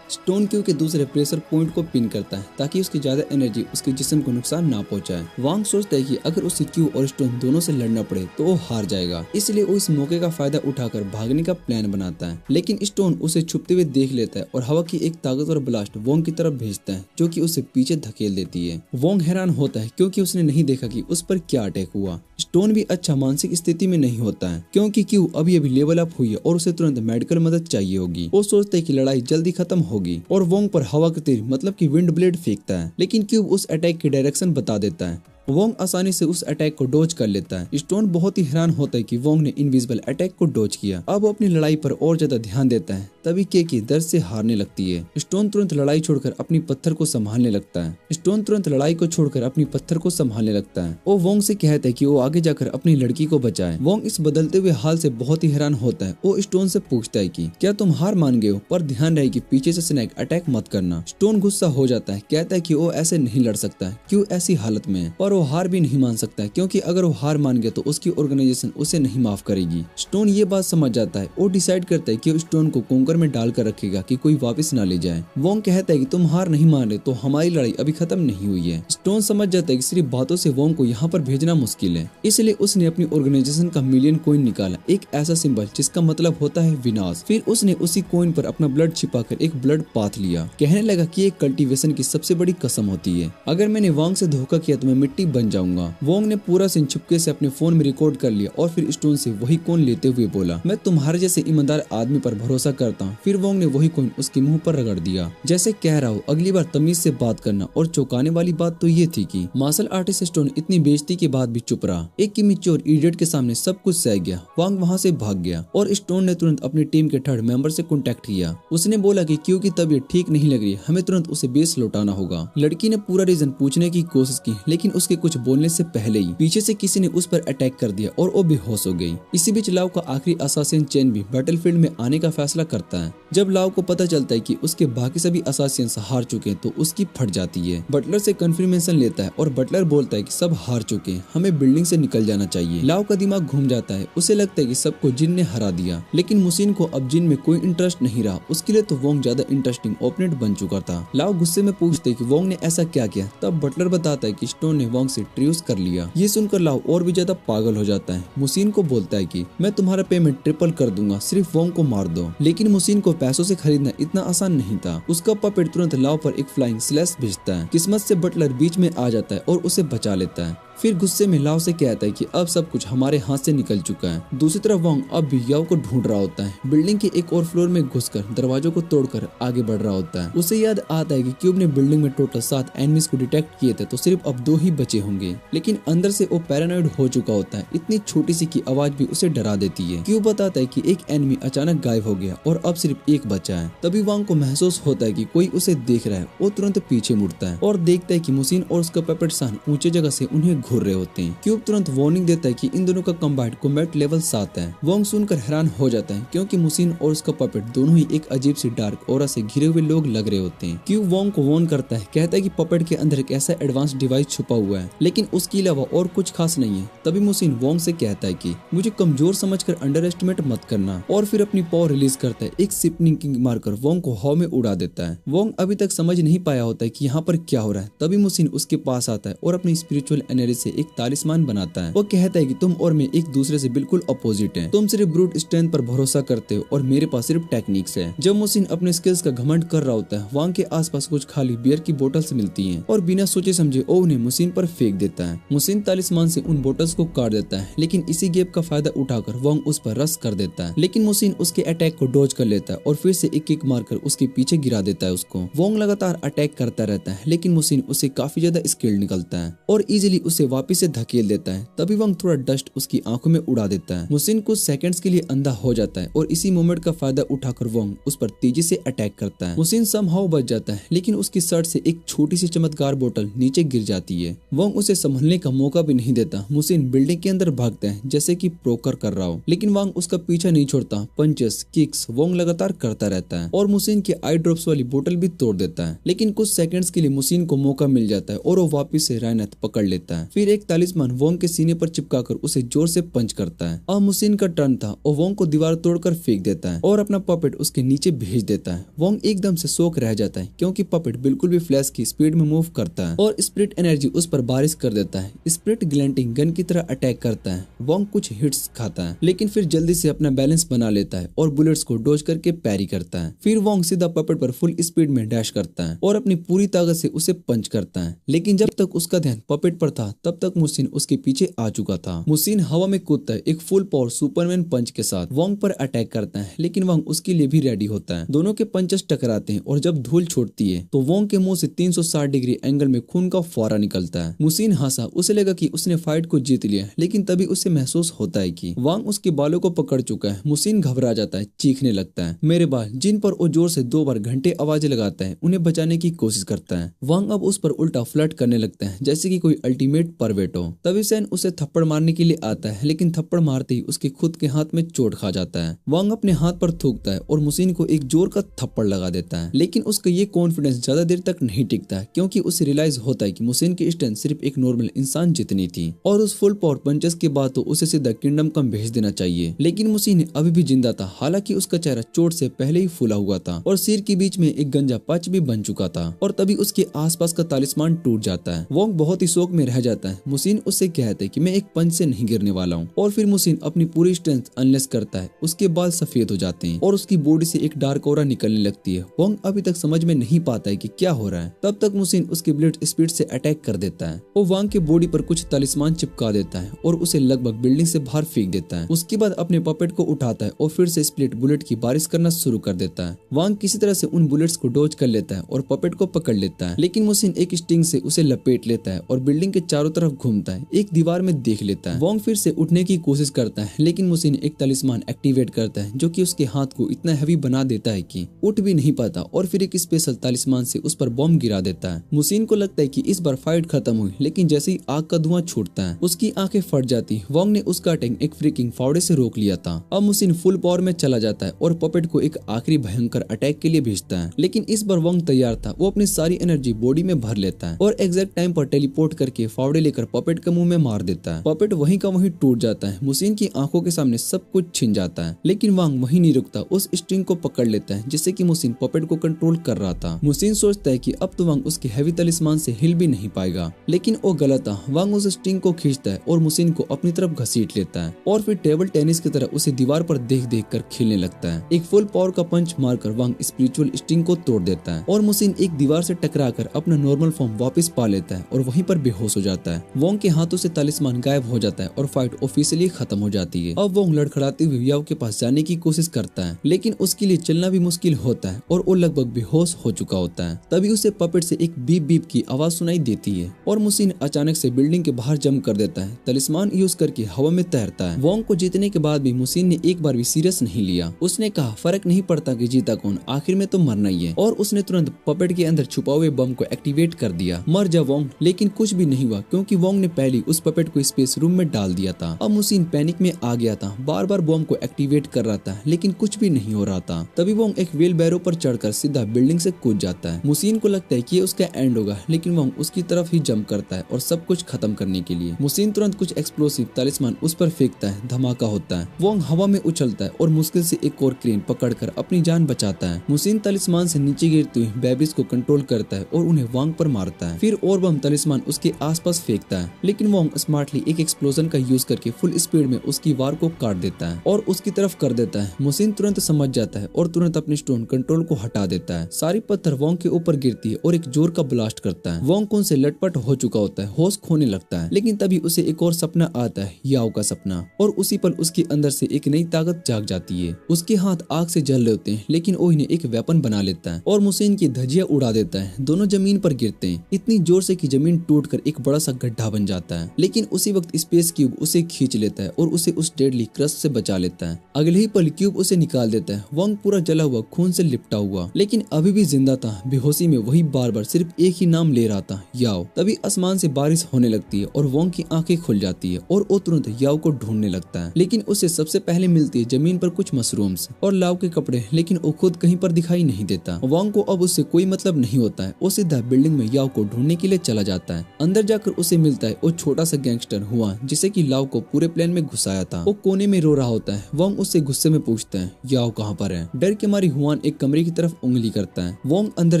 स्टोन क्यू के दूसरे प्रेशर पॉइंट को पिन करता है ताकि उसकी ज्यादा एनर्जी उसके जिस्म को नुकसान ना पहुंचाए। वांग सोचता है कि अगर उसे क्यू और स्टोन दोनों से लड़ना पड़े तो वो हार जाएगा, इसलिए वो इस मौके का फायदा उठाकर भागने का प्लान बनाता है। लेकिन स्टोन उसे छुपते हुए देख लेता है और हवा की एक ताकतवर ब्लास्ट वांग की तरफ भेजता है जो कि उसे पीछे धकेल देती है। वांग हैरान होता है क्योंकि उसने नहीं देखा कि उस पर क्या अटैक हुआ। स्टोन भी अच्छा मानसिक स्थिति में नहीं होता है क्योंकि क्यू अभी लेवल अप हुई है और उसे तुरंत मेडिकल मदद चाहिए होगी। वो सोचता है कि लड़ाई जल्दी खत्म होगी और वांग पर हवा का तीर मतलब कि विंड ब्लेड फेंकता है, लेकिन क्यूब उस अटैक की डायरेक्शन बता देता है। वोंग आसानी से उस अटैक को डॉज कर लेता है। स्टोन बहुत ही हैरान होता है कि वोंग ने इनविजिबल अटैक को डॉज किया। अब वो अपनी लड़ाई पर और ज्यादा ध्यान देता है। तभी केकी दर्द से हारने लगती है। स्टोन तुरंत लड़ाई छोड़कर अपनी पत्थर को संभालने लगता है। स्टोन तुरंत लड़ाई को छोड़कर अपनी पत्थर को संभालने लगता है। वो वोंग से कहता है कि वो आगे जाकर अपनी लड़की को बचाए। वोंग इस बदलते हुए हाल से बहुत ही हैरान होता है। वो स्टोन से पूछता है कि क्या तुम हार मान गए हो, पर ध्यान रहे कि पीछे से स्नेक अटैक मत करना। स्टोन गुस्सा हो जाता है, कहता है कि वो ऐसे नहीं लड़ सकता है, क्यों ऐसी हालत में है। पर वो हार भी नहीं मान सकता है, क्योंकि अगर वो हार मान गया तो उसकी ऑर्गेनाइजेशन उसे नहीं माफ करेगी। स्टोन ये बात समझ जाता है। वो डिसाइड करता है कि स्टोन को कोंकर में डालकर रखेगा कि कोई वापस ना ले जाए। वोंग कहता है कि तुम हार नहीं मान रहे तो हमारी लड़ाई अभी खत्म नहीं हुई है। स्टोन समझ जाता है कि सिर्फ बातों से वोंग को यहाँ पर भेजना मुश्किल है, इसलिए उसने अपनी ऑर्गेनाइजेशन का मिलियन कॉइन निकाला, एक ऐसा सिंबल जिसका मतलब होता है विनाश। फिर उसने उसी कॉइन पर अपना ब्लड छिपाकर एक ब्लड पाथ लिया। कहने लगा कि एक कल्टीवेशन की सबसे बड़ी कसम होती है, अगर मैंने वोंग से धोखा किया तो मैं मिट्टी बन जाऊंगा। वोंग ने पूरा सीन चुपके से अपने फोन में रिकॉर्ड कर लिया और फिर स्टोन से वही कॉइन लेते हुए बोला, मैं तुम्हारे जैसे ईमानदार आदमी पर भरोसा करता हूँ। फिर वोंग ने वही कॉइन उसके मुंह पर रगड़ दिया, जैसे कह रहा हो अगली बार तमीज से बात करना। और चौंकाने वाली बात तो ये थी कि मार्शल आर्टिस्ट स्टोन इतनी बेइज्जती के बाद भी चुप रहा। एक इमेच्योर इडियट के सामने सब कुछ सह गया। वांग वहाँ से भाग गया और स्टोन ने तुरंत अपनी टीम के थर्ड मेंबर से कांटेक्ट किया। उसने बोला कि क्योंकि तबीयत ठीक नहीं लग रही है, हमें तुरंत उसे बेस लौटाना होगा। लड़की ने पूरा रीजन पूछने की कोशिश की, लेकिन उसके कुछ बोलने से पहले ही पीछे से किसी ने उस पर अटैक कर दिया और वो बेहोश हो गई। इसी बीच लाओ का आखिरी असासिन चेन भी बैटलफील्ड में आने का फैसला करता है। जब लाओ को पता चलता है कि उसके बाकी सभी असासियंस हार चुके हैं तो उसकी फट जाती है। बटलर से कंफर्मेशन लेता है और बटलर बोलता है कि सब हार चुके हैं, हमें बिल्डिंग से निकल जाना चाहिए। लाओ का दिमाग घूम जाता है, उसे लगता है कि सबको जिन ने हरा दिया, लेकिन मुसीन को अब जिन में कोई इंटरेस्ट नहीं रहा। उसके लिए तो वोंग ज्यादा इंटरेस्टिंग ओपोनेंट बन चुका था। लाओ गुस्से में पूछते कि वोंग ने ऐसा क्या किया। तब बटलर बताता है कि स्टोन ने वोंग से ट्रियोस कर लिया। ये सुनकर लाओ और भी ज्यादा पागल हो जाता है। मुसीन को बोलता है कि मैं तुम्हारा पेमेंट ट्रिपल कर दूंगा, सिर्फ वोंग को मार दो। लेकिन मुसीन को पैसों से खरीदना इतना आसान नहीं था। उसका पपेट तुरंत लाओ पर एक फ्लाइंग स्लैश भेजता है। किस्मत से बटलर बीच में आ जाता है और उसे बचा लेता है। फिर गुस्से में लाओ से कहता है कि अब सब कुछ हमारे हाथ से निकल चुका है। दूसरी तरफ वोंग अब भी याओ को ढूंढ रहा होता है। बिल्डिंग के एक और फ्लोर में घुसकर दरवाजों को तोड़कर आगे बढ़ रहा होता है। उसे याद आता है कि क्यूब ने बिल्डिंग में टोटल 7 एनिमीज को डिटेक्ट किए थे, तो सिर्फ अब 2 ही बचे होंगे। लेकिन अंदर से वो पैरानॉइड हो चुका होता है। इतनी छोटी सी की आवाज भी उसे डरा देती है। क्यूब बताता है कि एक एनिमी अचानक गायब हो गया और अब सिर्फ एक बचा है। तभी वोंग को महसूस होता है कि कोई उसे देख रहा है। वो तुरंत पीछे मुड़ता है और देखता है कि मुसीन और उसका पपेट सान ऊंचे जगह से उन्हें घूर रहे होते हैं। क्यूब तुरंत वार्निंग देता है कि इन दोनों का कॉम्बैट कॉम्बैट लेवल 7 है। वोंग सुनकर हैरान हो जाता है, क्योंकि मुसीन और उसका पपेट दोनों ही एक अजीब सी डार्क ऑरा से घिरे हुए लोग लग रहे होते हैं। क्यूब वोंग को वार्न करता है, कहता है कि पपेट के अंदर एक ऐसा एडवांस डिवाइस छुपा हुआ है, लेकिन उसके अलावा और कुछ खास नहीं है। तभी मुसीन वोंग से कहता है कि मुझे कमजोर समझकर अंडर एस्टिमेट मत करना, और फिर अपनी पावर रिलीज करता है। एक सिपनिंग किंग मारकर वोंग को हवा में उड़ा देता है। वोंग अभी तक समझ नहीं पाया होता है कि यहाँ पर क्या हो रहा है। तभी मुसीन उसके पास आता है और अपनी स्पिरिचुअल एनर्जी से एक तालिस्मान बनाता है। वो कहता है कि तुम और मैं एक दूसरे से बिल्कुल अपोजिट हैं। तुम सिर्फ ब्रूट स्ट्रेंथ पर भरोसा करते हो और मेरे पास सिर्फ टेक्निक्स है। जब मुसीन अपने स्किल्स का घमंड कर रहा होता है, वहां के आसपास कुछ खाली बियर की बोतल्स मिलती हैं और बिना सोचे समझे वो उन्हें मुसीन पर फेंक देता है। मुसीन तालिस्मान से उन बोतल्स को काट देता है, लेकिन इसी गैप का फायदा उठाकर वोंग उस पर रश कर देता है। लेकिन मुसीन उसके अटैक को डॉज कर लेता है और फिर से एक किक मारकर उसके पीछे गिरा देता है उसको। वोंग लगातार अटैक करता रहता है, लेकिन मुसीन उसे काफी ज्यादा स्किल्ड निकलता है और इजिली उसे वापिस से धकेल देता है। तभी वोंग थोड़ा डस्ट उसकी आंखों में उड़ा देता है। मुसीन कुछ सेकंड्स के लिए अंधा हो जाता है और इसी मोमेंट का फायदा उठाकर वोंग उस पर तेजी से अटैक करता है। मुसीन समहाउ बच जाता है, लेकिन उसकी शर्ट से एक छोटी सी चमत्कार बोतल नीचे गिर जाती है। वोंग उसे संभलने का मौका भी नहीं देता। मुसीन बिल्डिंग के अंदर भागता है जैसे कि प्रोकर कर रहा हो, लेकिन वोंग उसका पीछा नहीं छोड़ता। पंचेस किक्स वोंग लगातार करता रहता है और मुसीन की आई ड्रॉप्स वाली बोतल भी तोड़ देता है। लेकिन कुछ सेकंड्स के लिए मुसीन को मौका मिल जाता है और वो वापिस से रायनथ पकड़ लेता है। फिर एक तालिस्मान वोंग के सीने पर चिपकाकर उसे जोर से पंच करता है। अब मुसीन का टर्न था और वोंग को दीवार तोड़कर फेंक देता है और अपना पपेट उसके नीचे भेज देता है। वोंग एकदम से शॉक रह जाता है, क्योंकि पपेट बिल्कुल भी फ्लैश की स्पीड में मूव करता है और स्पिरिट एनर्जी उस पर बारिश कर देता है। स्पिरिट ग्लिंटिंग गन की तरह अटैक करता है। वोंग कुछ हिट्स खाता है, लेकिन फिर जल्दी से अपना बैलेंस बना लेता है और बुलेट्स को डॉज करके पैरी करता है। फिर वोंग सीधा पपेट पर फुल स्पीड में डैश करता है और अपनी पूरी ताकत से उसे पंच करता है। लेकिन जब तक उसका ध्यान पपेट पर था, तब तक मुसिन उसके पीछे आ चुका था। मुसिन हवा में कूदता है, एक फुल पावर सुपरमैन पंच के साथ वोंग पर अटैक करता है, लेकिन वोंग उसके लिए भी रेडी होता है। दोनों के पंचेस टकराते हैं और जब धूल छोड़ती है तो वोंग के मुंह से 360 डिग्री एंगल में खून का फौरा निकलता है। मुसिन हंसा, उसे लगा कि उसने फाइट को जीत लिया, लेकिन तभी उसे महसूस होता है कि वांग उसके बालों को पकड़ चुका है। मुसिन घबरा जाता है, चीखने लगता है, मेरे बाल, जिन पर वो जोर से 2 बार घंटे आवाजें लगाता है, उन्हें बचाने की कोशिश करता है। वांग अब उस पर उल्टा फ्लर्ट करने लगता है जैसे कि कोई अल्टीमेट परवेट हो। तभी सैन उसे थप्पड़ मारने के लिए आता है, लेकिन थप्पड़ मारते ही उसके खुद के हाथ में चोट खा जाता है। वांग अपने हाथ पर थूकता है और मुसिन को एक जोर का थप्पड़ लगा देता है, लेकिन उसका ये कॉन्फिडेंस ज्यादा देर तक नहीं टिकता, क्योंकि उसे रियलाइज होता है कि मुसिन की स्ट्रेंथ सिर्फ एक नॉर्मल इंसान जितनी थी और उस फुल पावर पंचेस के बाद तो उसे सीधा किंगडम कम भेज देना चाहिए। लेकिन मुसिन अभी भी जिंदा था, हालांकि उसका चेहरा चोट से पहले ही फूला हुआ था और सिर के बीच में एक गंजा पच भी बन चुका था। और तभी उसके आसपास का तालिस्मान टूट जाता है। वोंग बहुत ही शौक में रह जाता है। मुसिन उससे कहता है कि मैं एक पंच से नहीं गिरने वाला हूँ, और फिर मुसिन अपनी पूरी स्ट्रेंथ अनलेस करता है। उसके बाल सफेद हो जाते हैं और उसकी बॉडी से एक डार्क ऑरा निकलने लगती है। वोंग अभी तक समझ में नहीं पाता है कि क्या हो रहा है। तब तक मुसिन उसके ब्लेड स्पीड से अटैक कर देता है और वांग के बॉडी पर कुछ तालिस्मान चिपका देता है और उसे लगभग बिल्डिंग से बाहर फेंक देता है। उसके बाद अपने पपेट को उठाता है और फिर से स्प्लिट बुलेट की बारिश करना शुरू कर देता है। वांग किसी तरह से उन बुलेट्स को डॉज कर लेता है और पपेट को पकड़ लेता है, लेकिन मुसिन एक स्टिंग से उसे लपेट लेता है और बिल्डिंग के चारों तरफ घूमता है, एक दीवार में देख लेता है। वांग फिर से उठने की कोशिश करता है, लेकिन मुसिन एक तालिस्मान एक्टिवेट करता है जो कि उसके हाथ को इतना हैवी बना देता है कि उठ भी नहीं पाता, और फिर एक स्पेशल तालिस्मान से उस पर बॉम्ब गिरा देता है। मुसिन को लगता है कि इस बार फाइट खत्म हुई, लेकिन जैसे ही आग का धुआं छूटता है उसकी आंखें फट जाती। वांग ने उसका अटैक एक फ्रीकिंग फावड़े से रोक लिया था। अब मुसिन फुल पावर में चला जाता है और पपेट को एक आखिरी भयंकर अटैक के लिए भेजता है, लेकिन इस बार वांग तैयार था। वो अपनी सारी एनर्जी बॉडी में भर लेता है और एग्जैक्ट टाइम पर टेलीपोर्ट करके फावड़े लेकर पपेट के मुंह में मार देता है। पपेट वहीं का वहीं टूट जाता है। मुसिन की आंखों के सामने सब कुछ छिन जाता है, लेकिन वांग वहीं नहीं रुकता, उस स्ट्रिंग को पकड़ लेता है जिससे कि मुसिन पपेट को कंट्रोल कर रहा था। मुसिन सोचता है कि अब तो वांग उसके हैवी तलिस्मान से हिल भी नहीं पाएगा, लेकिन वो गलत था। वांग उस स्ट्रिंग को खींचता है और मुसिन को अपनी तरफ घसीट लेता है और फिर टेबल टेनिस की तरह उसे दीवार पर देख देख कर खेलने लगता है। एक फुल पावर का पंच मारकर वांग स्पिरिचुअल स्ट्रिंग को तोड़ देता है और मुसिन एक दीवार से टकराकर अपना नॉर्मल फॉर्म वापस पा लेता है और वहीं पर बेहोश हो जाता है। वोंग के हाथों से तालिस्मान गायब हो जाता है और फाइट ऑफिशियली खत्म हो जाती है। अब वोंग लड़खड़ाते हुए याओ के पास जाने की कोशिश करता है, लेकिन उसके लिए चलना भी मुश्किल होता है और वो लगभग बेहोश हो चुका होता है। तभी उसे पपेट से एक बीप बीप की आवाज सुनाई देती है और मुसिन अचानक से बिल्डिंग के बाहर जंप कर देता है। तालिस्मान यूज करके हवा में तैरता है। वोंग को जीतने के बाद भी मुसिन ने एक बार भी सीरियस नहीं लिया। उसने कहा फर्क नहीं पड़ता कि जीता कौन, आखिर में तो मरना ही है, और उसने तुरंत पपेट के अंदर छुपा हुए बम को एक्टिवेट कर दिया। मर जा वोंग। लेकिन कुछ भी नहीं हुआ, क्योंकि वोंग ने पहले उस पपेट को स्पेस रूम में डाल दिया था। अब मुसिन पैनिक में आ गया था, बार बार बम को एक्टिवेट कर रहा था, लेकिन कुछ भी नहीं हो रहा था। तभी वोंग एक व्हील बैरो पर चढ़कर सीधा बिल्डिंग से कूद जाता है। मुसिन को लगता है कि ये उसका एंड होगा, लेकिन वोंग उसकी तरफ ही जंप करता है और सब कुछ खत्म करने के लिए। मुसिन तुरंत कुछ एक्सप्लोसिव तालिस्मान उस पर फेंकता है, धमाका होता है। वोंग हवा में उछलता है और मुश्किल से एक और क्रेन पकड़कर अपनी जान बचाता है। मुसिन तालिस्मान से नीचे गिरते हुए बेबीज को कंट्रोल करता है और उन्हें वांग पर मारता है। फिर और बम तालिस्मान उसके आसपास फेंकता है, लेकिन वोंग स्मार्टली एक एक्सप्लोजन का यूज करके फुल स्पीड में उसकी वार को काट देता है और उसकी तरफ कर देता है। मुसिन तुरंत समझ जाता है और तुरंत अपने स्टोन कंट्रोल को हटा देता है। सारी पत्थर वोंग के ऊपर गिरती है और एक जोर का ब्लास्ट करता है। वोंग खून से लटपट हो चुका होता है, होश खोने लगता है, लेकिन तभी उसे एक और सपना आता है, याओ का सपना, और उसी पल उसके अंदर से एक नई ताकत जाग जाती है। उसके हाथ आग से जल रहे होते हैं, लेकिन वो इन्हें एक वेपन बना लेता है और मुसिन की धज्जियां उड़ा देता है। दोनों जमीन पर गिरते हैं इतनी जोर से कि जमीन टूटकर एक बड़ा सा गड्ढा बन जाता है, लेकिन उसी वक्त स्पेस क्यूब उसे खींच लेता है और उसे उस डेडली क्रश से बचा लेता है। अगले ही पल क्यूब उसे निकाल देता है। वोंग पूरा जला हुआ, खून से लिपटा हुआ, लेकिन अभी भी जिंदा था। बेहोशी में वही बार बार सिर्फ एक ही नाम ले रहा था, याओ। तभी आसमान से बारिश होने लगती है और वोंग की आंखें खुल जाती है और वो तुरंत याओ को ढूंढने लगता है, लेकिन उसे सबसे पहले मिलती है जमीन पर कुछ मशरूम्स और लाव के कपड़े, लेकिन वो खुद कहीं पर दिखाई नहीं देता। वोंग को अब उससे कोई मतलब नहीं होता है। वो सीधा बिल्डिंग में याओ को ढूंढने के लिए चला जाता है। अंदर जाकर उसे मिलता है वो छोटा सा गैंगस्टर हुआ, जिसे कि लाव को पूरे प्लान में घुसाया था। वो कोने में रो रहा होता है। वोंग उससे गुस्से में पूछता है, याओ कहाँ पर है? डर के मारी हुआन एक कमरे की तरफ उंगली करता है। वोंग अंदर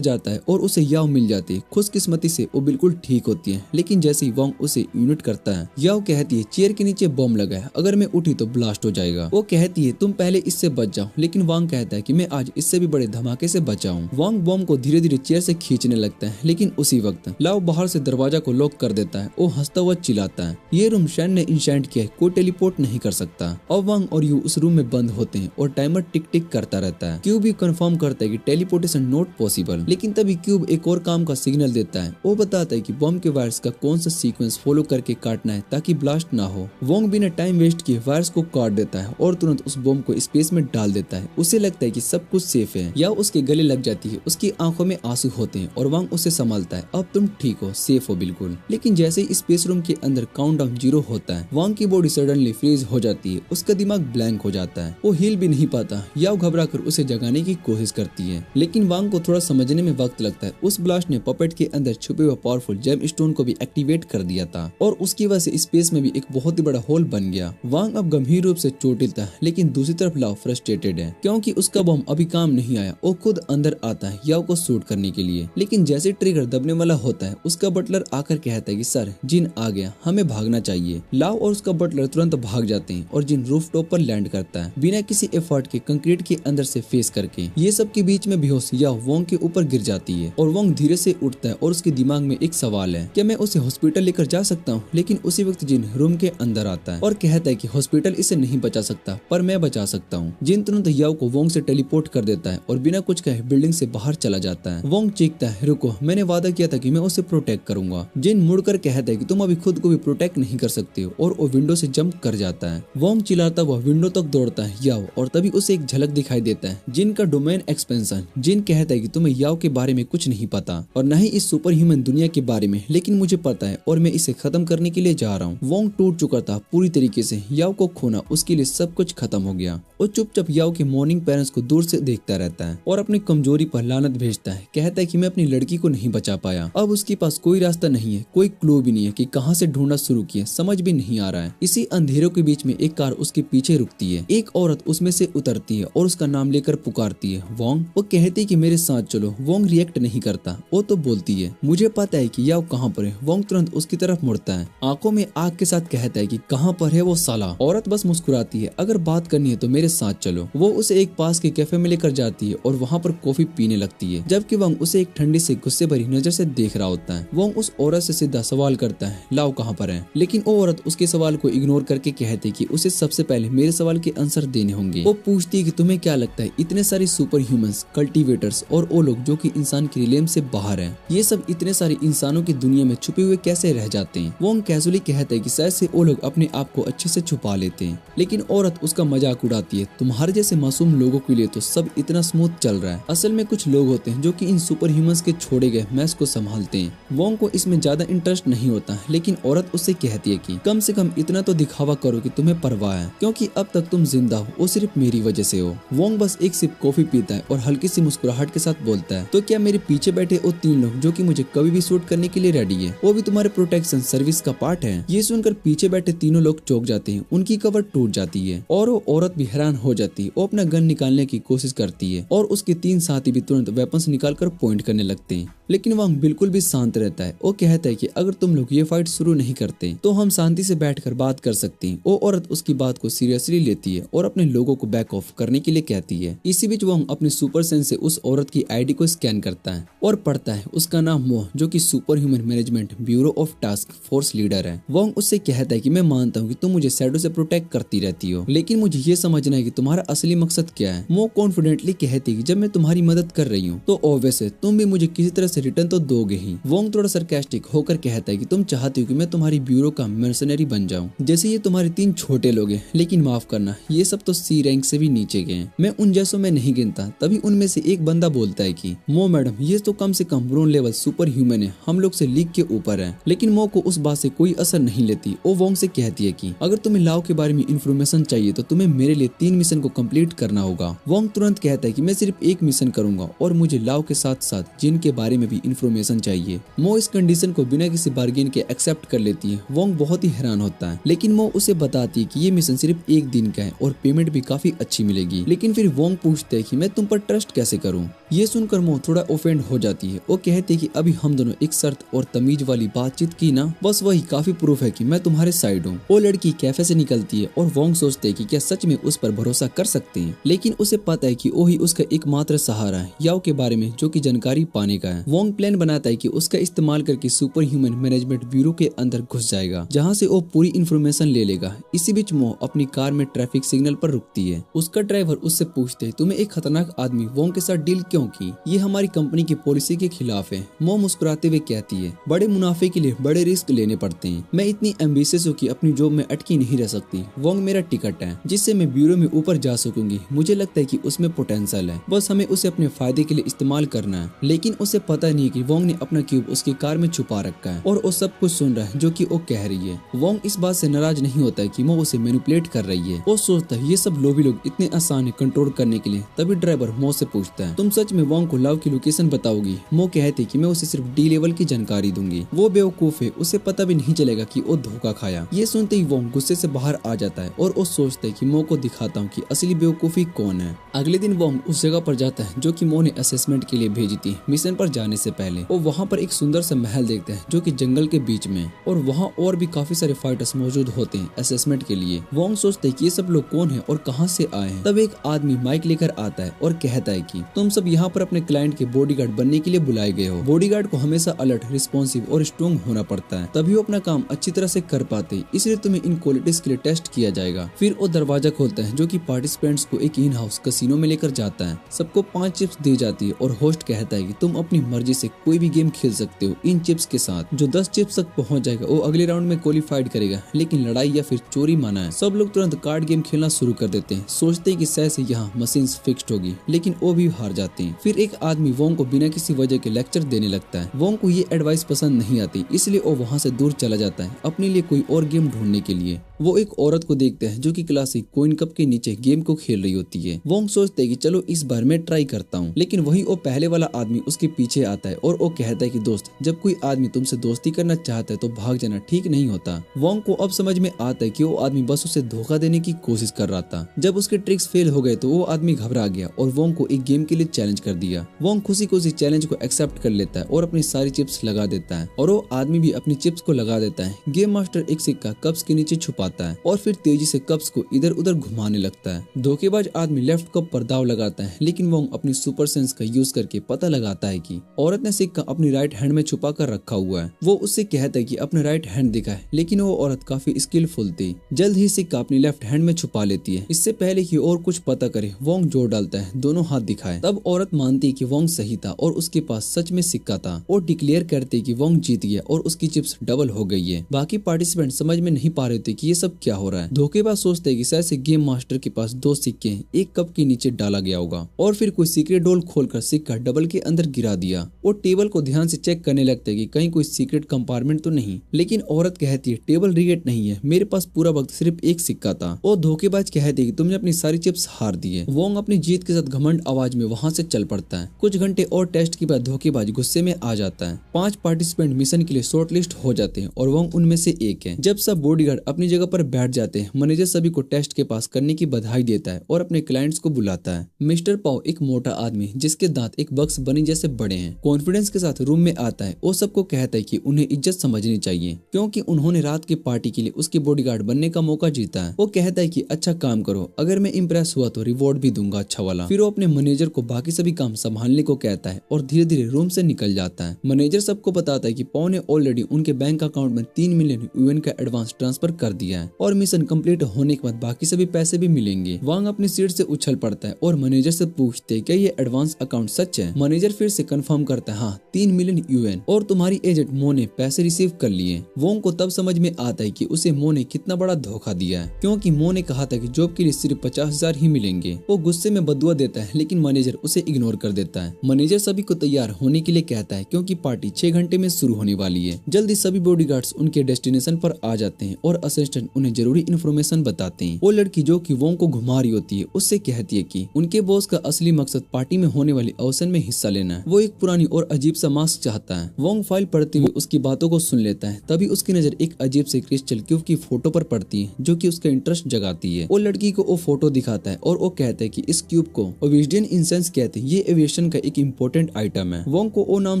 जाता है और उसे याओ मिल जाती है। खुशकिस्मती से वो बिल्कुल ठीक होती है, लेकिन जैसे ही वोंग उसे यूनिट करता है, याओ कहती है चेयर के नीचे बम लगा है, अगर मैं उठी तो ब्लास्ट हो जाएगा। वो कहती है तुम पहले इससे बच जाओ, लेकिन वांग कहता है कि मैं आज इससे भी बड़े धमाके से बचाऊं। वांग बम को धीरे धीरे चेयर से खींचने लगता है, लेकिन उसी वक्त लाओ बाहर से दरवाजा को लॉक कर देता देता है और हंसता हुआ चिल्लाता है, ये रूम शैन ने इंशेंट किया है, कोई टेलीपोर्ट नहीं कर सकता। अब वांग और यू उस रूम में बंद होते हैं और टाइमर टिक टिक करता रहता है। क्यूब भी कंफर्म करता है कि टेलीपोर्टेशन नॉट पॉसिबल, लेकिन तभी क्यूब एक और काम का सिग्नल देता है। वो बताता है कि बम के वायर्स का कौन सा सीक्वेंस फॉलो करके काटना है ताकि ब्लास्ट ना हो। वांग बिना टाइम वेस्ट किए वायर्स को काट देता है और तुरंत उस बम को स्पेस में डाल देता है। उसे लगता है कि सब कुछ सेफ है, या उसके गले लग जाती है। उसकी आंखों में आंसू होते हैं और वांग उसे संभालता है, अब तुम ठीक हो, सेफ हो बिल्कुल। लेकिन जैसे ही स्पेस रूम के अंदर काउंटडाउन 0 होता है, वांग की बॉडी सडनली फ्रीज हो जाती है। उसका दिमाग ब्लैंक हो जाता है, वो हिल भी नहीं पाता। याओ घबरा कर उसे जगाने की कोशिश करती है, लेकिन वांग को थोड़ा समझने में वक्त लगता है। उस ब्लास्ट ने पपेट के अंदर छुपे हुए पावरफुल जेम स्टोन को भी एक्टिवेट कर दिया था और उसकी वजह से स्पेस में भी एक बहुत ही बड़ा होल बन गया। वांग अब गंभीर रूप से चोटिल था, लेकिन दूसरी तरफ लाओ फ्रस्ट्रेटेड है क्योंकि उसका बम अभी काम नहीं आया। वो खुद अंदर आता है याओ को शूट करने के लिए, लेकिन जैसे ट्रिगर दबने वाला होता है, उसका बटलर आकर कहता है कि सर जिन आ गया, हमें भागना चाहिए। लाओ और उसका बटलर तुरंत भाग जाते हैं और जिन रूफ टॉप पर लैंड करता है बिना किसी एफर्ट के कंक्रीट के अंदर से फेस करके। ये सब के बीच में बेहोश याओ वांग के ऊपर गिर जाती है और वांग धीरे से उठता है और उसके दिमाग में एक सवाल है, क्या मैं उसे हॉस्पिटल लेकर जा सकता हूँ? लेकिन उसी वक्त जिन रूम के अंदर आता है और कहता है कि हॉस्पिटल इसे नहीं बचा सकता, पर मैं बचा सकता हूँ। जिन तुरंत याओ को वांग से टेलीपोर्ट कर देता है और बिना कुछ कहे बिल्डिंग से बाहर चला जाता है। वांग चीखता है, रुको, मैंने वादा किया था कि मैं उसे प्रोटेक्ट करूंगा। जिन मुड़कर कहता है कि तुम अभी खुद को भी प्रोटेक्ट नहीं कर सकते हो और वो विंडो से जंप कर जाता है। वांग चिल्लाता हुआ विंडो तक दौड़ता है याओ, और तभी उसे एक झलक दिखाई देता है जिन का डोमेन एक्सपेंशन। जिन कहता है कि तुम्हें याओ के बारे में कुछ नहीं पता और न ही इस सुपर ह्यूमन दुनिया के बारे में, लेकिन मुझे पता है और मैं इसे खत्म करने के लिए जा रहा हूँ। वांग टूट चुका था पूरी तरीके से। याओ को खोना उसके लिए सब कुछ खत्म हो गया। वो चुपचाप याओ के मॉर्निंग पेरेंट्स को दूर से देखता रहता है और अपनी कमजोरी पर लानत भेजता है। कहता है कि मैं अपनी लड़की को नहीं बचा पाया। अब उसके पास कोई रास्ता नहीं है, कोई क्लू भी नहीं है कि कहां से ढूंढना शुरू किया, समझ भी नहीं आ रहा है। इसी अंधेरों के बीच में एक कार उसके पीछे रुकती है। एक औरत उसमें से उतरती है और उसका नाम लेकर पुकारती है, वांग। वो कहती है कि मेरे साथ चलो। वांग रिएक्ट नहीं करता, वो तो बोलती है, मुझे पता है कि याओ कहाँ पर है। वांग तुरंत उसकी तरफ मुड़ता है, आंखों में आग के साथ कहता है कि कहाँ पर है वो साला। औरत बस मुस्कुराती है, अगर बात करनी है तो मेरे साथ चलो। वो उसे एक पास के कैफे में लेकर जाती है और वहाँ पर कॉफी पीने लगती है, जबकि वांग उसे एक ठंडी से गुस्से भरी नजर से देख रहा होता है। वांग उस औरत से सीधा सवाल करता है, लाओ कहाँ पर है? लेकिन वो औरत उसके सवाल को इग्नोर करके कहती है कि उसे सबसे पहले मेरे सवाल के आंसर देने होंगे। वो पूछती है कि तुम्हें क्या लगता है इतने सारे सुपर ह्यूमंस, कल्टीवेटर्स और वो लोग जो कि इंसान की रिलेम से बाहर हैं, ये सब इतने सारे इंसानों की दुनिया में छुपे हुए कैसे रह जाते हैं? वांग कैजुअली कहता है कि शायद से वो लोग अपने आप को अच्छे से छुपा लेते हैं, लेकिन औरत उसका मजाक उड़ाती है, तुम्हारे जैसे मासूम लोगों के लिए तो सब इतना स्मूथ चल रहा है। असल में कुछ लोग होते हैं जो कि इन सुपर ह्यूमंस के छोड़े गए मैस को संभालते हैं। वांग को इसमें ज्यादा इंटरेस्ट नहीं होता, लेकिन औरत उससे कहती है कि कम से कम इतना तो दिखावा करो कि तुम्हें परवाह है, क्योंकि अब तक तुम जिंदा हो वो सिर्फ मेरी वजह से हो। वांग बस एक सिप कॉफी पीता है और हल्की सी मुस्कुराहट के साथ बोलता है, तो क्या मेरे पीछे बैठे वो 3 लोग जो कि मुझे कभी भी शूट करने के लिए रेडी है, वो भी तुम्हारे प्रोटेक्शन सर्विस का पार्ट है? ये सुनकर पीछे बैठे तीनों लोग चौंक जाते हैं, उनकी कवर टूट जाती है और वो औरत भी हैरान हो जाती है। वो अपना गन निकालने की कोशिश करती है और उसके 3 साथी भी तुरंत वेपन्स निकालकर पॉइंट करने लगते हैं, लेकिन वांग बिल्कुल भी शांत रहता है। वो कहता है कि अगर तुम लोग ये फाइट शुरू नहीं करते तो हम शांति से बैठकर बात कर सकते हैं। वो औरत उसकी बात को सीरियसली लेती है और अपने लोगों को बैक ऑफ करने के लिए कहती है। इसी बीच वांग अपने सुपर सेंस से उस औरत की आईडी को स्कैन करता है और पढ़ता है उसका नाम मोह, जो कि super human management bureau of task force leader है। वांग उससे कहता है कि मैं मानता हूँ कि तुम मुझे शैडो से प्रोटेक्ट करती रहती हो, लेकिन मुझे ये समझना है कि तुम्हारा असली मकसद क्या है। मोह कॉन्फिडेंटली कहती है कि जब मैं तुम्हारी मदद कर रही हूँ तो ऑब्वियस है तुम भी मुझे किसी तरह से रिटर्न तो दोगे ही। वांग थोड़ा सरकास्टिक होकर कहता है कि तुम चाहती हो कि मैं तुम्हारी ब्यूरो का मर्सनरी बन जाऊं, जैसे ये तुम्हारे 3 छोटे लोग हैं, लेकिन माफ करना ये सब तो सी रैंक से भी नीचे गए हैं, मैं उन जैसों में नहीं गिनता। तभी उनमें से एक बंदा बोलता है कि मो मैडम ये तो कम से कम ब्रोन लेवल सुपर ह्यूमन है, हम लोग से लीग के ऊपर है। लेकिन मो को उस बात से कोई असर नहीं लेती। वो वांग से कहती है कि अगर तुम्हें लाओ के बारे में इंफॉर्मेशन चाहिए तो तुम्हें मेरे लिए 3 मिशन को कंप्लीट करना होगा। वांग तुरंत कहता है कि मैं सिर्फ 1 मिशन करूंगा और मुझे लाओ के साथ साथ जिन के बारे में भी इंफॉर्मेशन चाहिए। मो इस कंडीशन को बिना किसी बार्गेन के एक्सेप्ट कर लेती है। वांग बहुत ही हैरान होता है, लेकिन मो उसे बताती है कि ये मिशन सिर्फ 1 दिन का है और पेमेंट भी काफी अच्छी मिलेगी। लेकिन फिर वांग पूछते है कि मैं तुम पर ट्रस्ट कैसे करूं? ये सुनकर मो थोड़ा ऑफेंड हो जाती है। वो कहती है कि अभी हम दोनों एक शर्त और तमीज वाली बातचीत की ना, बस वही काफी प्रूफ है कि मैं तुम्हारे साइड हूँ। वो लड़की कैफे से निकलती है और वांग सोचते है कि क्या सच में उस पर भरोसा कर सकते हैं, लेकिन उसे पता है कि वही उसका एकमात्र सहारा है याओ के बारे में जो कि जानकारी पाने का है। वांग प्लान बनाता है कि उसका इस्तेमाल करके सुपर ह्यूमन मैनेजमेंट ब्यूरो के अंदर घुस जाएगा, जहाँ से वो पूरी इन्फॉर्मेशन ले लेगा। इसी बीच मो अपनी कार में ट्रैफिक सिग्नल पर रुकती है। उसका ड्राइवर उससे पूछते है, तुम्हें एक खतरनाक आदमी वोंग के साथ डील क्यों की? ये हमारी कंपनी की पॉलिसी के खिलाफ है। मो मुस्कुराते हुए कहती है, बड़े मुनाफे के लिए बड़े रिस्क लेने पड़ते हैं। मैं इतनी एम्बिशियस हूँ कि अपनी जॉब में अटकी नहीं रह सकती। वोंग मेरा टिकट है जिससे मैं ब्यूरो में ऊपर जा सकूंगी। मुझे लगता है कि उसमें पोटेंशियल है, बस हमें उसे अपने फायदे के लिए इस्तेमाल करना है। लेकिन उसे पता नहीं कि वोंग ने अपना क्यूब उसकी कार में छुपा रखा है और वो सब कुछ सुन रहा है जो कि वो कह रही है। वोंग इस बात से नाराज नहीं होता है कि मो उसे मैनिपुलेट कर रही है। वो सोचता है ये सब लोभी लोग इतने आसान है कंट्रोल करने के लिए। तभी ड्राइवर मो से पूछता है, तुम सच में वोंग को लव की लोकेशन बताओगी? मो कहती कि मैं उसे सिर्फ डी लेवल की जानकारी दूंगी। वो बेवकूफ है, उसे पता भी नहीं चलेगा कि वो धोखा खाया। ये सुनते ही वोंग गुस्से से बाहर आ जाता है और वो सोचता है कि मो को दिखाता हूँ कि असली बेवकूफी कौन है। अगले दिन वोंग उस जगह पर जाता है जो कि मो ने असेसमेंट के लिए भेजी थी। मिशन पर जाने से पहले वो वहाँ पर एक सुंदर सा महल देखते हैं जो कि जंगल के बीच में, और वहाँ और भी काफी सारे फाइटर्स मौजूद होते हैं असेसमेंट के लिए। वोंग सोचते है कि ये सब लोग कौन है और कहाँ से आए हैं। तब एक आदमी माइक लेकर आता है और कहता है कि तुम सब यहाँ पर अपने क्लाइंट के बॉडीगार्ड बनने के लिए बुलाए गए हो। बॉडीगार्ड को हमेशा अलर्ट, रिस्पॉन्सिव और स्ट्रॉन्ग होना पड़ता है, तभी वो अपना काम अच्छी तरह से कर पाते, इसलिए तुम्हें इन क्वालिटीज के लिए टेस्ट किया जाएगा। फिर वो दरवाजा खोलता है जो कि पार्टिसिपेंट्स को एक इन हाउस कैसीनो में लेकर जाता है। सबको 5 चिप्स दी जाती है और होस्ट कहता है कि तुम अपनी मर्जी से कोई भी गेम खेल सकते हो इन चिप्स के साथ। जो 10 चिप्स तक पहुंच जाएगा वो अगले राउंड में क्वालिफाइड करेगा, लेकिन लड़ाई या फिर चोरी माना है। सब लोग तुरंत कार्ड गेम खेलना शुरू कर देते हैं, सोचते हैं कि शायद से यहाँ मशीन्स फिक्स्ड होगी, लेकिन वो भी हार जाते हैं। फिर एक आदमी वोंग को बिना किसी वजह के लेक्चर देने लगता है। वोंग को ये एडवाइस पसंद नहीं आती, इसलिए वो वहाँ से दूर चला जाता है अपने लिए कोई और गेम ढूंढने के लिए। वो एक औरत को देखते हैं जो कि क्लासिक कोइन कप के नीचे गेम को खेल रही होती है। वोंग सोचते है कि चलो इस बार मैं ट्राई करता हूँ, लेकिन वही वो पहले वाला आदमी उसके पीछे आता है और वो कहता है कि दोस्त, जब कोई आदमी तुमसे दोस्ती करना चाहता है तो भाग जाना ठीक नहीं होता। वोंग को अब समझ में आता है कि वो आदमी बस उसे धोखा देने की कोशिश कर रहा था। जब उसके ट्रिक्स फेल हो गए तो वो आदमी घबरा गया और वोंग को एक गेम के लिए चैलेंज कर दिया। वोंग खुशी खुशी चैलेंज को एक्सेप्ट कर लेता है और अपनी सारी चिप्स लगा देता है, और वो आदमी भी अपनी चिप्स को लगा देता है। गेम मास्टर एक सिक्का कप्स के नीचे छुपाता है और फिर तेजी से कप्स को इधर उधर घुमाने लगता है। धोखेबाज आदमी लेफ्ट कप पर दाव लगाता है, लेकिन वोंग अपनी सुपर सेंस का यूज करके पता लगाता है कि औरत ने सिक्का अपनी राइट हैंड में छुपा कर रखा हुआ है। वो उससे कहता है कि अपने राइट हैंड दिखाए, लेकिन वो औरत काफी स्किलफुल थी। जल्द ही सिक्का अपनी लेफ्ट हैंड में छुपा लेती है। इससे पहले कि और कुछ पता करे वोंग जोड़ डालता है, दोनों हाथ दिखाए। तब औरत मानती है कि वोंग सही था और उसके पास सच में सिक्का था। और डिक्लेयर करते कि वोंग जीत गया और उसकी चिप्स डबल हो गई है। बाकी पार्टिसिपेंट समझ में नहीं पा रहे थे कि ये सब क्या हो रहा है। धोखेबाज सोचते हैं कि शायद से गेम मास्टर के पास 2 सिक्के हैं, एक कप के नीचे डाला गया होगा, और फिर कोई सीक्रेट डोल खोलकर सिक्का डबल के अंदर गिरा दिया। वो टेबल को ध्यान से चेक करने लगते हैं कि कहीं कोई सीक्रेट कंपार्टमेंट तो नहीं, लेकिन औरत कहती है टेबल रिगेट नहीं है, मेरे पास पूरा वक्त सिर्फ एक सिक्का था। और धोखेबाज कहते हैं कि तुमने अपनी सारी चिप्स हार दी है। वोंग अपनी जीत के साथ घमंड आवाज में वहाँ से चल पड़ता है। कुछ घंटे और टेस्ट के बाद धोखेबाज गुस्से में आ जाता है। 5 पार्टिसिपेंट मिशन के लिए शॉर्ट लिस्ट हो जाते हैं और वोंग उनमें से एक है। जब सब बॉडीगार्ड अपनी जगह पर बैठ जाते हैं, मैनेजर सभी को टेस्ट के पास करने की बधाई देता है और अपने क्लाइंट्स को बुलाता है। मिस्टर पाओ एक मोटा आदमी जिसके दांत एक बक्स बनी जैसे बड़े हैं, कॉन्फिडेंस के साथ रूम में आता है। वो सबको कहता है कि उन्हें इज्जत समझनी चाहिए क्योंकि उन्होंने रात की पार्टी के लिए उसके बॉडीगार्ड बनने का मौका जीता है। वो कहता है कि अच्छा काम करो, अगर मैं इम्प्रेस हुआ तो रिवॉर्ड भी दूंगा अच्छा वाला। फिर वो अपने मैनेजर को बाकी सभी काम संभालने को कहता है और धीरे धीरे रूम से निकल जाता है। मैनेजर सबको बताता है कि पाओ ने ऑलरेडी उनके बैंक अकाउंट में 3 मिलियन यूएन का एडवांस ट्रांसफर कर दिया है और मिशन कंप्लीट होने के बाद बाकी सभी पैसे भी मिलेंगे। वांग अपनी सीट से उछल पड़ता है और मैनेजर से पूछते हैं क्या ये एडवांस अकाउंट सच है। मैनेजर फिर से कंफर्म करता है हाँ 3 मिलियन यूएन, और तुम्हारी एजेंट मो ने पैसे रिसीव कर लिए। वोंग को तब समझ में आता है कि उसे मो ने कितना बड़ा धोखा दिया है, क्योंकि मो ने कहा था कि जॉब के लिए सिर्फ 50,000 ही मिलेंगे। वो गुस्से में बदुआ देता है, लेकिन मैनेजर उसे इग्नोर कर देता है। मैनेजर सभी को तैयार होने के लिए कहता है क्योंकि पार्टी 6 घंटे में शुरू होने वाली है। जल्दी सभी बॉडीगार्ड्स उनके डेस्टिनेशन पर आ जाते हैं और असिस्टेंट उन्हें जरूरी इन्फॉर्मेशन बताते हैं। वो लड़की जो कि वोंग को घुमा रही होती है उससे कहती है कि उनके बॉस का असली मकसद पार्टी में होने वाली अवसर में हिस्सा लेना है। वो एक पुरानी और अजीब सा मास्क चाहता है। वोंग फाइल पढ़ते हुए उसकी बातों को सुन लेता है। तभी उसकी नजर एक अजीब से क्रिस्टल क्यूब की फोटो पर पड़ती है जो कि उसका इंटरेस्ट जगाती है। वो लड़की को वो फोटो दिखाता है और वो कहता है कि इस क्यूब को ओविडियन इंसेंस कहते हैं, ये एविएशन का एक इम्पोर्टेंट आइटम है। वोंग को वो नाम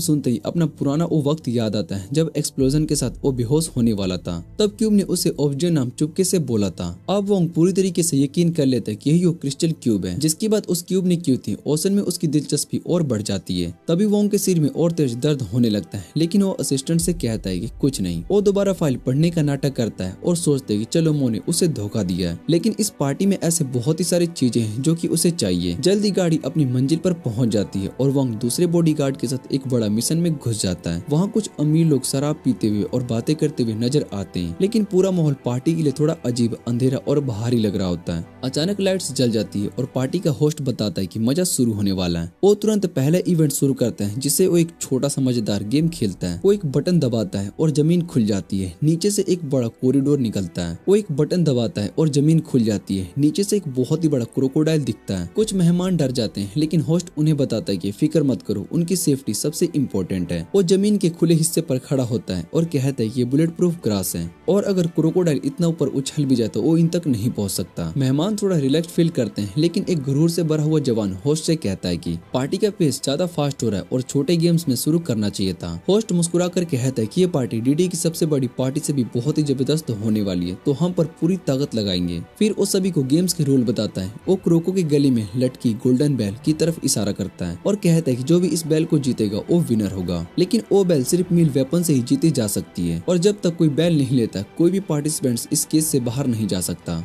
सुनते ही अपना पुराना वो वक्त याद आता है जब एक्सप्लोजन के साथ वो बेहोश होने वाला था। तब क्यूब ने उसे ओविडियन नाम चुपके से बोला था। अब वोंग पूरी तरीके से यकीन कर लेता है कि यही वो क्रिस्टल क्यूब है जिसकी बात उस क्यूब ने की थी। ओशन में उसकी दिलचस्पी और बढ़ जाती है। तभी वोंग के सिर में और तेज दर्द होने लगता है, लेकिन वो असिस्टेंट असिस्टेंट से कहता है कि कुछ नहीं। वो दोबारा फाइल पढ़ने का नाटक करता है और सोचते है कि चलो मो ने उसे धोखा दिया है। लेकिन इस पार्टी में ऐसे बहुत ही सारी चीजें हैं जो कि उसे चाहिए। जल्दी गाड़ी अपनी मंजिल पर पहुंच जाती है और वॉन्ग दूसरे बॉडीगार्ड के साथ एक बड़ा मिशन में घुस जाता है। वहाँ कुछ अमीर लोग शराब पीते हुए और बातें करते हुए नजर आते हैं, लेकिन पूरा माहौल पार्टी के लिए थोड़ा अजीब, अंधेरा और भारी लग रहा होता है। अचानक लाइट्स जल जाती है और पार्टी का होस्ट बताता है कि मजा शुरू होने वाला है। वो तुरंत पहला इवेंट शुरू करता है जिसे वो एक छोटा सा मजेदार गेम खेलता है। वो एक बटन दबाता है और जमीन खुल जाती है। नीचे से एक बड़ा कॉरिडोर निकलता है। वो एक बटन दबाता है और जमीन खुल जाती है। नीचे से एक बहुत ही बड़ा क्रोकोडाइल दिखता है। कुछ मेहमान डर जाते हैं, लेकिन होस्ट उन्हें बताता है कि फिक्र मत करो, उनकी सेफ्टी सबसे इम्पोर्टेंट है। वो जमीन के खुले हिस्से पर खड़ा होता है और कहता है कि ये बुलेट प्रूफ ग्रास है और अगर क्रोकोडाइल इतना ऊपर उछल भी जाए तो वो इन तक नहीं पहुंच सकता। मेहमान थोड़ा रिलैक्स फील करते हैं, लेकिन एक गुरूर से भरा हुआ जवान होस्ट से कहता है कि पार्टी का पेस ज्यादा फास्ट हो रहा है और छोटे गेम्स में शुरू करना चाहिए था। होस्ट मुस्कुराकर कहता है कि ये पार्टी डीडी की सबसे बड़ी पार्टी से भी बहुत ही जबरदस्त होने वाली है, तो हम पर पूरी ताकत लगाएंगे। फिर वो सभी को गेम्स के रूल बताता है। वो क्रोको के गले में लटकी गोल्डन बैल की तरफ इशारा करता है और कहता है कि जो भी इस बैल को जीतेगा वो विनर होगा। लेकिन वो बैल सिर्फ मील वेपन से ही जीती जा सकती है और जब तक कोई बैल नहीं लेता कोई भी पार्टिसिपेंट्स इस केस से बाहर नहीं जा सकता।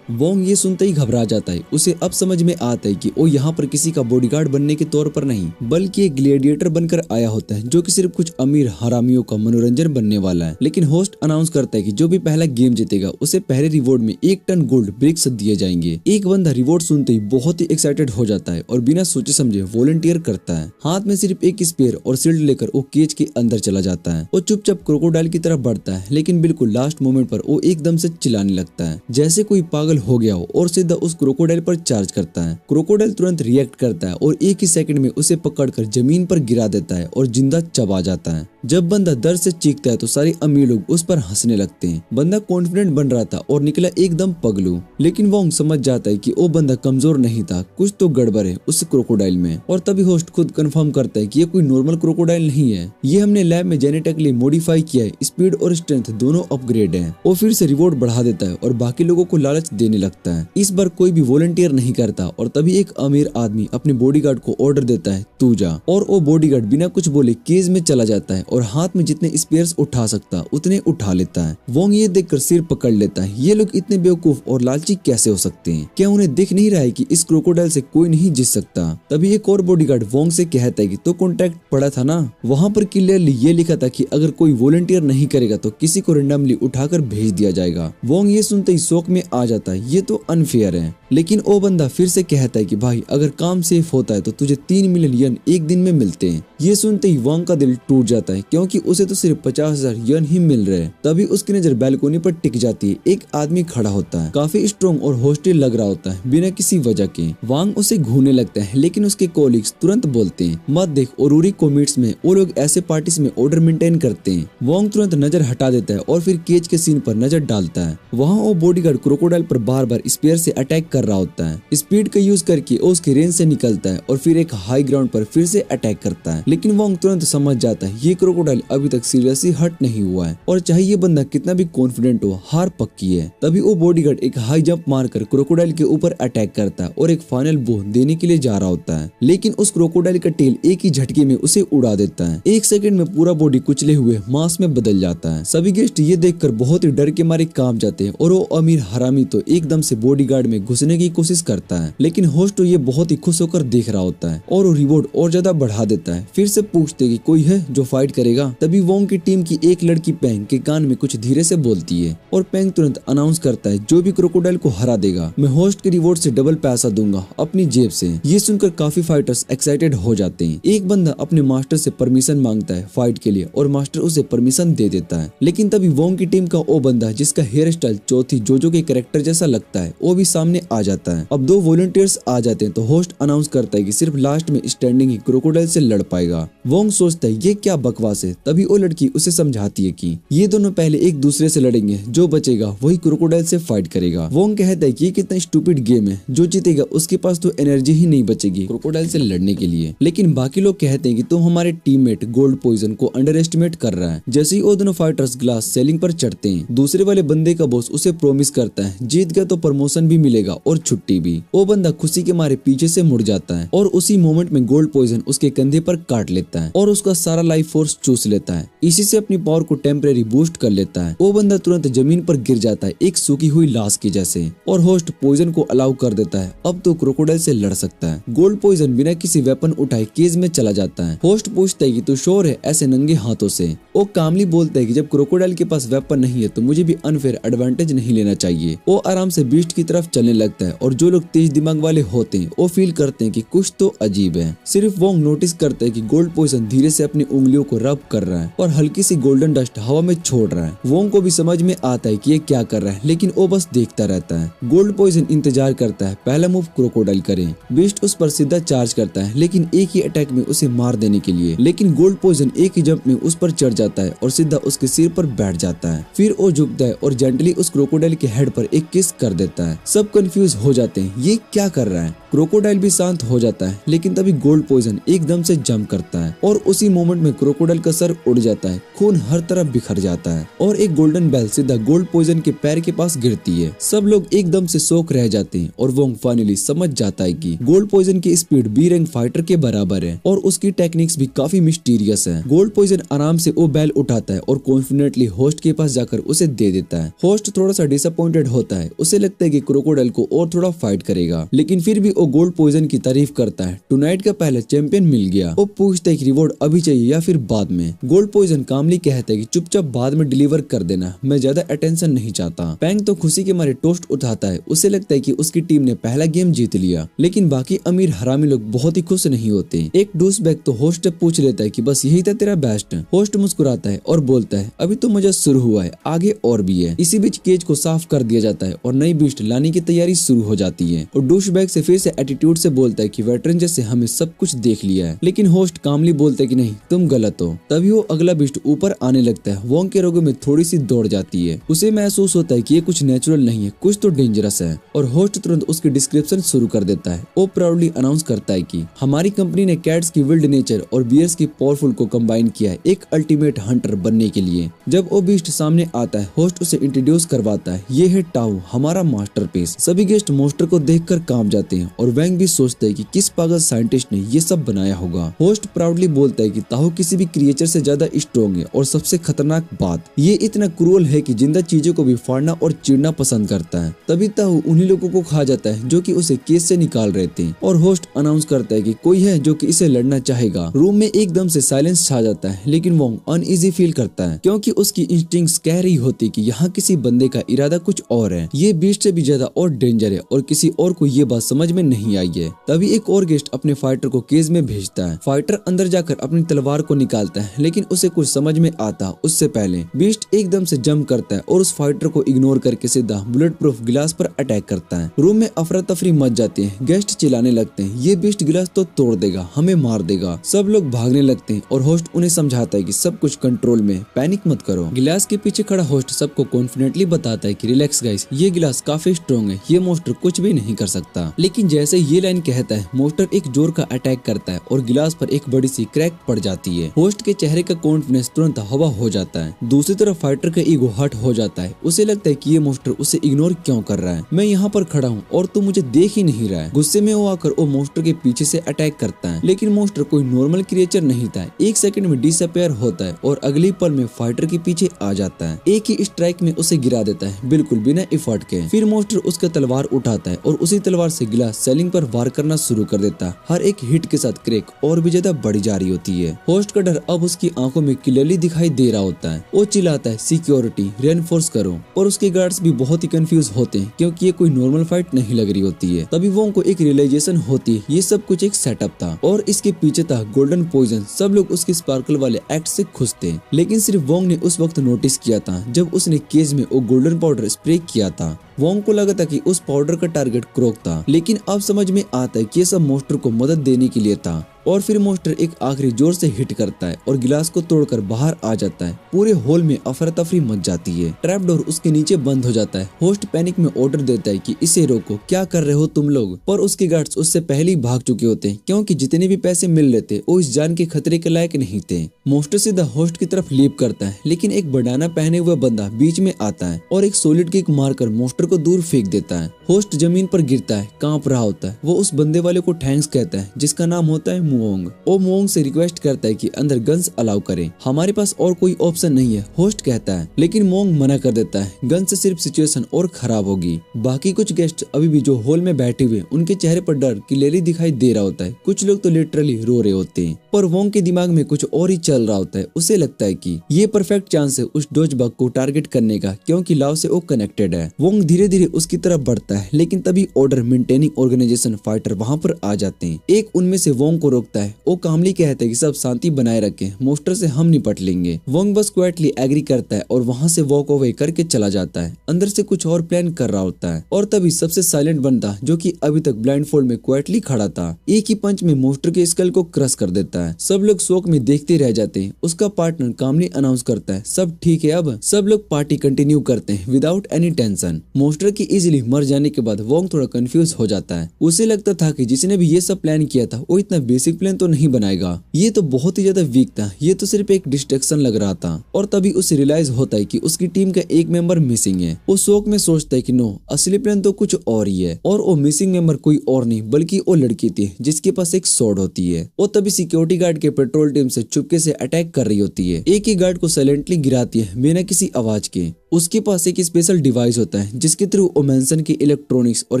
वोंग ये सुनते ही घबरा जाता है। उसे अब समझ में आता है कि वो यहाँ पर किसी का बॉडीगार्ड बनने के तौर पर नहीं, बल्कि एक ग्लैडिएटर बनकर आया होता है जो कि सिर्फ कुछ अमीर हरामियों का मनोरंजन बनने वाला है। लेकिन होस्ट अनाउंस करता है कि जो भी पहला गेम जीतेगा उसे पहले रिवॉर्ड में 1 टन गोल्ड ब्रिक्स दिए जाएंगे। एक बंदा रिवॉर्ड सुनते ही बहुत ही एक्साइटेड हो जाता है और बिना सोचे समझे वॉलंटियर करता है। हाथ में सिर्फ एक स्पेयर और शील्ड लेकर वो केज के अंदर चला जाता है। वो चुपचाप क्रोकोडाइल की तरफ बढ़ता है, लेकिन बिल्कुल लास्ट मोमेंट पर वो एकदम से चिल्लाने लगता है जैसे कोई पागल हो गया हो और सीधा उस क्रोकोडाइल पर चार्ज करता है। क्रोकोडाइल तुरंत रिएक्ट करता है और एक ही सेकंड में उसे पकड़कर जमीन पर गिरा देता है और जिंदा चबा जाता है। जब बंदा दर्द से चीखता है तो सारे अमीर लोग उस पर हंसने लगते हैं। बंदा कॉन्फिडेंट बन रहा था और निकला एकदम पगलू, लेकिन वोंग समझ जाता है कि वो बंदा कमजोर नहीं था, कुछ तो गड़बड़ है उस क्रोकोडाइल में। और तभी होस्ट खुद कंफर्म करता है कि ये कोई नॉर्मल क्रोकोडाइल नहीं है, ये हमने लैब में जेनेटिकली मॉडिफाई किया है। स्पीड और स्ट्रेंथ दोनों अपग्रेड है। वो फिर से रिवॉर्ड बढ़ा देता है और बाकी लोगों को लालच देने लगता है। इस बार कोई भी वॉलंटियर नहीं करता और तभी एक अमीर आदमी अपने बॉडीगार्ड को ऑर्डर देता है तू जा, और वो बॉडीगार्ड बिना कुछ बोले केज में चला जाता है और हाथ में जितने स्पेयर्स उठा सकता उतने उठा लेता है। वोंग ये देखकर सिर पकड़ लेता है। ये लोग इतने बेवकूफ और लालची कैसे हो सकते हैं? क्या उन्हें दिख नहीं रहा है कि इस क्रोकोडाइल से कोई नहीं जीत सकता? तभी एक और बॉडीगार्ड वोंग से कहता है कि तो कॉन्ट्रैक्ट पड़ा था ना, वहाँ पर क्लियरली ये लिखा था कि अगर कोई वॉलंटियर नहीं करेगा तो किसी को रेंडमली उठाकर भेज दिया जाएगा। वोंग ये सुनते ही शौक में आ जाता है, ये तो अनफेयर है। लेकिन वो बंदा फिर से कहता है कि भाई अगर काम सेफ होता है तो तुझे 3 मिलियन यन एक दिन में मिलते हैं। ये सुनते ही वोंग का दिल टूट जाता है क्योंकि उसे तो सिर्फ 50,000 यन ही मिल रहे हैं। तभी उसकी नजर बैल्कोनी पर टिक जाती है। एक आदमी खड़ा होता है, काफी स्ट्रॉन्ग और हॉस्टिल लग रहा होता है बिना किसी वजह के। वांग उसे घूरने लगता है, लेकिन उसके कोलिग्स तुरंत बोलते हैं मत देख, ओरूरी कॉमिट्स में वो लोग ऐसे पार्टीज में ऑर्डर मेंटेन करते हैं। वोंग तुरंत नजर हटा देता है और फिर केज के सीन पर नजर डालता है। वहाँ वो बॉडीगार्ड क्रोकोडाइल पर बार बार स्पेयर से अटैक कर रहा होता है। स्पीड का यूज करके वो उसकी रेंज से निकलता है और फिर एक हाई ग्राउंड पर फिर से अटैक करता है। लेकिन वोंग तुरंत समझ जाता है ये क्रोकोडाइल अभी तक सीरियसली हट नहीं हुआ है और चाहे ये बंदा कितना भी कॉन्फिडेंट हो, हार पक्की है। तभी वो बॉडीगार्ड एक हाई जंप मारकर क्रोकोडाइल के ऊपर अटैक करता है और एक फाइनल बो देने के लिए जा रहा होता है, लेकिन उस क्रोकोडाइल का टेल एक ही झटके में उसे उड़ा देता है। 1 सेकंड में पूरा बॉडी कुचले हुए मांस में बदल जाता है। सभी गेस्ट ये देखकर बहुत ही डर के मारे कांप जाते हैं और वो अमीर हरामी तो एकदम से बॉडीगार्ड में घुसने की कोशिश करता है, लेकिन होस्ट ये बहुत ही खुश होकर देख रहा होता है और वो रिवॉर्ड और ज्यादा बढ़ा देता है। फिर से पूछते कि कोई है जो फाइट करेगा। तभी वोंग की टीम की एक लड़की पेंग के कान में कुछ धीरे से बोलती है और पेंग तुरंत अनाउंस करता है जो भी क्रोकोडाइल को हरा देगा मैं होस्ट के रिवॉर्ड से डबल पैसा दूंगा अपनी जेब से। ये सुनकर काफी फाइटर्स एक्साइटेड हो जाते हैं। एक बंदा अपने मास्टर से परमिशन मांगता है फाइट के लिए और मास्टर उसे परमिशन दे देता है। लेकिन तभी वोंग की टीम का वो बंदा जिसका हेयर स्टाइल चौथी जोजो के कैरेक्टर जैसा लगता है वो भी सामने आ जाता है। अब 2 वॉलंटियर्स आ जाते हैं तो होस्ट अनाउंस करता है कि सिर्फ लास्ट में स्टैंडिंग ही क्रोकोडाइल से लड़ पाएगा। वोंग सोचता है ये क्या बकवास है। तभी वो लड़की उसे समझाती है कि ये दोनों पहले एक दूसरे से लड़ेंगे, जो बचेगा वही क्रोकोडाइल से फाइट करेगा। वोंग कहता है कि ये कितना स्टूपिड गेम है, जो जीतेगा उसके पास तो एनर्जी ही नहीं बचेगी क्रोकोडाइल से लड़ने के लिए। लेकिन बाकी लोग कहते हैं कि तुम हमारे टीममेट गोल्ड पॉइजन को अंडर एस्टिमेट कर रहा है। जैसे ही वो दोनों फाइटर्स ग्लास सेलिंग पर चढ़ते हैं, दूसरे वाले बंदे का बॉस उसे प्रॉमिस करता है जीत गया तो प्रमोशन भी मिलेगा और छुट्टी भी। वो बंदा खुशी के मारे पीछे से मुड़ जाता है और उसी मोमेंट में गोल्ड पॉइजन उसके कंधे पर काट लेता है और उसका सारा लाइफ फोर्स होस्ट चूस लेता है। इसी से अपनी पावर को टेम्परेरी बूस्ट कर लेता है। वो बंदा तुरंत जमीन पर गिर जाता है एक सूखी हुई लाश की जैसे, और होस्ट पॉइजन को अलाउ कर देता है। अब तो क्रोकोडाइल से लड़ सकता है। गोल्ड पॉइजन बिना किसी वेपन उठाए केज में चला जाता है। होस्ट पूछता है कि तू श्योर है ऐसे नंगे हाथों से? वो कामली बोलता है कि जब क्रोकोडाइल के पास वेपन नहीं है तो मुझे भी अनफेयर एडवांटेज नहीं लेना चाहिए। वो आराम से बीस्ट की तरफ चलने लगता है और जो लोग तेज दिमाग वाले होते हैं वो फील करते हैं कि कुछ तो अजीब है। सिर्फ वोंग नोटिस करता है कि गोल्ड पॉइजन धीरे से अपनी उंगलियों को रब कर रहा है और हल्की सी गोल्डन डस्ट हवा में छोड़ रहा है। वोंग को भी समझ में आता है कि ये क्या कर रहा है, लेकिन वो बस देखता रहता है। गोल्ड पॉइजन इंतजार करता है पहला मूव क्रोकोडाइल करे। बीस्ट उस पर सीधा चार्ज करता है लेकिन एक ही अटैक में उसे मार देने के लिए, लेकिन गोल्ड पॉइजन एक ही जंप में उस पर चढ़ जाता है और सीधा उसके सिर पर बैठ जाता है। फिर वो झुकता है और जेंटली उस क्रोकोडाइल के हेड पर एक किस कर देता है। सब कंफ्यूज हो जाते हैं ये क्या कर रहा है। क्रोकोडाइल भी शांत हो जाता है, लेकिन तभी गोल्ड पॉइजन एकदम से जंप करता है और उसी मोमेंट में क्रोकोडाइल का सर उड़ जाता है। खून हर तरफ बिखर जाता है और एक गोल्डन बेल सीधा गोल्ड पॉइजन के पैर के पास गिरती है। सब लोग एकदम से शॉक रह जाते हैं और वोंग फाइनली समझ जाता है कि गोल्ड पॉइजन की स्पीड बी रैंक फाइटर के बराबर है और उसकी टेक्निक्स भी काफी मिस्टीरियस है। गोल्ड पॉइजन आराम से वो बेल उठाता है और कॉन्फिडेंटली होस्ट के पास जाकर उसे दे देता है। होस्ट थोड़ा सा डिसअपॉइंटेड होता है, उसे लगता है कि क्रोकोडाइल को और थोड़ा फाइट करेगा, लेकिन फिर भी वो गोल्ड पॉइजन की तारीफ करता है। टुनाइट का पहला चैंपियन मिल गया। वो पूछता है कि रिवॉर्ड अभी चाहिए या फिर बाद में। गोल्ड पॉइजन कामली कहता है कि चुपचाप बाद में डिलीवर कर देना, मैं ज्यादा अटेंशन नहीं चाहता। पैंग तो खुशी के मारे टोस्ट उठाता है, उसे लगता है कि उसकी टीम ने पहला गेम जीत लिया, लेकिन बाकी अमीर हरामी लोग बहुत ही खुश नहीं होते। एक डूसबैग तो होस्ट से पूछ लेता है कि बस यही था तेरा बेस्ट। होस्ट मुस्कुराता है और बोलता है अभी तो मजा शुरू हुआ है, आगे और भी है। इसी बीच केज को साफ कर दिया जाता है और नई बीस्ट लाने की तैयारी शुरू हो जाती है और डूसबैग से फिर से एटीट्यूड से बोलता है कि वेटरन जैसे हमें सब कुछ देख लिया है, लेकिन होस्ट कामली बोलता है कि नहीं तुम गलत हो। तभी वो अगला बीस्ट ऊपर आने लगता है। वोंग के रोगों में थोड़ी सी दौड़ जाती है, उसे महसूस होता है कि ये कुछ नेचुरल नहीं है, कुछ तो डेंजरस है और होस्ट तुरंत उसकी डिस्क्रिप्शन शुरू कर देता है। वो प्राउडली अनाउंस करता है कि हमारी कंपनी ने कैट्स की विल्ड नेचर और बियर्स की पावरफुल को कंबाइन किया है एक अल्टीमेट हंटर बनने के लिए। जब वो बीस्ट सामने आता है होस्ट उसे इंट्रोड्यूस करवाता है, ये है टाऊ हमारा मास्टरपीस। सभी गेस्ट मोस्टर को देखकर कांप जाते हैं और वैंग भी सोचता है कि किस पागल साइंटिस्ट ने ये सब बनाया होगा। होस्ट प्राउडली बोलता है कि ताऊ किसी भी क्रिएचर से ज्यादा स्ट्रॉन्ग है और सबसे खतरनाक बात ये इतना क्रूअल है कि जिंदा चीजों को भी फाड़ना और चीरना पसंद करता है। तभी ताऊ उन्हीं लोगों को खा जाता है जो कि उसे केस से निकाल रहे थे और होस्ट अनाउंस करता है कि कोई है जो कि इसे लड़ना चाहेगा। रूम में एकदम से साइलेंस छा जाता है, लेकिन वोंग अनईजी फील करता है क्योंकि उसकी इंस्टिंक्ट्स कह रही होती कि यहाँ किसी बंदे का इरादा कुछ और है, ये बीस्ट से भी ज्यादा और डेंजर है और किसी और को ये बात समझ में नहीं आई है। तभी एक और गेस्ट अपने फाइटर को केज में भेजता है। फाइटर अंदर जाकर अपनी तलवार को निकालता है, लेकिन उसे कुछ समझ में आता उससे पहले बीस्ट एकदम से जंप करता है और उस फाइटर को इग्नोर करके सीधा बुलेट प्रूफ गिलास पर अटैक करता है। रूम में अफरा तफरी मच जाती है, गेस्ट चिल्लाने लगते हैं ये बीस्ट गिलास तो तोड़ देगा, हमें मार देगा। सब लोग भागने लगते हैं और होस्ट उन्हें समझाता है कि सब कुछ कंट्रोल में, पैनिक मत करो। गिलास के पीछे खड़ा होस्ट सबको कॉन्फिडेंटली बताता है कि रिलैक्स गाइस, ये गिलास काफी स्ट्रॉन्ग है, ये मोस्टर कुछ भी नहीं कर सकता। लेकिन जैसे ये लाइन कहता है मोस्टर एक जोर का अटैक करता है और गिलास पर एक बड़ी सी क्रैक पड़ जाती है। होस्ट के चेहरे का कॉन्फिडेंस तुरंत हवा हो जाता है। दूसरी तरफ फाइटर का ईगो हर्ट हो जाता है, उसे लगता है कि ये मोस्टर उसे इग्नोर क्यों कर रहा है, मैं यहाँ पर खड़ा हूँ और तू मुझे देख ही नहीं रहा है। गुस्से में वो आकर वो मोस्टर के पीछे से अटैक करता है, लेकिन मोस्टर कोई नॉर्मल क्रिएचर नहीं था। एक सेकंड में डिसअपियर होता है और अगली पल में फाइटर के पीछे आ जाता है। एक ही स्ट्राइक में उसे गिरा देता है बिल्कुल बिना एफर्ट के। फिर मोस्टर उसका तलवार उठाता है और उसी तलवार से गिलास सेलिंग पर वार करना शुरू कर देता है। हर एक हिट के साथ क्रैक और भी ज्यादा बढ़ जा रही होती है। होस्ट का डर अब उसकी आंखों में क्लियरली दिखाई दे रहा होता है। वो चिल्लाता है सिक्योरिटी रेनफोर्स करो, और उसके गार्ड्स भी बहुत ही कंफ्यूज होते हैं क्योंकि ये कोई नॉर्मल फाइट नहीं लग रही होती है। तभी वो को एक रियलाइजेशन होती है ये सब कुछ एक सेटअप था और इसके पीछे था गोल्डन पॉइजन। सब लोग उसके स्पार्कल वाले एक्ट से खुश थे, लेकिन सिर्फ वोंग ने उस वक्त नोटिस किया था जब उसने केज में वो गोल्डन पाउडर स्प्रे किया था। वोंग को लगा था कि उस पाउडर का टारगेट क्रोक था, लेकिन अब समझ में आता है कि ये सब मोस्टर को मदद देने के लिए था। और फिर मोस्टर एक आखिरी जोर से हिट करता है और गिलास को तोड़कर बाहर आ जाता है। पूरे हॉल में अफरा तफरी मच जाती है। ट्रैप डोर उसके नीचे बंद हो जाता है। होस्ट पैनिक में ऑर्डर देता है कि इसे रोको, क्या कर रहे हो तुम लोग, पर उसके गार्ड्स उससे पहले ही भाग चुके होते हैं क्योंकि जितने भी पैसे मिल रहे थे वो इस जान के खतरे के लायक नहीं थे। मोस्टर सीधा होस्ट की तरफ लीप करता है, लेकिन एक बंडाना पहने हुए बंदा बीच में आता है और एक सॉलिड किक मारकर मोस्टर शूटर को दूर फेंक देता है। होस्ट जमीन पर गिरता है, कांप रहा होता है। वो उस बंदे वाले को थैंक्स कहता है जिसका नाम होता है मुओंग। वो मुओंग से रिक्वेस्ट करता है कि अंदर गन्स अलाउ करे, हमारे पास और कोई ऑप्शन नहीं है, होस्ट कहता है। लेकिन मुओंग मना कर देता है, गन से सिर्फ सिचुएशन और खराब होगी। बाकी कुछ गेस्ट अभी भी जो हॉल में बैठे हुए, उनके चेहरे पर डर क्लियरली दिखाई दे रहा होता है। कुछ लोग तो लिटरली रो रहे होते हैं, पर वोंग के दिमाग में कुछ और ही चल रहा होता है। उसे लगता है कि ये परफेक्ट चांस है उस डोजबग को टारगेट करने का, क्योंकि लाव से वो कनेक्टेड है। वोंग धीरे धीरे उसकी तरफ बढ़ता है, लेकिन तभी ऑर्डर मेंटेनिंग ऑर्गेनाइजेशन फाइटर वहां पर आ जाते हैं। एक उनमें से वोंग को रोकता है। वो कामली कहते हैं कि सब शांति बनाए रखें, मोस्टर से हम निपट लेंगे। वोंग बस क्वाइटली एग्री करता है और वहां से वॉक अवे करके चला जाता है। अंदर से कुछ और प्लान कर रहा होता है, और तभी सबसे साइलेंट बंदा, जो कि अभी तक ब्लाइंडफोल्ड में क्वाइटली खड़ा था, एक ही पंच में मोस्टर के स्कल को क्रश कर देता है। सब लोग शौक में देखते रह जाते हैं। उसका पार्टनर कामली अनाउंस करता है, सब ठीक है अब। सब लोग पार्टी कंटिन्यू करते हैं विदाउट एनी टेंशन। मोस्टर की इजीली मर जाने के बाद वोंग थोड़ा कंफ्यूज हो जाता है। उसे लगता था कि जिसने भी ये सब प्लान किया था वो इतना बेसिक प्लान तो नहीं बनाएगा, ये तो बहुत ही ज्यादा वीक था, ये तो सिर्फ एक डिस्ट्रैक्शन लग रहा था। और तभी उसे रियलाइज होता है कि उसकी टीम का एक मेंबर मिसिंग है। वो शौक में सोचता है कि नो, असली प्लान तो कुछ और ही है, और वो मिसिंग मेंबर कोई और नहीं बल्कि वो लड़की थी जिसके पास एक स्वॉर्ड होती है। वो तभी सिक्योरिटी गार्ड के पेट्रोल टीम से चुपके से अटैक कर रही होती है। एक ही गार्ड को साइलेंटली गिराती है बिना किसी आवाज के। उसके पास एक स्पेशल डिवाइस होता है जिसके थ्रू वो मैंसन के इलेक्ट्रॉनिक्स और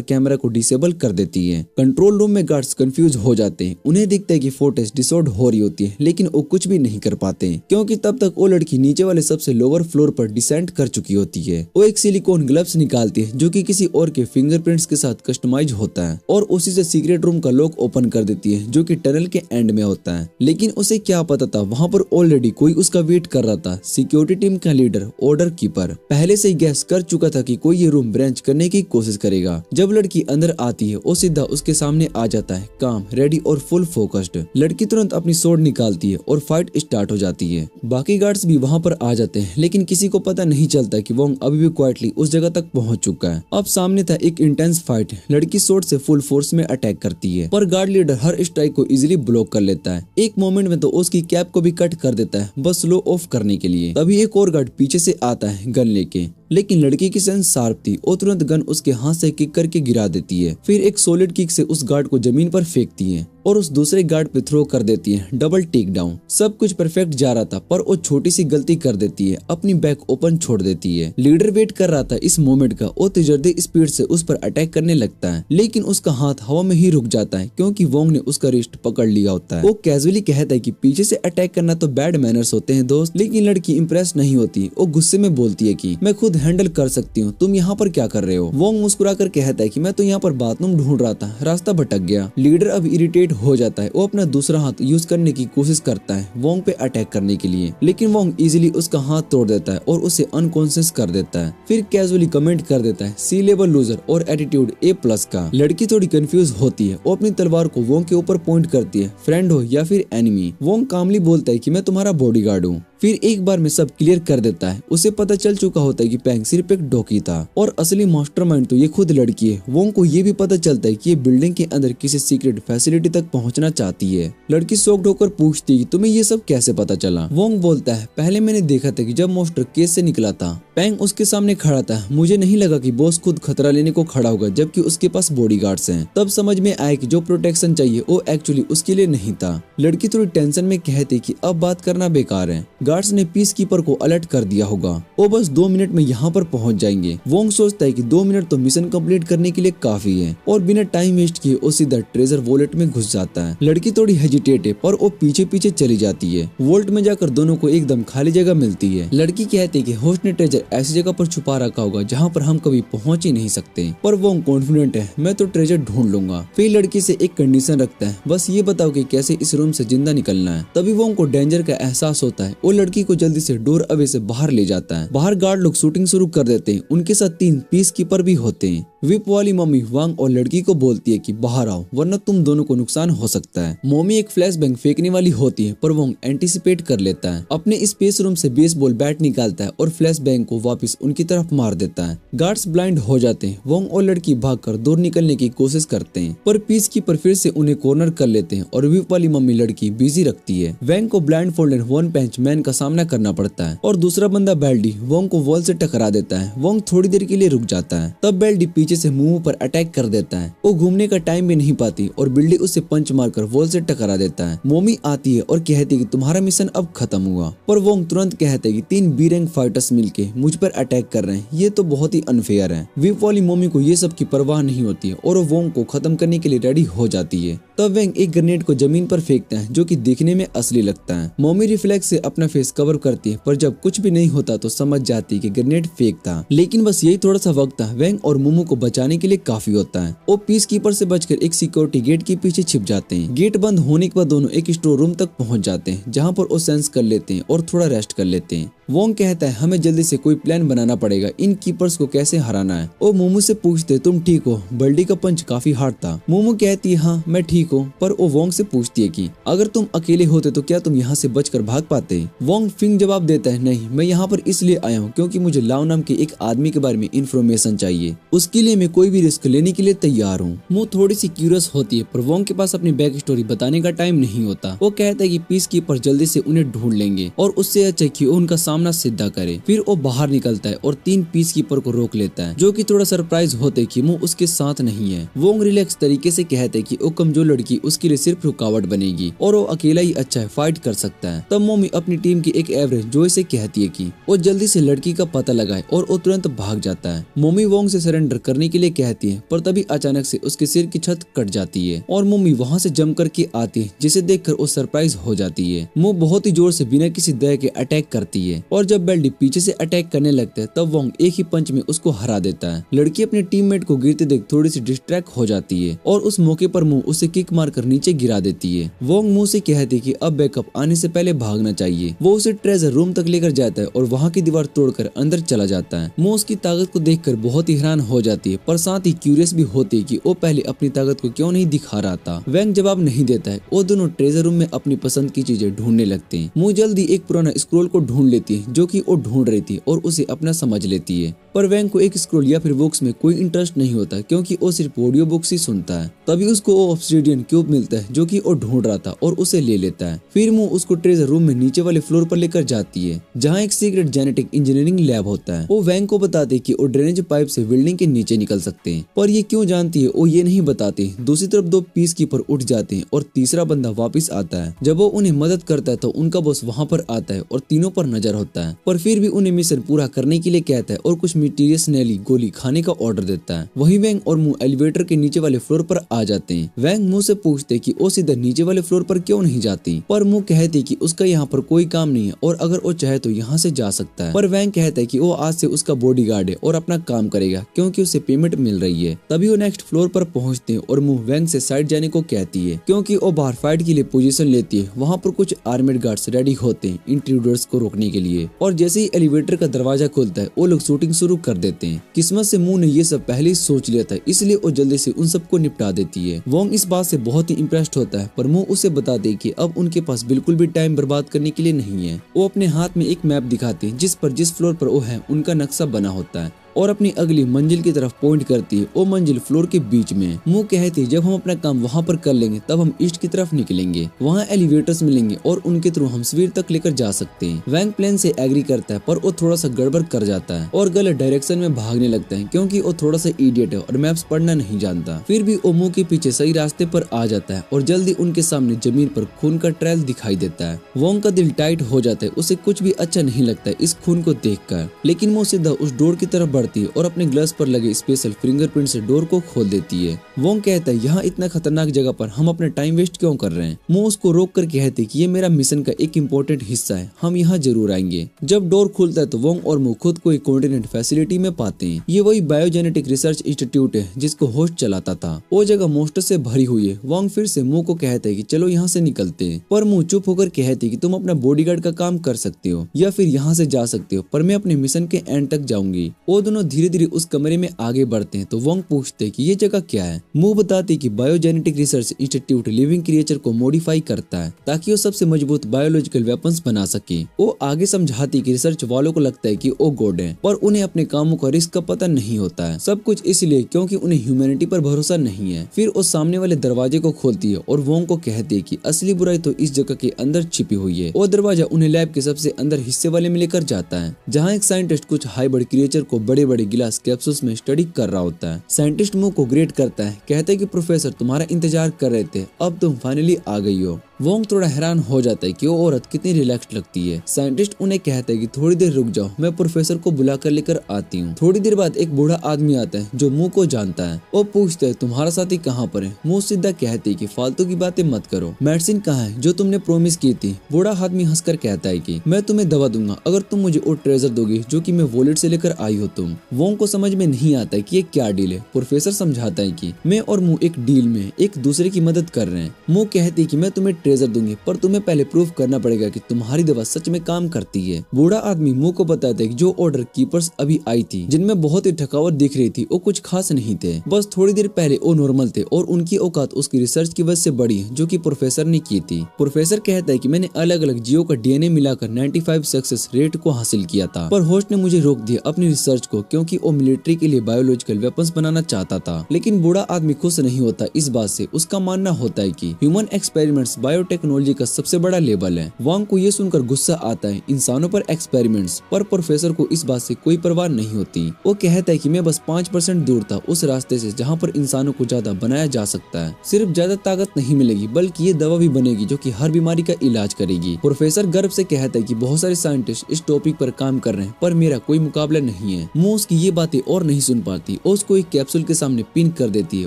कैमरा को डिसेबल कर देती है। कंट्रोल रूम में गार्ड्स कंफ्यूज हो जाते हैं। उन्हें दिखता है कि फुटेज डिसऑर्डर हो रही होती है, लेकिन वो कुछ भी नहीं कर पाते क्योंकि तब तक वो लड़की नीचे वाले सबसे लोअर फ्लोर पर डिसेंट कर चुकी होती है। वो एक सिलिकॉन ग्लव्स निकालती है जो कि किसी और के फिंगरप्रिंट्स के साथ कस्टमाइज होता है, और उसी से सीक्रेट रूम का लॉक ओपन कर देती है जो कि टनल के एंड में होता है। लेकिन उसे क्या पता था वहाँ पर ऑलरेडी कोई उसका वेट कर रहा था। सिक्योरिटी टीम का लीडर ऑर्डर कीपर पहले से ही गैस कर चुका था कि कोई ये रूम ब्रेंच करने की कोशिश करेगा। जब लड़की अंदर आती है वो सीधा उसके सामने आ जाता है, काम, रेडी और फुल फोकस्ड। लड़की तुरंत अपनी स्वॉर्ड निकालती है और फाइट स्टार्ट हो जाती है। बाकी गार्ड्स भी वहाँ पर आ जाते हैं, लेकिन किसी को पता नहीं चलता कि वोंग अभी भी क्वाइटली उस जगह तक पहुँच चुका है। अब सामने था एक इंटेंस फाइट। लड़की स्वॉर्ड से फुल फोर्स में अटैक करती है, पर गार्ड लीडर हर स्ट्राइक को इजिली ब्लॉक कर लेता है। एक मोमेंट में तो उसकी कैप को भी कट कर देता है, बस स्लो ऑफ करने के लिए। तभी एक और गार्ड पीछे से आता है गन लेके, लेकिन लड़की की सेंस शार्प थी। वो तुरंत गन उसके हाथ से किक करके गिरा देती है, फिर एक सॉलिड किक से उस गार्ड को जमीन पर फेंकती है और उस दूसरे गार्ड पे थ्रो कर देती है। Double take down. सब कुछ परफेक्ट जा रहा था, पर वो छोटी सी गलती कर देती है, अपनी बैक ओपन छोड़ देती है। लीडर वेट कर रहा था इस मोमेंट का। वो तेजर्दी स्पीड से उस पर अटैक करने लगता है, लेकिन उसका हाथ हवा में ही रुक जाता है क्योंकि वोंग ने उसका रिस्ट पकड़ लिया होता है। वो कैजुअली कहता है कि पीछे से अटैक करना तो बैड मैनर्स होते हैं दोस्त, लेकिन लड़की इंप्रेस नहीं होती। वो गुस्से में बोलती है कि मैं खुद हैंडल कर सकती हूँ, तुम यहाँ पर क्या कर रहे हो। वोंग मुस्कुरा कर कहता है कि मैं तो यहाँ पर बाथरूम ढूंढ रहा था, रास्ता भटक गया। लीडर अब इरिटेट हो जाता है। वो अपना दूसरा हाथ यूज करने की कोशिश करता है वोंग पे अटैक करने के लिए, लेकिन वोंग इजीली उसका हाथ तोड़ देता है और उसे अनकॉन्शियस कर देता है। फिर कैजुअली कमेंट कर देता है, सी लेवल लूजर और एटीट्यूड A+ का। लड़की थोड़ी कंफ्यूज होती है। वो अपनी तलवार को वोंग के ऊपर पॉइंट करती है, फ्रेंड हो या फिर एनिमी। वोंग कामली बोलता है कि मैं तुम्हारा बॉडीगार्ड हूँ। फिर एक बार में सब क्लियर कर देता है। उसे पता चल चुका होता है कि पैंग सिर्फ एक डोकी था और असली मास्टरमाइंड तो ये खुद लड़की है। वोंग को ये भी पता चलता है कि ये बिल्डिंग के अंदर किसी सीक्रेट फैसिलिटी तक पहुंचना चाहती है। लड़की शॉक्ड होकर पूछती है, तुम्हें ये सब कैसे पता चला। वोंग बोलता है, पहले मैंने देखा था कि जब मास्टर केस से निकला था, पैंग उसके सामने खड़ा था। मुझे नहीं लगा कि बॉस खुद खतरा लेने को खड़ा होगा जबकि उसके पास बॉडीगार्ड्स हैं। तब समझ में आया कि जो प्रोटेक्शन चाहिए वो एक्चुअली उसके लिए नहीं था। लड़की थोड़ी टेंशन में कहती कि अब बात करना बेकार है, गार्ड्स ने पीस कीपर को अलर्ट कर दिया होगा, वो बस 2 मिनट में यहाँ पर पहुँच जाएंगे। वोंग सोचता है कि 2 मिनट तो मिशन कंप्लीट करने के लिए काफी है, और बिना टाइम वेस्ट किए वो सीधा ट्रेजर वॉलेट में घुस जाता है। लड़की थोड़ी हेजिटेट है पर वो पीछे पीछे चली जाती है। वॉल्ट में जाकर दोनों को एकदम खाली जगह मिलती है। लड़की कहती है कि होस्ट ने ट्रेजर ऐसी जगह पर छुपा रखा होगा जहाँ पर हम कभी पहुँच ही नहीं सकते, पर वोंग कॉन्फिडेंट है, मैं तो ट्रेजर ढूंढ लूंगा। फिर लड़की से एक कंडीशन रखता है, बस ये बताओ कि कैसे इस रूम से जिंदा निकलना है। तभी वोंग को डेंजर का एहसास होता है। वो लड़की को जल्दी से डोर अवे से बाहर ले जाता है। बाहर गार्ड लोग शूटिंग शुरू कर देते हैं। उनके साथ 3 पीस कीपर भी होते हैं। विप वाली मम्मी वांग और लड़की को बोलती है कि बाहर आओ वरना तुम दोनों को नुकसान हो सकता है। मम्मी एक फ्लैश बैंग फेंकने वाली होती है पर वोंग एंटीसिपेट कर लेता है, अपने स्पेस रूम से बेसबॉल बैट निकालता है और फ्लैश बैंग को वापस उनकी तरफ मार देता है। गार्ड्स ब्लाइंड हो जाते हैं। वोंग और लड़की भागकर दूर निकलने की कोशिश करते हैं पर पीस कीपर फिर से उन्हें कॉर्नर कर लेते हैं और विप वाली मम्मी लड़की बिजी रखती है। वैंग को ब्लाइंड फोल्डेड वन पंच मैन का सामना करना पड़ता है और दूसरा बंदा बेल्डी वोंग को वॉल से टकरा देता है। वोंग थोड़ी देर के लिए रुक जाता है, तब बेल्डी पीछे से मुंह पर अटैक कर देता है। वो घूमने का टाइम भी नहीं पाती और बिल्डी उससे पंच मारकर वॉल से टकरा देता है। मोमी आती है और कहती है कि तुम्हारा मिशन अब खत्म हुआ, पर वोंग तुरंत कहते हैं कि 3 बी रैंक फाइटर्स मिलके मुझ पर अटैक कर रहे हैं, ये तो बहुत ही अनफेयर है। विप वाली मोमी को ये सब की परवाह नहीं होती है और वो वोंग को खत्म करने के लिए रेडी हो जाती है। तब वैंग एक ग्रेनेड को जमीन पर फेंकता है जो कि देखने में असली लगता है। मोमी रिफ्लेक्स से अपना फेस कवर करती है पर जब कुछ भी नहीं होता तो समझ जाती है कि ग्रेनेड फेक था, लेकिन बस यही थोड़ा सा वक्त था वैंग और मोमो को बचाने के लिए काफी होता है। वो पीस कीपर से बचकर एक सिक्योरिटी गेट के पीछे छिप जाते हैं। गेट बंद होने के बाद दोनों एक स्टोर रूम तक पहुंच जाते हैं जहां पर वो सेंस कर लेते हैं और थोड़ा रेस्ट कर लेते हैं। वोंग कहता है हमें जल्दी से कोई प्लान बनाना पड़ेगा, इन कीपर्स को कैसे हराना है। वो मोमो से पूछते तुम ठीक हो, बल्डी का पंच काफी हार्ड था। मोमो कहती है हाँ मैं ठीक हूँ, पर वो वोंग से पूछती है कि अगर तुम अकेले होते तो क्या तुम यहाँ से बचकर भाग पाते। वोंग फिंग जवाब देता है नहीं, मैं यहाँ पर इसलिए आया हूँ क्योंकि मुझे लाओ नाम के एक आदमी के बारे में इंफॉर्मेशन चाहिए, उसके लिए मैं कोई भी रिस्क लेने के लिए तैयार हूँ। वो थोड़ी सी क्यूरियस होती है पर वोंग के पास अपनी बैक स्टोरी बताने का टाइम नहीं होता। वो कहता है कि पीस कीपर जल्दी से उन्हें ढूंढ लेंगे और उससे अच्छा कि उनका सामना सीधा करे। फिर वो बाहर निकलता है और 3 पीस कीपर को रोक लेता है जो कि थोड़ा सरप्राइज होते कि वो उसके साथ नहीं है। वोंग रिलैक्स तरीके से कहते कि वो कमजोर लड़की उसके लिए सिर्फ रुकावट बनेगी और वो अकेला ही अच्छा है, फाइट कर सकता है। तब मोमी अपनी टीम की एक एवरेज जो से कहती है कि वो जल्दी से लड़की का पता लगाए और वो तुरंत भाग जाता है। मोमी वोंग से सरेंडर करने के लिए कहती है पर तभी अचानक से उसके सिर की छत कट जाती है और मोमी वहाँ से जम करके आती है जिसे देखकर वो सरप्राइज हो जाती है। वो बहुत ही जोर से बिना किसी दया के अटैक करती है और जब बेल्डी पीछे से अटैक करने लगता है तब वोंग एक ही पंच में उसको हरा देता है। लड़की अपने टीममेट को गिरते देख थोड़ी सी डिस्ट्रैक्ट हो जाती है और उस मौके पर मुंह उसे किक मारकर नीचे गिरा देती है। वोंग मुंह से कहती है कि अब बैकअप आने से पहले भागना चाहिए। वो उसे ट्रेजर रूम तक लेकर जाता है और वहाँ की दीवार तोड़कर अंदर चला जाता है। मुंह उसकी ताकत को देखकर बहुत ही हैरान हो जाती है पर साथ ही क्यूरियस भी होती है कि वो पहले अपनी ताकत को क्यों नहीं दिखा रहा था। वैंग जवाब नहीं देता है। वो दोनों ट्रेजर रूम में अपनी पसंद की चीजें ढूंढने लगते हैं। मुंह जल्दी एक पुराना स्क्रोल को ढूंढ लेती है जो कि वो ढूंढ रही थी और उसे अपना समझ लेती है, पर वैंग को एक स्क्रोल या फिर बुक्स में कोई इंटरेस्ट नहीं होता क्योंकि वो सिर्फ ऑडियो बुक्स ही सुनता है। तभी उसको वो ऑब्सिडियन क्यूब मिलता है जो कि वो ढूंढ रहा था और उसे ले लेता है। फिर मुंह उसको ट्रेजर रूम में नीचे वाले फ्लोर पर लेकर जाती है जहाँ एक सीक्रेट जेनेटिक इंजीनियरिंग लैब होता है। वो वैंग को बताते हैं कि वो ड्रेनेज पाइप से बिल्डिंग के नीचे निकल सकते हैं, पर ये क्यों जानती है वो ये नहीं बताते। दूसरी तरफ 2 पीस कीपर उठ जाते हैं और तीसरा बंदा वापस आता है। जब वो उन्हें मदद करता है तो उनका बॉस वहाँ पर आता है और तीनों पर नजर होता है, पर फिर भी उन्हें मिशन पूरा करने के लिए कहता है और कुछ मिस्टीरियस नैली गोली खाने का ऑर्डर देता है। वही वैंग और मुंह एलिवेटर के नीचे वाले फ्लोर पर आ जाते हैं। वैंग मुंह से पूछते कि वो सीधा नीचे वाले फ्लोर पर क्यों नहीं जाती, पर मुंह कहती कि उसका यहाँ पर कोई काम नहीं है और अगर वो चाहे तो यहाँ से जा सकता है। पर वैंग कहता है कि वो आज से उसका बॉडीगार्ड है और अपना काम करेगा क्योंकि उसे पेमेंट मिल रही है। तभी वो नेक्स्ट फ्लोर पर पहुँचते हैं और मुंह वैंग से साइड जाने को कहती है क्योंकि वो बाहर फाइट के लिए पोजीशन लेती है। वहाँ पर कुछ आर्मेड गार्ड्स रेडी होते हैं इंट्रूडर्स को रोकने के लिए, और जैसे ही एलिवेटर का दरवाजा खुलता है वो लोग शूटिंग शुरू कर देते हैं। किस्मत से मुंह ने ये सब पहले ही सोच लिया था, इसलिए वो जल्दी से उन सबको निपटा देती है। वोंग इस बात से बहुत ही इम्प्रेस्ड होता है, पर मुंह उसे बताते कि अब उनके पास बिल्कुल भी टाइम बर्बाद करने के लिए नहीं है। वो अपने हाथ में एक मैप दिखाते हैं जिस पर जिस फ्लोर पर वो है उनका नक्शा बना होता है और अपनी अगली मंजिल की तरफ पॉइंट करती है। वो मंजिल फ्लोर के बीच में। मुंह कहती है जब हम अपना काम वहाँ पर कर लेंगे तब हम ईस्ट की तरफ निकलेंगे, वहाँ एलिवेटर्स मिलेंगे और उनके थ्रू हम स्वीर तक लेकर जा सकते हैं। वैंग प्लान से एग्री करता है पर वो थोड़ा सा गड़बड़ कर जाता है और गलत डायरेक्शन में भागने लगता है क्योंकि वो थोड़ा सा इडियट है और मैप्स पढ़ना नहीं जानता। फिर भी वो मुंह के पीछे सही रास्ते पर आ जाता है और जल्दी उनके सामने जमीन पर खून का ट्रेल दिखाई देता है। वोंग का दिल टाइट हो जाता है, उसे कुछ भी अच्छा नहीं लगता है इस खून को देखकर, लेकिन वो सीधा उस डोर की तरफ बढ़ती है और अपने ग्लास पर लगे स्पेशल फिंगरप्रिंट से डोर को खोल देती है। वोंग कहता है यहाँ इतना खतरनाक जगह पर हम अपना टाइम वेस्ट क्यों कर रहे हैं। मुंह उसको रोक कर कहते कि ये मेरा मिशन का एक इम्पोर्टेंट हिस्सा है, हम यहाँ जरूर आएंगे। जब डोर खुलता है तो वोंग और मुंह खुद को एक कॉन्टिनेंट फैसिलिटी में पाते हैं। ये वही बायोजेनेटिक रिसर्च इंस्टीट्यूट है जिसको होस्ट चलाता था। वो जगह मोस्टर से भरी हुई है। वोंग फिर से मुंह को कहता है कि चलो यहाँ से निकलते हैं, पर मुंह चुप होकर कहती कि तुम अपना बॉडीगार्ड का काम कर सकते हो या फिर यहाँ से जा सकते हो, पर मैं अपने मिशन के एंड तक जाऊंगी। वो दोनों दोनों धीरे धीरे उस कमरे में आगे बढ़ते हैं तो वोंग पूछते हैं कि ये जगह क्या है। मू बताती है कि biogenetic research institute living creature को मॉडिफाई करता है ताकि वो सबसे मजबूत बायोलॉजिकल वेपन्स बना सके। वो आगे समझाती कि रिसर्च वालों को लगता है कि वो गॉड है, पर उन्हें अपने कामों का रिस्क का पता नहीं होता है। सब कुछ इसलिए क्योंकि उन्हें ह्यूमैनिटी पर भरोसा नहीं है। फिर वो सामने वाले दरवाजे को खोलती है और वोंग को कहती है कि असली बुराई तो इस जगह के अंदर छिपी हुई है। वो दरवाजा उन्हें लैब के सबसे अंदर हिस्से वाले में लेकर जाता है, जहाँ एक साइंटिस्ट कुछ हाइब्रिड क्रिएचर को बड़े बड़े गिलास कैप्सूल्स में स्टडी कर रहा होता है। साइंटिस्ट मुंह को ग्रेट करता है, कहता है कि प्रोफेसर तुम्हारा इंतजार कर रहे थे, अब तुम फाइनली आ गई हो। वोंग थोड़ा हैरान हो जाता है कि वो औरत कितनी रिलैक्स लगती है। साइंटिस्ट उन्हें कहता है कि थोड़ी देर रुक जाओ, मैं प्रोफेसर को बुला कर लेकर आती हूँ। थोड़ी देर बाद एक बूढ़ा आदमी आता है जो मुंह को जानता है। वो पूछता है तुम्हारा साथी कहाँ पर है। मुंह सीधा कहती है कि फालतू की बातें मत करो, मेडिसिन कहाँ है जो तुमने प्रोमिस की थी। बूढ़ा आदमी हंसकर कहता है कि मैं तुम्हें दवा दूंगा अगर तुम मुझे वो ट्रेजर दोगे जो कि मैं वॉलेट से लेकर आई हो तुम। वोंग को समझ में नहीं आता है कि ये क्या डील है। प्रोफेसर समझाता है कि मैं और मुंह एक डील में एक दूसरे की मदद कर रहे हैं। मुंह कहती है कि मैं तुम्हें ट्रेजर दूंगी पर तुम्हें पहले प्रूफ करना पड़ेगा कि तुम्हारी दवा सच में काम करती है। बूढ़ा आदमी मुंह को बताता है कि जो ऑर्डर कीपर्स अभी आई थी जिनमें बहुत ही थकावट दिख रही थी वो कुछ खास नहीं थे, बस थोड़ी देर पहले वो नॉर्मल थे और उनकी औकात उसकी रिसर्च की वजह से बढ़ी जो कि प्रोफेसर ने की थी। प्रोफेसर कहता है कि मैंने अलग अलग जीवों का डीएनए मिलाकर 95 सक्सेस रेट को हासिल किया था, पर होस्ट ने मुझे रोक दिया अपनी रिसर्च को क्योंकि वो मिलिट्री के लिए बायोलॉजिकल वेपन्स बनाना चाहता था। लेकिन बूढ़ा आदमी खुश नहीं होता इस बात से। उसका मानना होता है कि ह्यूमन एक्सपेरिमेंट्स बायोटेक्नोलॉजी का सबसे बड़ा लेबल है। वोंग को ये सुनकर गुस्सा आता है इंसानों पर एक्सपेरिमेंट्स, पर प्रोफेसर को इस बात से कोई परवाह नहीं होती। वो कहता है कि मैं बस 5% दूर था उस रास्ते से जहाँ पर इंसानों को ज्यादा बनाया जा सकता है। सिर्फ ज्यादा ताकत नहीं मिलेगी बल्कि ये दवा भी बनेगी जो कि हर बीमारी का इलाज करेगी। प्रोफेसर गर्व से कहता है कि बहुत सारे साइंटिस्ट इस टॉपिक पर काम कर रहे हैं पर मेरा कोई मुकाबला नहीं है। मुंह उसकी ये बातें और नहीं सुन पाती और उसको एक कैप्सूल के सामने पिन कर देती है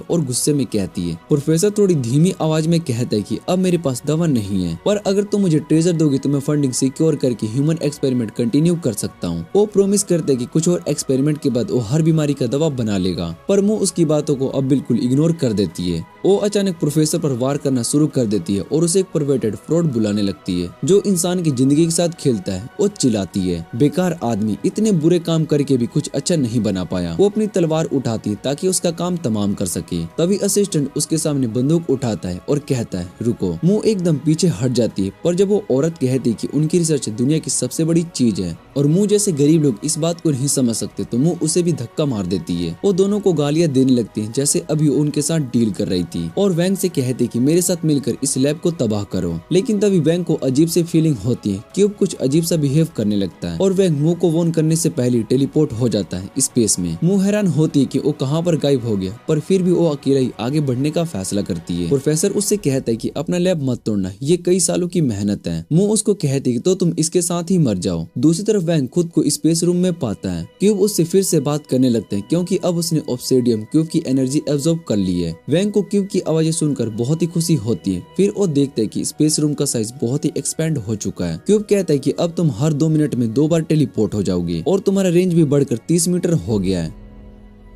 और गुस्से में कहती है। प्रोफेसर थोड़ी धीमी आवाज में कहता है कि अब मेरे पास दवा नहीं है, पर अगर तुम मुझे ट्रेजर दोगे तो मैं फंडिंग सिक्योर करके ह्यूमन एक्सपेरिमेंट कंटिन्यू कर सकता हूँ। वो प्रॉमिस करते हैं कि कुछ और एक्सपेरिमेंट के बाद वो हर बीमारी का दवा बना लेगा, पर मुंह उसकी बातों को अब बिल्कुल इग्नोर कर देती है। वो अचानक प्रोफेसर पर वार करना शुरू कर देती है और उसे एक परवर्टेड फ्रॉड बुलाने लगती है जो इंसान की जिंदगी के साथ खेलता है। वो चिल्लाती है बेकार आदमी, इतने बुरे काम करके भी कुछ अच्छा नहीं बना पाया। वो अपनी तलवार उठाती है ताकि उसका काम तमाम कर सके। तभी असिस्टेंट उसके सामने बंदूक उठाता है और कहता है रुको। मुंह एकदम पीछे हट जाती है, पर जब वो औरत कहती है कि उनकी रिसर्च दुनिया की सबसे बड़ी चीज है और मुंह जैसे गरीब लोग इस बात को नहीं समझ सकते तो मुंह उसे भी धक्का मार देती है। वो दोनों को गालियां देने लगती है जैसे अभी उनके साथ डील कर रही थी और वैंग से कहते कि मेरे साथ मिलकर इस लैब को तबाह करो। लेकिन तभी वैंग को अजीब से फीलिंग होती है कि वो कुछ अजीब सा बिहेव करने लगता है और वैंग मुंह को वॉर्न करने से पहले टेलीपोर्ट हो जाता है स्पेस में। मुंह हैरान होती है कि वो कहाँ पर गायब हो गया, पर फिर भी वो अकेला ही आगे बढ़ने का फैसला करती है। प्रोफेसर उससे कहता है कि अपना लैब मत तोड़ना, ये कई सालों की मेहनत है। मुंह उसको कहती है तो तुम इसके साथ ही मर जाओ। दूसरी तरफ वैंग खुद को स्पेस रूम में पाता है। क्यूब उससे फिर से बात करने लगते हैं क्योंकि अब उसने ऑब्सिडियम क्यूब की एनर्जी एब्जॉर्ब कर ली है। वैंग को क्यूब की आवाजें सुनकर बहुत ही खुशी होती है। फिर वो देखते हैं कि स्पेस रूम का साइज बहुत ही एक्सपेंड हो चुका है। क्यूब कहता है कि अब तुम हर 2 मिनट में 2 बार टेलीपोर्ट हो जाओगे और तुम्हारा रेंज भी बढ़कर 30 मीटर हो गया है।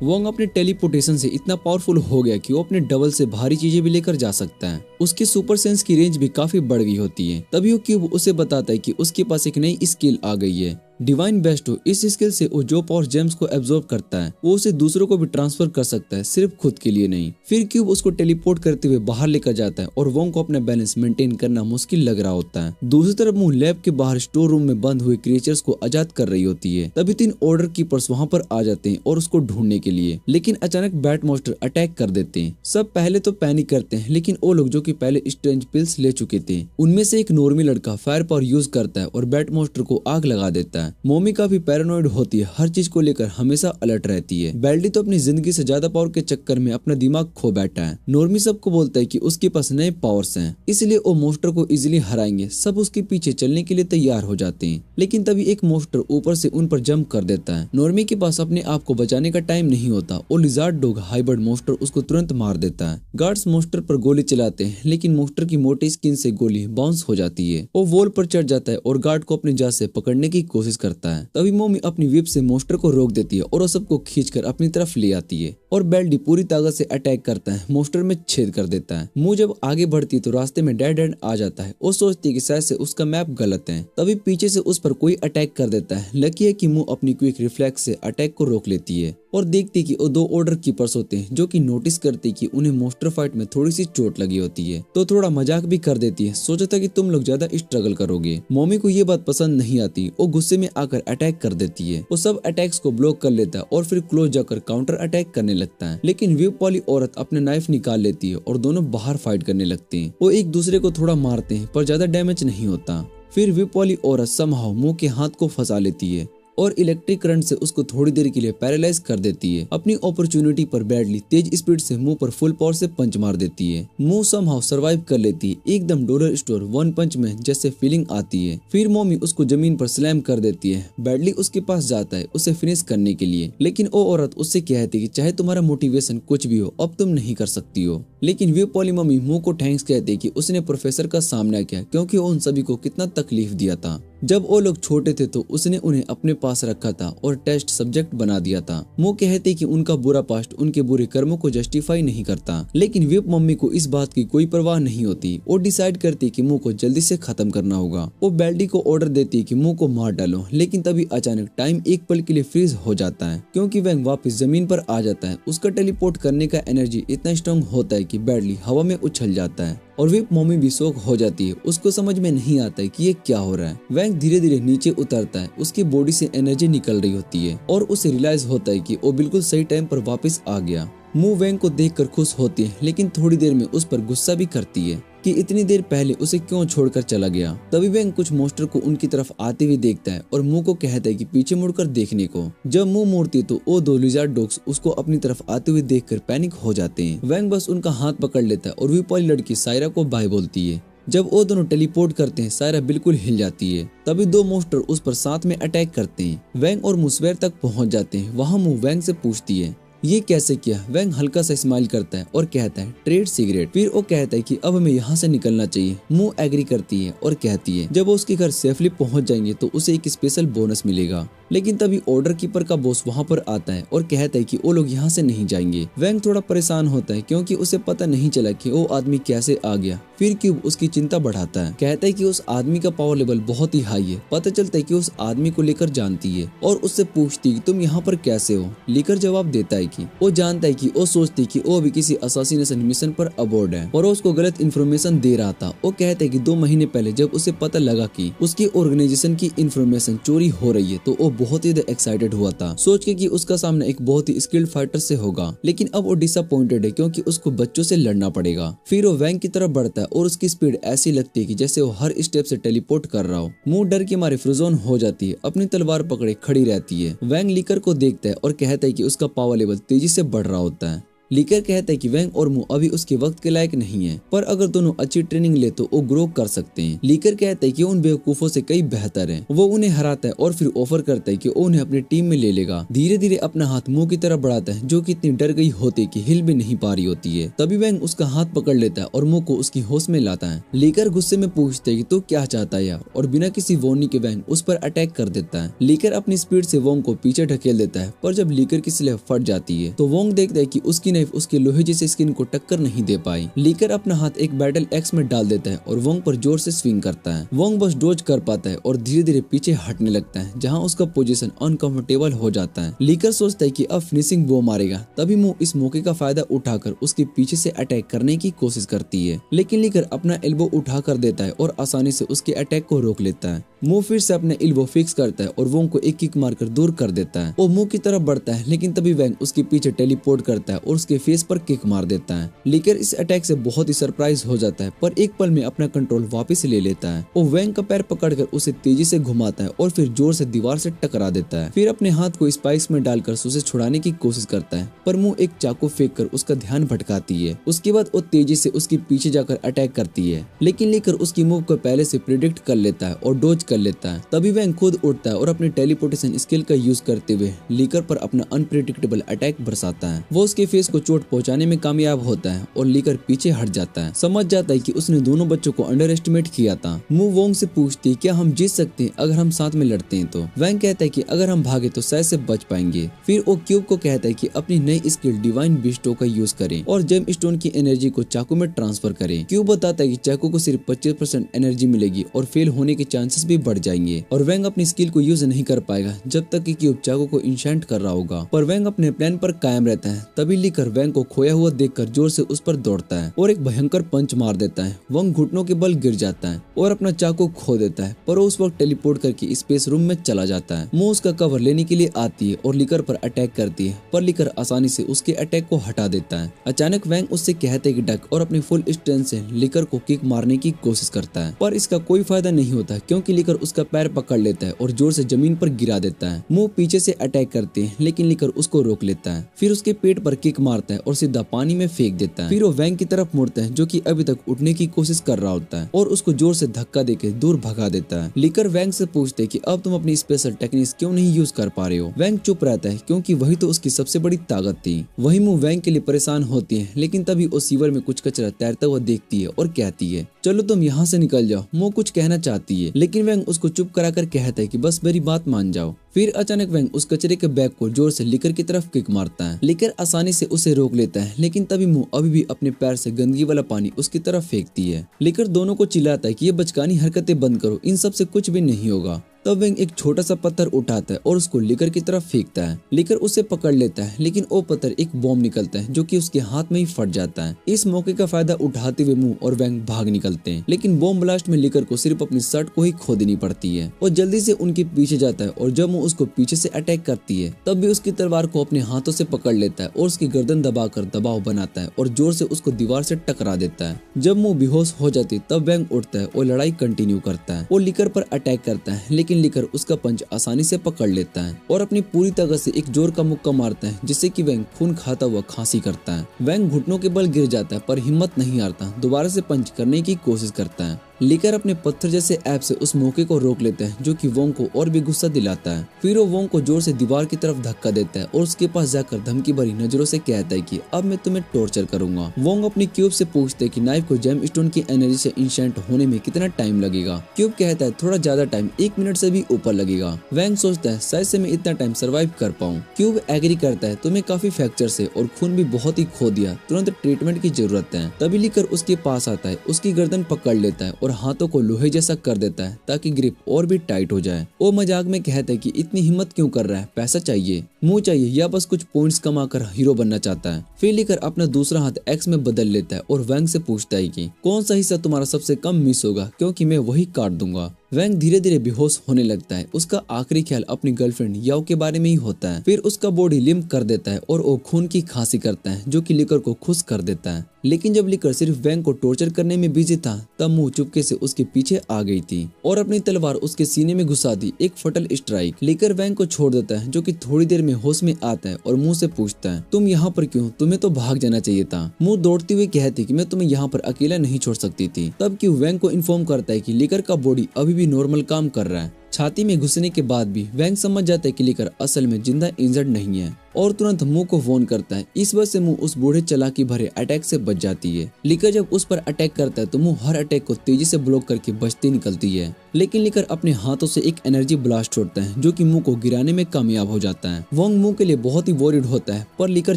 वोंग अपने टेलीपोर्टेशन से इतना पावरफुल हो गया कि वो अपने डबल से भारी चीजें भी लेकर जा सकता है। उसकी सुपर सेंस की रेंज भी काफी बढ़ गई होती है। तभी वो क्यूब उसे बताता है कि उसके पास एक नई स्किल आ गई है, डिवाइन बेस्टो। इस स्किल से वो जो पावर जेम्स को एब्जॉर्ब करता है वो उसे दूसरों को भी ट्रांसफर कर सकता है, सिर्फ खुद के लिए नहीं। फिर क्यूब उसको टेलीपोर्ट करते हुए बाहर लेकर जाता है और वोंग को अपना बैलेंस मेंटेन करना मुश्किल लग रहा होता है। दूसरी तरफ मुंह लैब के बाहर स्टोर रूम में बंद हुए क्रिएचर्स को आजाद कर रही होती है। तभी 3 ऑर्डर कीपर्स वहाँ पर आ जाते हैं और उसको ढूंढने के लिए, लेकिन अचानक बैट मॉन्स्टर अटैक कर देते हैं। सब पहले तो पैनिक करते हैं, लेकिन वो लोग जो कि पहले स्ट्रेंज पिल्स ले चुके थे उनमें से एक नॉर्मी लड़का फायर पावर यूज करता है और बैट मॉन्स्टर को आग लगा देता है। मोमी काफी पैरानॉइड होती है, हर चीज को लेकर हमेशा अलर्ट रहती है। बेल्डी तो अपनी जिंदगी से ज्यादा पावर के चक्कर में अपना दिमाग खो बैठा है। नॉर्मी सबको बोलता है कि उसके पास नए पावर्स हैं, इसलिए वो मॉन्स्टर को इजीली हराएंगे। सब उसके पीछे चलने के लिए तैयार हो जाते हैं, लेकिन तभी एक मॉन्स्टर ऊपर से उन पर जंप कर देता है। नॉर्मी के पास अपने आप को बचाने का टाइम नहीं होता और लिजार्ड डॉग हाइब्रिड मॉन्स्टर उसको तुरंत मार देता है। गार्ड्स मॉन्स्टर पर गोली चलाते हैं, लेकिन मॉन्स्टर की मोटी स्किन से गोली बाउंस हो जाती है। वो वॉल पर चढ़ जाता है और गार्ड को अपनी जान से पकड़ने की कोशिश कोशिश करता है। तभी मोमी अपनी व्हिप से मॉन्स्टर को रोक देती है और वो सबको खींचकर अपनी तरफ ले आती है और बेल्डी पूरी ताकत से अटैक करता है, मॉन्स्टर में छेद कर देता है। मू जब आगे बढ़ती है तो रास्ते में डेड एंड आ जाता है। वो सोचती है कि शायद से उसका मैप गलत है। तभी पीछे से उस पर कोई अटैक कर देता है। लकी है कि मू अपनी क्विक रिफ्लेक्स से अटैक को रोक लेती है और देखती कि वो 2 ऑर्डर कीपर्स होते हैं जो कि नोटिस करते कि उन्हें मॉन्स्टर फाइट में थोड़ी सी चोट लगी होती है, तो थोड़ा मजाक भी कर देती है। सोचा था कि तुम लोग ज्यादा स्ट्रगल करोगे। मॉमी को ये बात पसंद नहीं आती। वो गुस्से में आकर अटैक कर देती है। वो सब अटैक्स को ब्लॉक कर लेता है और फिर क्लोज जाकर काउंटर अटैक करने लगता है। लेकिन व्हिप वाली औरत अपने नाइफ निकाल लेती है और दोनों बाहर फाइट करने लगते हैं। वो एक दूसरे को थोड़ा मारते हैं पर ज्यादा डैमेज नहीं होता। फिर व्हिप वाली औरत समहाउ मुंह के हाथ को फंसा लेती है और इलेक्ट्रिक करंट से उसको थोड़ी देर के लिए पैरालाइज कर देती है। अपनी अपॉर्चुनिटी पर बैडली तेज स्पीड से मुंह पर फुल पावर से पंच मार देती है। मुंह समहाउ सरवाइव कर लेती है। एकदम डॉलर स्टोर 1 पंच में जैसे फीलिंग आती है। फिर मॉमी उसको जमीन पर स्लैम कर देती है। बैडली उसके पास जाता है उसे फिनिश करने के लिए, लेकिन वो औरत उससे कहती है कि चाहे तुम्हारा मोटिवेशन कुछ भी हो अब तुम नहीं कर सकती हो। लेकिन व्हिप वाली मम्मी मुंह को थैंक्स कहती है कि उसने प्रोफेसर का सामना किया क्योंकि वो उन सभी को कितना तकलीफ दिया था। जब वो लोग छोटे थे तो उसने उन्हें अपने पास रखा था और टेस्ट सब्जेक्ट बना दिया था। वो कहते कि उनका बुरा पास्ट उनके बुरे कर्मों को जस्टिफाई नहीं करता, लेकिन व्हिप मम्मी को इस बात की कोई परवाह नहीं होती। वो डिसाइड करती कि मुंह को जल्दी से खत्म करना होगा। वो बेल्डी को ऑर्डर देती है कि मुंह को मार डालो, लेकिन तभी अचानक टाइम एक पल के लिए फ्रीज हो जाता है क्योंकि वैंग वापस जमीन पर आ जाता है। उसका टेलीपोर्ट करने का एनर्जी इतना स्ट्रॉन्ग होता है कि बेल्डी हवा में उछल जाता है और व्हिप मम्मी भी शॉक हो जाती है। उसको समझ में नहीं आता है कि ये क्या हो रहा है। वैंग धीरे धीरे नीचे उतरता है। उसकी बॉडी से एनर्जी निकल रही होती है और उसे रियलाइज होता है कि वो बिल्कुल सही टाइम पर वापस आ गया। मू वैंग को देखकर खुश होती है, लेकिन थोड़ी देर में उस पर गुस्सा भी करती है कि इतनी देर पहले उसे क्यों छोड़कर चला गया। तभी वैंग कुछ मॉन्स्टर को उनकी तरफ आते हुए देखता है और मुंह को कहता है कि पीछे मुड़कर देखने को। जब मुंह मोड़ती तो वो 2 लिजार्ड डॉग्स उसको अपनी तरफ आते हुए देखकर पैनिक हो जाते हैं। वैंग बस उनका हाथ पकड़ लेता है और व्हिप वाली लड़की सायरा को बाय बोलती है। जब वो दोनों टेलीपोर्ट करते हैं सायरा बिल्कुल हिल जाती है। तभी 2 मॉन्स्टर उस पर साथ में अटैक करते हैं। वैंग और मुस्वेर तक पहुंच जाते हैं। वहाँ मुंह वैंग से पूछती है ये कैसे किया। वैंग हल्का सा स्माइल करता है और कहता है ट्रेड सिगरेट। फिर वो कहता है कि अब हमें यहाँ से निकलना चाहिए। मुंह एग्री करती है और कहती है जब वो उसके घर सेफली पहुंच जाएंगे तो उसे एक स्पेशल बोनस मिलेगा। लेकिन तभी ऑर्डर कीपर का बॉस वहाँ पर आता है और कहता है कि वो लोग यहाँ से नहीं जाएंगे। वैंग थोड़ा परेशान होता है क्योंकि उसे पता नहीं चला कि वो आदमी कैसे आ गया। फिर क्यूब उसकी चिंता बढ़ाता है, कहता है कि उस आदमी का पावर लेवल बहुत ही हाई है। पता चलता है कि उस आदमी को लेकर जानती है और उससे पूछती है कि तुम यहाँ पर कैसे हो। लेकर जवाब देता है कि वो जानता है कि वो सोचती कि वो भी किसी असासिनेशन मिशन पर अबोर्ड है और उसको गलत इन्फॉर्मेशन दे रहा था। वो कहता है कि 2 महीने पहले जब उसे पता लगा कि उसकी ऑर्गेनाइजेशन की इन्फॉर्मेशन चोरी हो रही है तो वो बहुत ही एक्साइटेड हुआ था, सोच के कि उसका सामना एक बहुत ही स्किल्ड फाइटर से होगा। लेकिन अब वो डिसअपॉइंटेड है क्योंकि उसको बच्चों से लड़ना पड़ेगा। फिर वो वैंग की तरफ बढ़ता है और उसकी स्पीड ऐसी लगती है कि जैसे वो हर स्टेप से टेलीपोर्ट कर रहा हो। मुंह डर के मारे फ्रोजन हो जाती है, अपनी तलवार पकड़े खड़ी रहती है। वैंग लीकर को देखता है और कहता है कि उसका पावर लेवल तेजी से बढ़ रहा होता है। लीकर कहता है कि वैंग और मू अभी उसके वक्त के लायक नहीं है, पर अगर दोनों अच्छी ट्रेनिंग ले तो वो ग्रो कर सकते हैं। लीकर कहता है कि उन बेवकूफों से कई बेहतर है। वो उन्हें हराता है और फिर ऑफर करता है कि वो उन्हें अपनी टीम में ले लेगा। धीरे धीरे अपना हाथ मुंह की तरफ बढ़ाता है जो कि इतनी डर गई होती कि हिल भी नहीं पा रही होती है। तभी वैंग उसका हाथ पकड़ लेता है और मुंह को उसकी होश में लाता है। लीकर गुस्से में पूछता है कि तू क्या चाहता है, और बिना किसी वार्निंग के वैंग उस पर अटैक कर देता है। लीकर अपनी स्पीड से वोंग को पीछे ढकेल देता है, पर जब लीकर की स्लेव फट जाती है तो वोंग देखता है कि उसकी नाइफ उसके लोहे जैसे स्किन को टक्कर नहीं दे पाई। लीकर अपना हाथ एक बैटल एक्स में डाल देता है और वोंग पर जोर से स्विंग करता है। वोंग बस डोज कर पाता है और धीरे धीरे पीछे हटने लगता है जहां उसका पोजीशन अनकंफर्टेबल हो जाता है। लीकर सोचता है कि अब फिनिशिंग वो मारेगा। तभी मुंह इस मौके का फायदा उठाकर उसके पीछे से अटैक करने की कोशिश करती है, लेकिन लीकर अपना एल्बो उठा कर देता है और आसानी से उसके अटैक को रोक लेता है। मुंह फिर से अपने एल्बो फिक्स करता है और वोंग को एक किक मारकर दूर कर देता है। वो मुंह की तरफ बढ़ता है, लेकिन तभी वैंग उसके पीछे टेलीपोर्ट करता है और उसके फेस पर किक मार देता है। लीकर इस अटैक से बहुत ही सरप्राइज हो जाता है, पर एक पल में अपना कंट्रोल वापस ले लेता है। वो वैंग का पैर पकड़कर उसे तेजी से घुमाता है और फिर जोर से दीवार से टकरा देता है। फिर अपने हाथ को स्पाइक्स में डालकर उसे छुड़ाने की कोशिश करता है, पर मुंह एक चाकू फेंक कर उसका ध्यान भटकाती है। उसके बाद वो तेजी से उसके पीछे जाकर अटैक करती है, लेकिन लीकर उसकी मूव को पहले से प्रिडिक्ट कर लेता है और डोज कर लेता है। तभी वैंग खुद उठता है और अपने टेलीपोर्टेशन स्किल का यूज करते हुए लीकर पर अपना अनप्रेडिक्टेबल अटैक बरसाता है। वो उसके फेस को चोट पहुंचाने में कामयाब होता है और लीकर पीछे हट जाता है। समझ जाता है कि उसने दोनों बच्चों को अंडर एस्टिमेट किया था। मू वोंग से पूछती है क्या हम जीत सकते हैं अगर हम साथ में लड़ते हैं। तो वैंग कहता है कि अगर हम भागे तो शायद से बच पाएंगे। फिर वो क्यूब को कहता है कि अपनी नई स्किल डिवाइन बिस्टो का यूज करें और जेम स्टोन की एनर्जी को चाकू में ट्रांसफर करें। क्यूब बताता है कि चाकू को सिर्फ 25% एनर्जी मिलेगी और फेल होने के चांसेस भी बढ़ जाएंगे और वैंग अपनी स्किल को यूज नहीं कर पाएगा जब तक कि क्यूब चाकू को इंशेंट कर रहा होगा। पर वैंग अपने प्लान पर कायम रहता है। तभी लीकर वैंग को खोया हुआ देखकर जोर से उस पर दौड़ता है और एक भयंकर पंच मार देता है। वैंग घुटनों के बल गिर जाता है और अपना चाकू खो देता है, पर उस वक्त टेलीपोर्ट करके स्पेस रूम में चला जाता है। मो उसका कवर लेने के लिए आती है और लीकर पर अटैक करती है, पर लीकर आसानी से उसके अटैक को हटा देता है। अचानक वैंग उससे कहते है कि डक और अपनी फुल स्ट्रेंथ से लीकर को किक मारने की कोशिश करता है, पर इसका कोई फायदा नहीं होता क्योंकि लीकर उसका पैर पकड़ लेता है और जोर से जमीन पर गिरा देता है। मो पीछे से अटैक करते हैं लेकिन लीकर उसको रोक लेता है। फिर उसके पेट पर किक मारता है और सीधा पानी में फेंक देता है। फिर वो वैंग की तरफ मुड़ता है जो कि अभी तक उठने की कोशिश कर रहा होता है और उसको जोर से धक्का देके दूर भगा देता है। लीकर वैंग से पूछते है कि अब तुम अपनी स्पेशल टेक्निक्स क्यों नहीं यूज कर पा रहे हो। वैंग चुप रहता है क्योंकि वही तो उसकी सबसे बड़ी ताकत थी। वही मुंह वैंग के लिए परेशान होती है, लेकिन तभी वो सीवर में कुछ कचरा तैरता हुआ देखती है और कहती है चलो तुम यहाँ से निकल जाओ। मो कुछ कहना चाहती है लेकिन वैंग उसको चुप कराकर कहता है कि बस मेरी बात मान जाओ। फिर अचानक वैंग उस कचरे के बैग को जोर से लीकर की तरफ किक मारता है। लीकर आसानी से उसे रोक लेता है लेकिन तभी मुंह अभी भी अपने पैर से गंदगी वाला पानी उसकी तरफ फेंकती है। लीकर दोनों को चिल्लाता है कि ये बचकानी हरकतें बंद करो, इन सब से कुछ भी नहीं होगा। तब वैंग एक छोटा सा पत्थर उठाता है और उसको लीकर की तरफ फेंकता है। लीकर उसे पकड़ लेता है लेकिन वो पत्थर एक बॉम्ब निकलता है जो कि उसके हाथ में ही फट जाता है। इस मौके का फायदा उठाते हुए मुंह और वैंग भाग निकलते हैं, लेकिन बॉम्ब ब्लास्ट में लीकर को सिर्फ अपनी शर्ट को ही खो देनी पड़ती है। वो जल्दी से उनके पीछे जाता है और जब मुंह उसको पीछे से अटैक करती है तब भी उसकी तलवार को अपने हाथों से पकड़ लेता है और उसकी गर्दन दबाकर दबाव बनाता है और जोर से उसको दीवार से टकरा देता है। जब मुंह बेहोश हो जाती है तब वैंग उठता है और लड़ाई कंटिन्यू करता है। वो लीकर पर अटैक करता है लेकिन लीकर उसका आसानी से पकड़ लेता है और अपनी पूरी ताकत से एक जोर का मुक्का मारता है जिससे कि वैंग खून खाता हुआ खांसी करता है। वैंग घुटनों के बल गिर जाता है पर हिम्मत नहीं हारता, दोबारा से पंच करने की कोशिश करता है। लीकर अपने पत्थर जैसे ऐप से उस मौके को रोक लेता है जो कि वोंग को और भी गुस्सा दिलाता है। फिर वो वोंग को जोर से दीवार की तरफ धक्का देता है और उसके पास जाकर धमकी भरी नजरों से कहता है कि अब मैं तुम्हें टॉर्चर करूंगा। वोंग अपनी क्यूब से पूछते है कि नाइफ को जेम स्टोन की एनर्जी से इंशेंट होने में कितना टाइम लगेगा। क्यूब कहता है थोड़ा ज्यादा टाइम, 1 मिनट से भी ऊपर लगेगा। वैंग सोचता है शायद से मैं इतना टाइम सर्वाइव कर पाऊँ। क्यूब एग्री करता है तुम्हें काफी फ्रैक्चर से और खून भी बहुत ही खो दिया, तुरंत ट्रीटमेंट की जरूरत है। तभी लीकर उसके पास आता है, उसकी गर्दन पकड़ लेता है और हाथों को लोहे जैसा कर देता है ताकि ग्रिप और भी टाइट हो जाए। वो मजाक में कहता है कि इतनी हिम्मत क्यों कर रहा है, पैसा चाहिए, मुंह चाहिए या बस कुछ पॉइंट्स कमाकर हीरो बनना चाहता है। फिर लीकर अपना दूसरा हाथ एक्स में बदल लेता है और वैंग से पूछता है कि कौन सा हिस्सा तुम्हारा सबसे कम मिस होगा क्योंकि मैं वही काट दूंगा। वैंग धीरे धीरे बेहोश होने लगता है। उसका आखिरी ख्याल अपनी गर्लफ्रेंड याओ के बारे में ही होता है। फिर उसका बॉडी लिम्प कर देता है और वो खून की खांसी करता है जो कि लीकर को खुश कर देता है। लेकिन जब लीकर सिर्फ वैंग को टॉर्चर करने में बिजी था तब मुंह चुपके से उसके पीछे आ गई थी और अपनी तलवार उसके सीने में घुसा दी, एक फटल स्ट्राइक। लीकर वैंग को छोड़ देता है जो कि थोड़ी देर में होश में आता है और मुंह से पूछता है तुम यहाँ पर क्यों, तुम्हें तो भाग जाना चाहिए था। मुंह दौड़ती हुई कहती कि मैं तुम्हें यहाँ पर अकेला नहीं छोड़ सकती थी। तब क्यों वैंग को इन्फॉर्म करता है कि लीकर का बॉडी अभी भी नॉर्मल काम कर रहा है। छाती में घुसने के बाद भी वैंग समझ जाता है कि लीकर असल में जिंदा इंजर्ड नहीं है और तुरंत मुंह को वॉर्न करता है। इस वजह से मुंह उस बूढ़े चालाकी भरे अटैक से बच जाती है। लीकर जब उस पर अटैक करता है तो मुंह हर अटैक को तेजी से ब्लॉक करके बचती निकलती है, लेकिन लीकर अपने हाथों से एक एनर्जी ब्लास्ट छोड़ता है जो कि मुंह को गिराने में कामयाब हो जाता है। वोंग मुंह के लिए बहुत ही वॉरिड होता है पर लीकर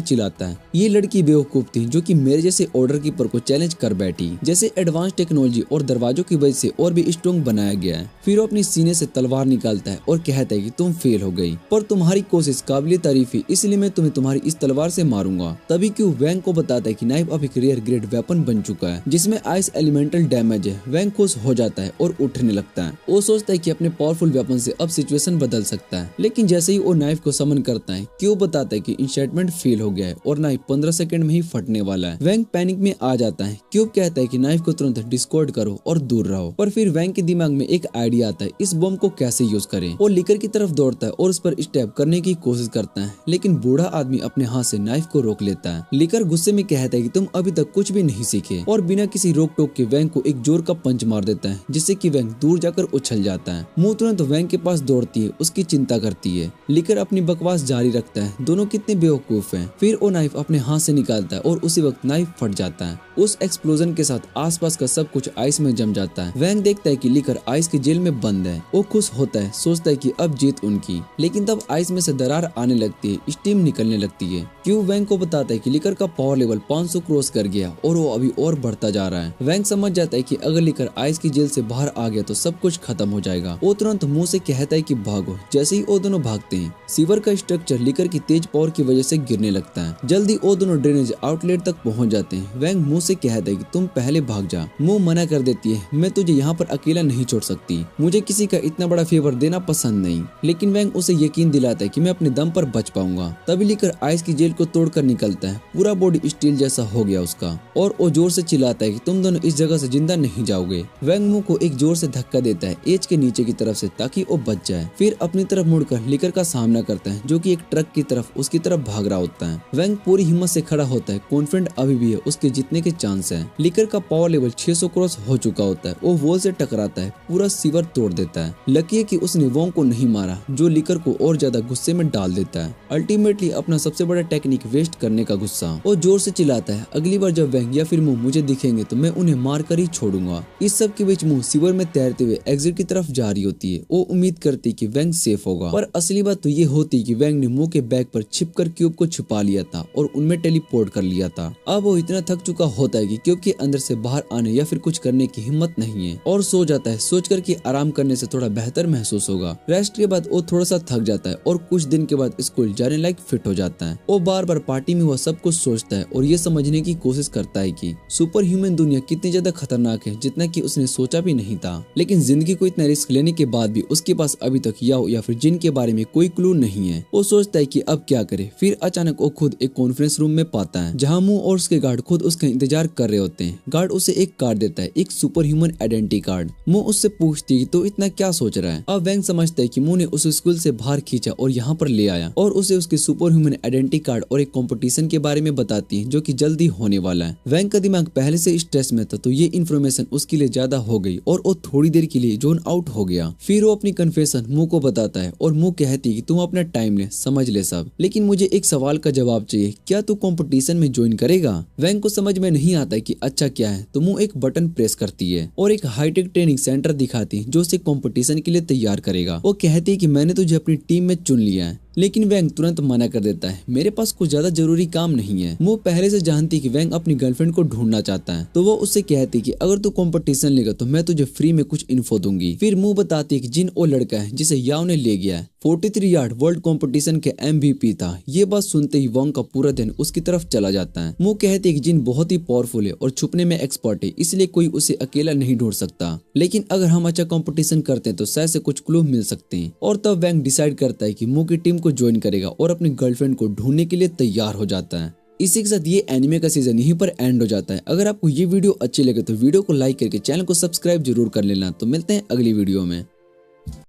चिल्लाता है ये लड़की बेवकूफ थी जो कि मेरे जैसे ऑर्डर कीपर को चैलेंज कर बैठी। जैसे एडवांस टेक्नोलॉजी और दरवाजों की वजह से और भी स्ट्रॉन्ग बनाया गया है। फिर वो अपनी सीने से तलवार निकालता है और कहता है कि तुम फेल हो गई, पर तुम्हारी कोशिश काबिल तारीफ है, इसलिए मैं तुम्हें तुम्हारी इस तलवार से मारूंगा। तभी क्यों वैंग को बताता है कि नाइफ अब एक रेयर ग्रेड वेपन बन चुका है जिसमें आइस एलिमेंटल डैमेज है। वैंग खुश हो जाता है और उठने लगता है। वो सोचता है कि अपने पावरफुल वेपन से अब सिचुएशन बदल सकता है, लेकिन जैसे ही वो नाइफ को समन करता है क्यों बताता है कि इंशेंटमेंट फेल हो गया है और नाइफ 15 सेकंड में ही फटने वाला है। वैंग पैनिक में आ जाता है। क्यूब कहता है कि नाइफ को तुरंत डिस्कॉर्ड करो और दूर रहो, पर फिर वैंग के दिमाग में एक आइडिया आता है, इस बम को कैसे यूज करे और लिकर की तरफ दौड़ता है और उस पर स्टैब करने की कोशिश करता है, लेकिन बूढ़ा आदमी अपने हाथ से नाइफ को रोक लेता है। लिकर गुस्से में कहता है कि तुम अभी तक कुछ भी नहीं सीखे और बिना किसी रोक टोक के वैंग को एक जोर का पंच मार देता है, जिससे कि वैंग दूर जाकर उछल जाता है। मू तुरंत वैंग के पास दौड़ती है, उसकी चिंता करती है। लिकर अपनी बकवास जारी रखता है, दोनों कितने बेवकूफ हैं। फिर वो नाइफ अपने हाथ से निकालता है और उसी वक्त नाइफ फट जाता है। उस एक्सप्लोजन के साथ आसपास का सब कुछ आइस में जम जाता है। वैंग देखता है कि लिकर आइस की जेल में बंद है। वो खुश होता है, सोचता है कि अब जीत उनकी, लेकिन तब आइस में से दरार आने लगती है, स्टीम निकलने लगती है। क्यू वैंग को बताता है कि लिकर का पावर लेवल 500 क्रॉस कर गया और वो अभी और बढ़ता जा रहा है। वैंग समझ जाता है कि अगर लिकर आइस की जेल से बाहर आ गया तो सब कुछ खत्म हो जाएगा। वो तुरंत मुंह से कहता है कि भागो। जैसे ही वो दोनों भागते हैं, सीवर का स्ट्रक्चर लिकर की तेज पावर की वजह से गिरने लगता है। जल्दी वो दोनों ड्रेनेज आउटलेट तक पहुंच जाते हैं। वैंग मुंह से कहता है कि तुम पहले भाग जा। मुंह मना कर देती है, मैं तुझे यहाँ पर अकेला नहीं छोड़ सकती, मुझे किसी का इतना बड़ा फेवर देना पसंद नहीं। लेकिन वैंग उसे यकीन दिलाता है कि मैं अपने दम पर बच पाऊंगा। तभी लिकर आइस की जेल को तोड़कर निकलता है। पूरा बॉडी स्टील जैसा हो गया उसका और वो जोर से चिल्लाता है कि तुम दोनों इस जगह से जिंदा नहीं जाओगे। वैंग मुंह को एक जोर से धक्का देता है एज के नीचे की तरफ से, ताकि वो बच जाए। फिर अपनी तरफ मुड़कर लिकर का सामना करता है, जो कि एक ट्रक की तरफ उसकी तरफ भाग रहा होता है। वैंग पूरी हिम्मत से खड़ा होता है, कॉन्फिडेंट अभी भी है, उसके जीतने के चांस है। लिकर का पावर लेवल 600 क्रॉस हो चुका होता है। वो वॉल से टकराता है, पूरा सीवर तोड़ देता है। लकी है कि उसने वोंग को नहीं मारा, जो लिकर को और ज्यादा गुस्से में डाल देता है। अल्टीमेटली अपना सबसे बड़ा टेक्निक वेस्ट करने का गुस्सा। वो जोर से चिल्लाता है, अगली बार जब वैंग या फिर मुंह मुझे दिखेंगे तो मैं उन्हें मार कर ही छोड़ूंगा। इस सब के बीच मुंह सीवर में तैरते हुए एग्जिट की तरफ जा रही होती है। वो उम्मीद करती कि वैंग सेफ होगा, पर असली बात तो ये होती कि वैंग ने मुंह के बैग पर छिपकर क्यूब को छुपा लिया था और उनमें टेलीपोर्ट कर लिया था। अब वो इतना थक चुका होता है कि क्यूब के अंदर से बाहर आने या फिर कुछ करने की हिम्मत नहीं है और सो जाता है, सोचकर कि आराम करने से थोड़ा बेहतर महसूस होगा। रेस्ट के बाद वो थोड़ा सा थक जाता है और कुछ दिन के बाद स्कूल जाने लायक फिट हो जाता है। वो बार बार पार्टी में हुआ सब कुछ सोचता है और ये समझने की कोशिश करता है कि सुपर ह्यूमन दुनिया कितनी ज्यादा खतरनाक है, जितना कि उसने सोचा भी नहीं था। लेकिन जिंदगी को इतना रिस्क लेने के बाद भी उसके पास अभी तक याओ या फिर जिन के बारे में कोई क्लू नहीं है। वो सोचता है कि अब क्या करे। फिर अचानक वो खुद एक कॉन्फ्रेंस रूम में पाता है, जहाँ मुंह और उसके गार्ड खुद उसका इंतजार कर रहे होते हैं। गार्ड उसे एक कार्ड देता है, एक सुपर ह्यूमन आइडेंटिटी कार्ड। मुंह उससे पूछती है तो इतना क्या सोच रहा है। अब वैंग समझता है कि मुंह ने उसे स्कूल से बाहर खींचा और यहाँ पर ले आया और उसे उसके सुपर ह्यूमन आइडेंटिटी कार्ड और एक कंपटीशन के बारे में बताती है, जो कि जल्दी होने वाला है। वैंग का दिमाग पहले से स्ट्रेस में था, तो ये इन्फॉर्मेशन उसके लिए ज्यादा हो गई और वो थोड़ी देर के लिए जोन आउट हो गया। फिर वो अपनी कन्फेशन मुंह को बताता है और मुंह कहती है कि तुम अपना टाइम ले, समझ ले सब, लेकिन मुझे एक सवाल का जवाब चाहिए, क्या तू कंपटीशन में ज्वाइन करेगा। वैंग को समझ में नहीं आता कि अच्छा क्या है, तो मुंह एक बटन प्रेस करती है और एक हाईटेक ट्रेनिंग सेंटर दिखाती है जो उसे कंपटीशन के लिए तैयार करेगा। वो कहती है कि मैंने तुझे अपनी टीम में चुन लिया है, लेकिन वैंग तुरंत मना कर देता है, मेरे पास कुछ ज्यादा जरूरी काम नहीं है। वो पहले से जानती कि वैंग अपनी गर्लफ्रेंड को ढूंढना चाहता है, तो वो उससे कहती कि अगर तू कंपटीशन लेगा तो मैं तुझे फ्री में कुछ इन्फो दूंगी। फिर मुंह बताती है कि जिन वो लड़का है जिसे याओ ने ले गया है, 43 यार्ड वर्ल्ड कंपटीशन के MVP था। ये बात सुनते ही वोंग का पूरा दिन उसकी तरफ चला जाता है। मुंह कहती है कि जिन बहुत ही पावरफुल है और छुपने में एक्सपर्ट है, इसलिए कोई उसे अकेला नहीं ढूंढ सकता, लेकिन अगर हम अच्छा कंपटीशन करते हैं तो शायद से कुछ क्लू मिल सकते हैं। और तब वैंग डिसाइड करता है कि मुंह की टीम को ज्वाइन करेगा और अपनी गर्लफ्रेंड को ढूंढने के लिए तैयार हो जाता है। इसी के साथ ये एनिमे का सीजन यहीं पर एंड हो जाता है। अगर आपको ये वीडियो अच्छी लगे तो वीडियो को लाइक करके चैनल को सब्सक्राइब जरूर कर लेना। तो मिलते हैं अगली वीडियो में।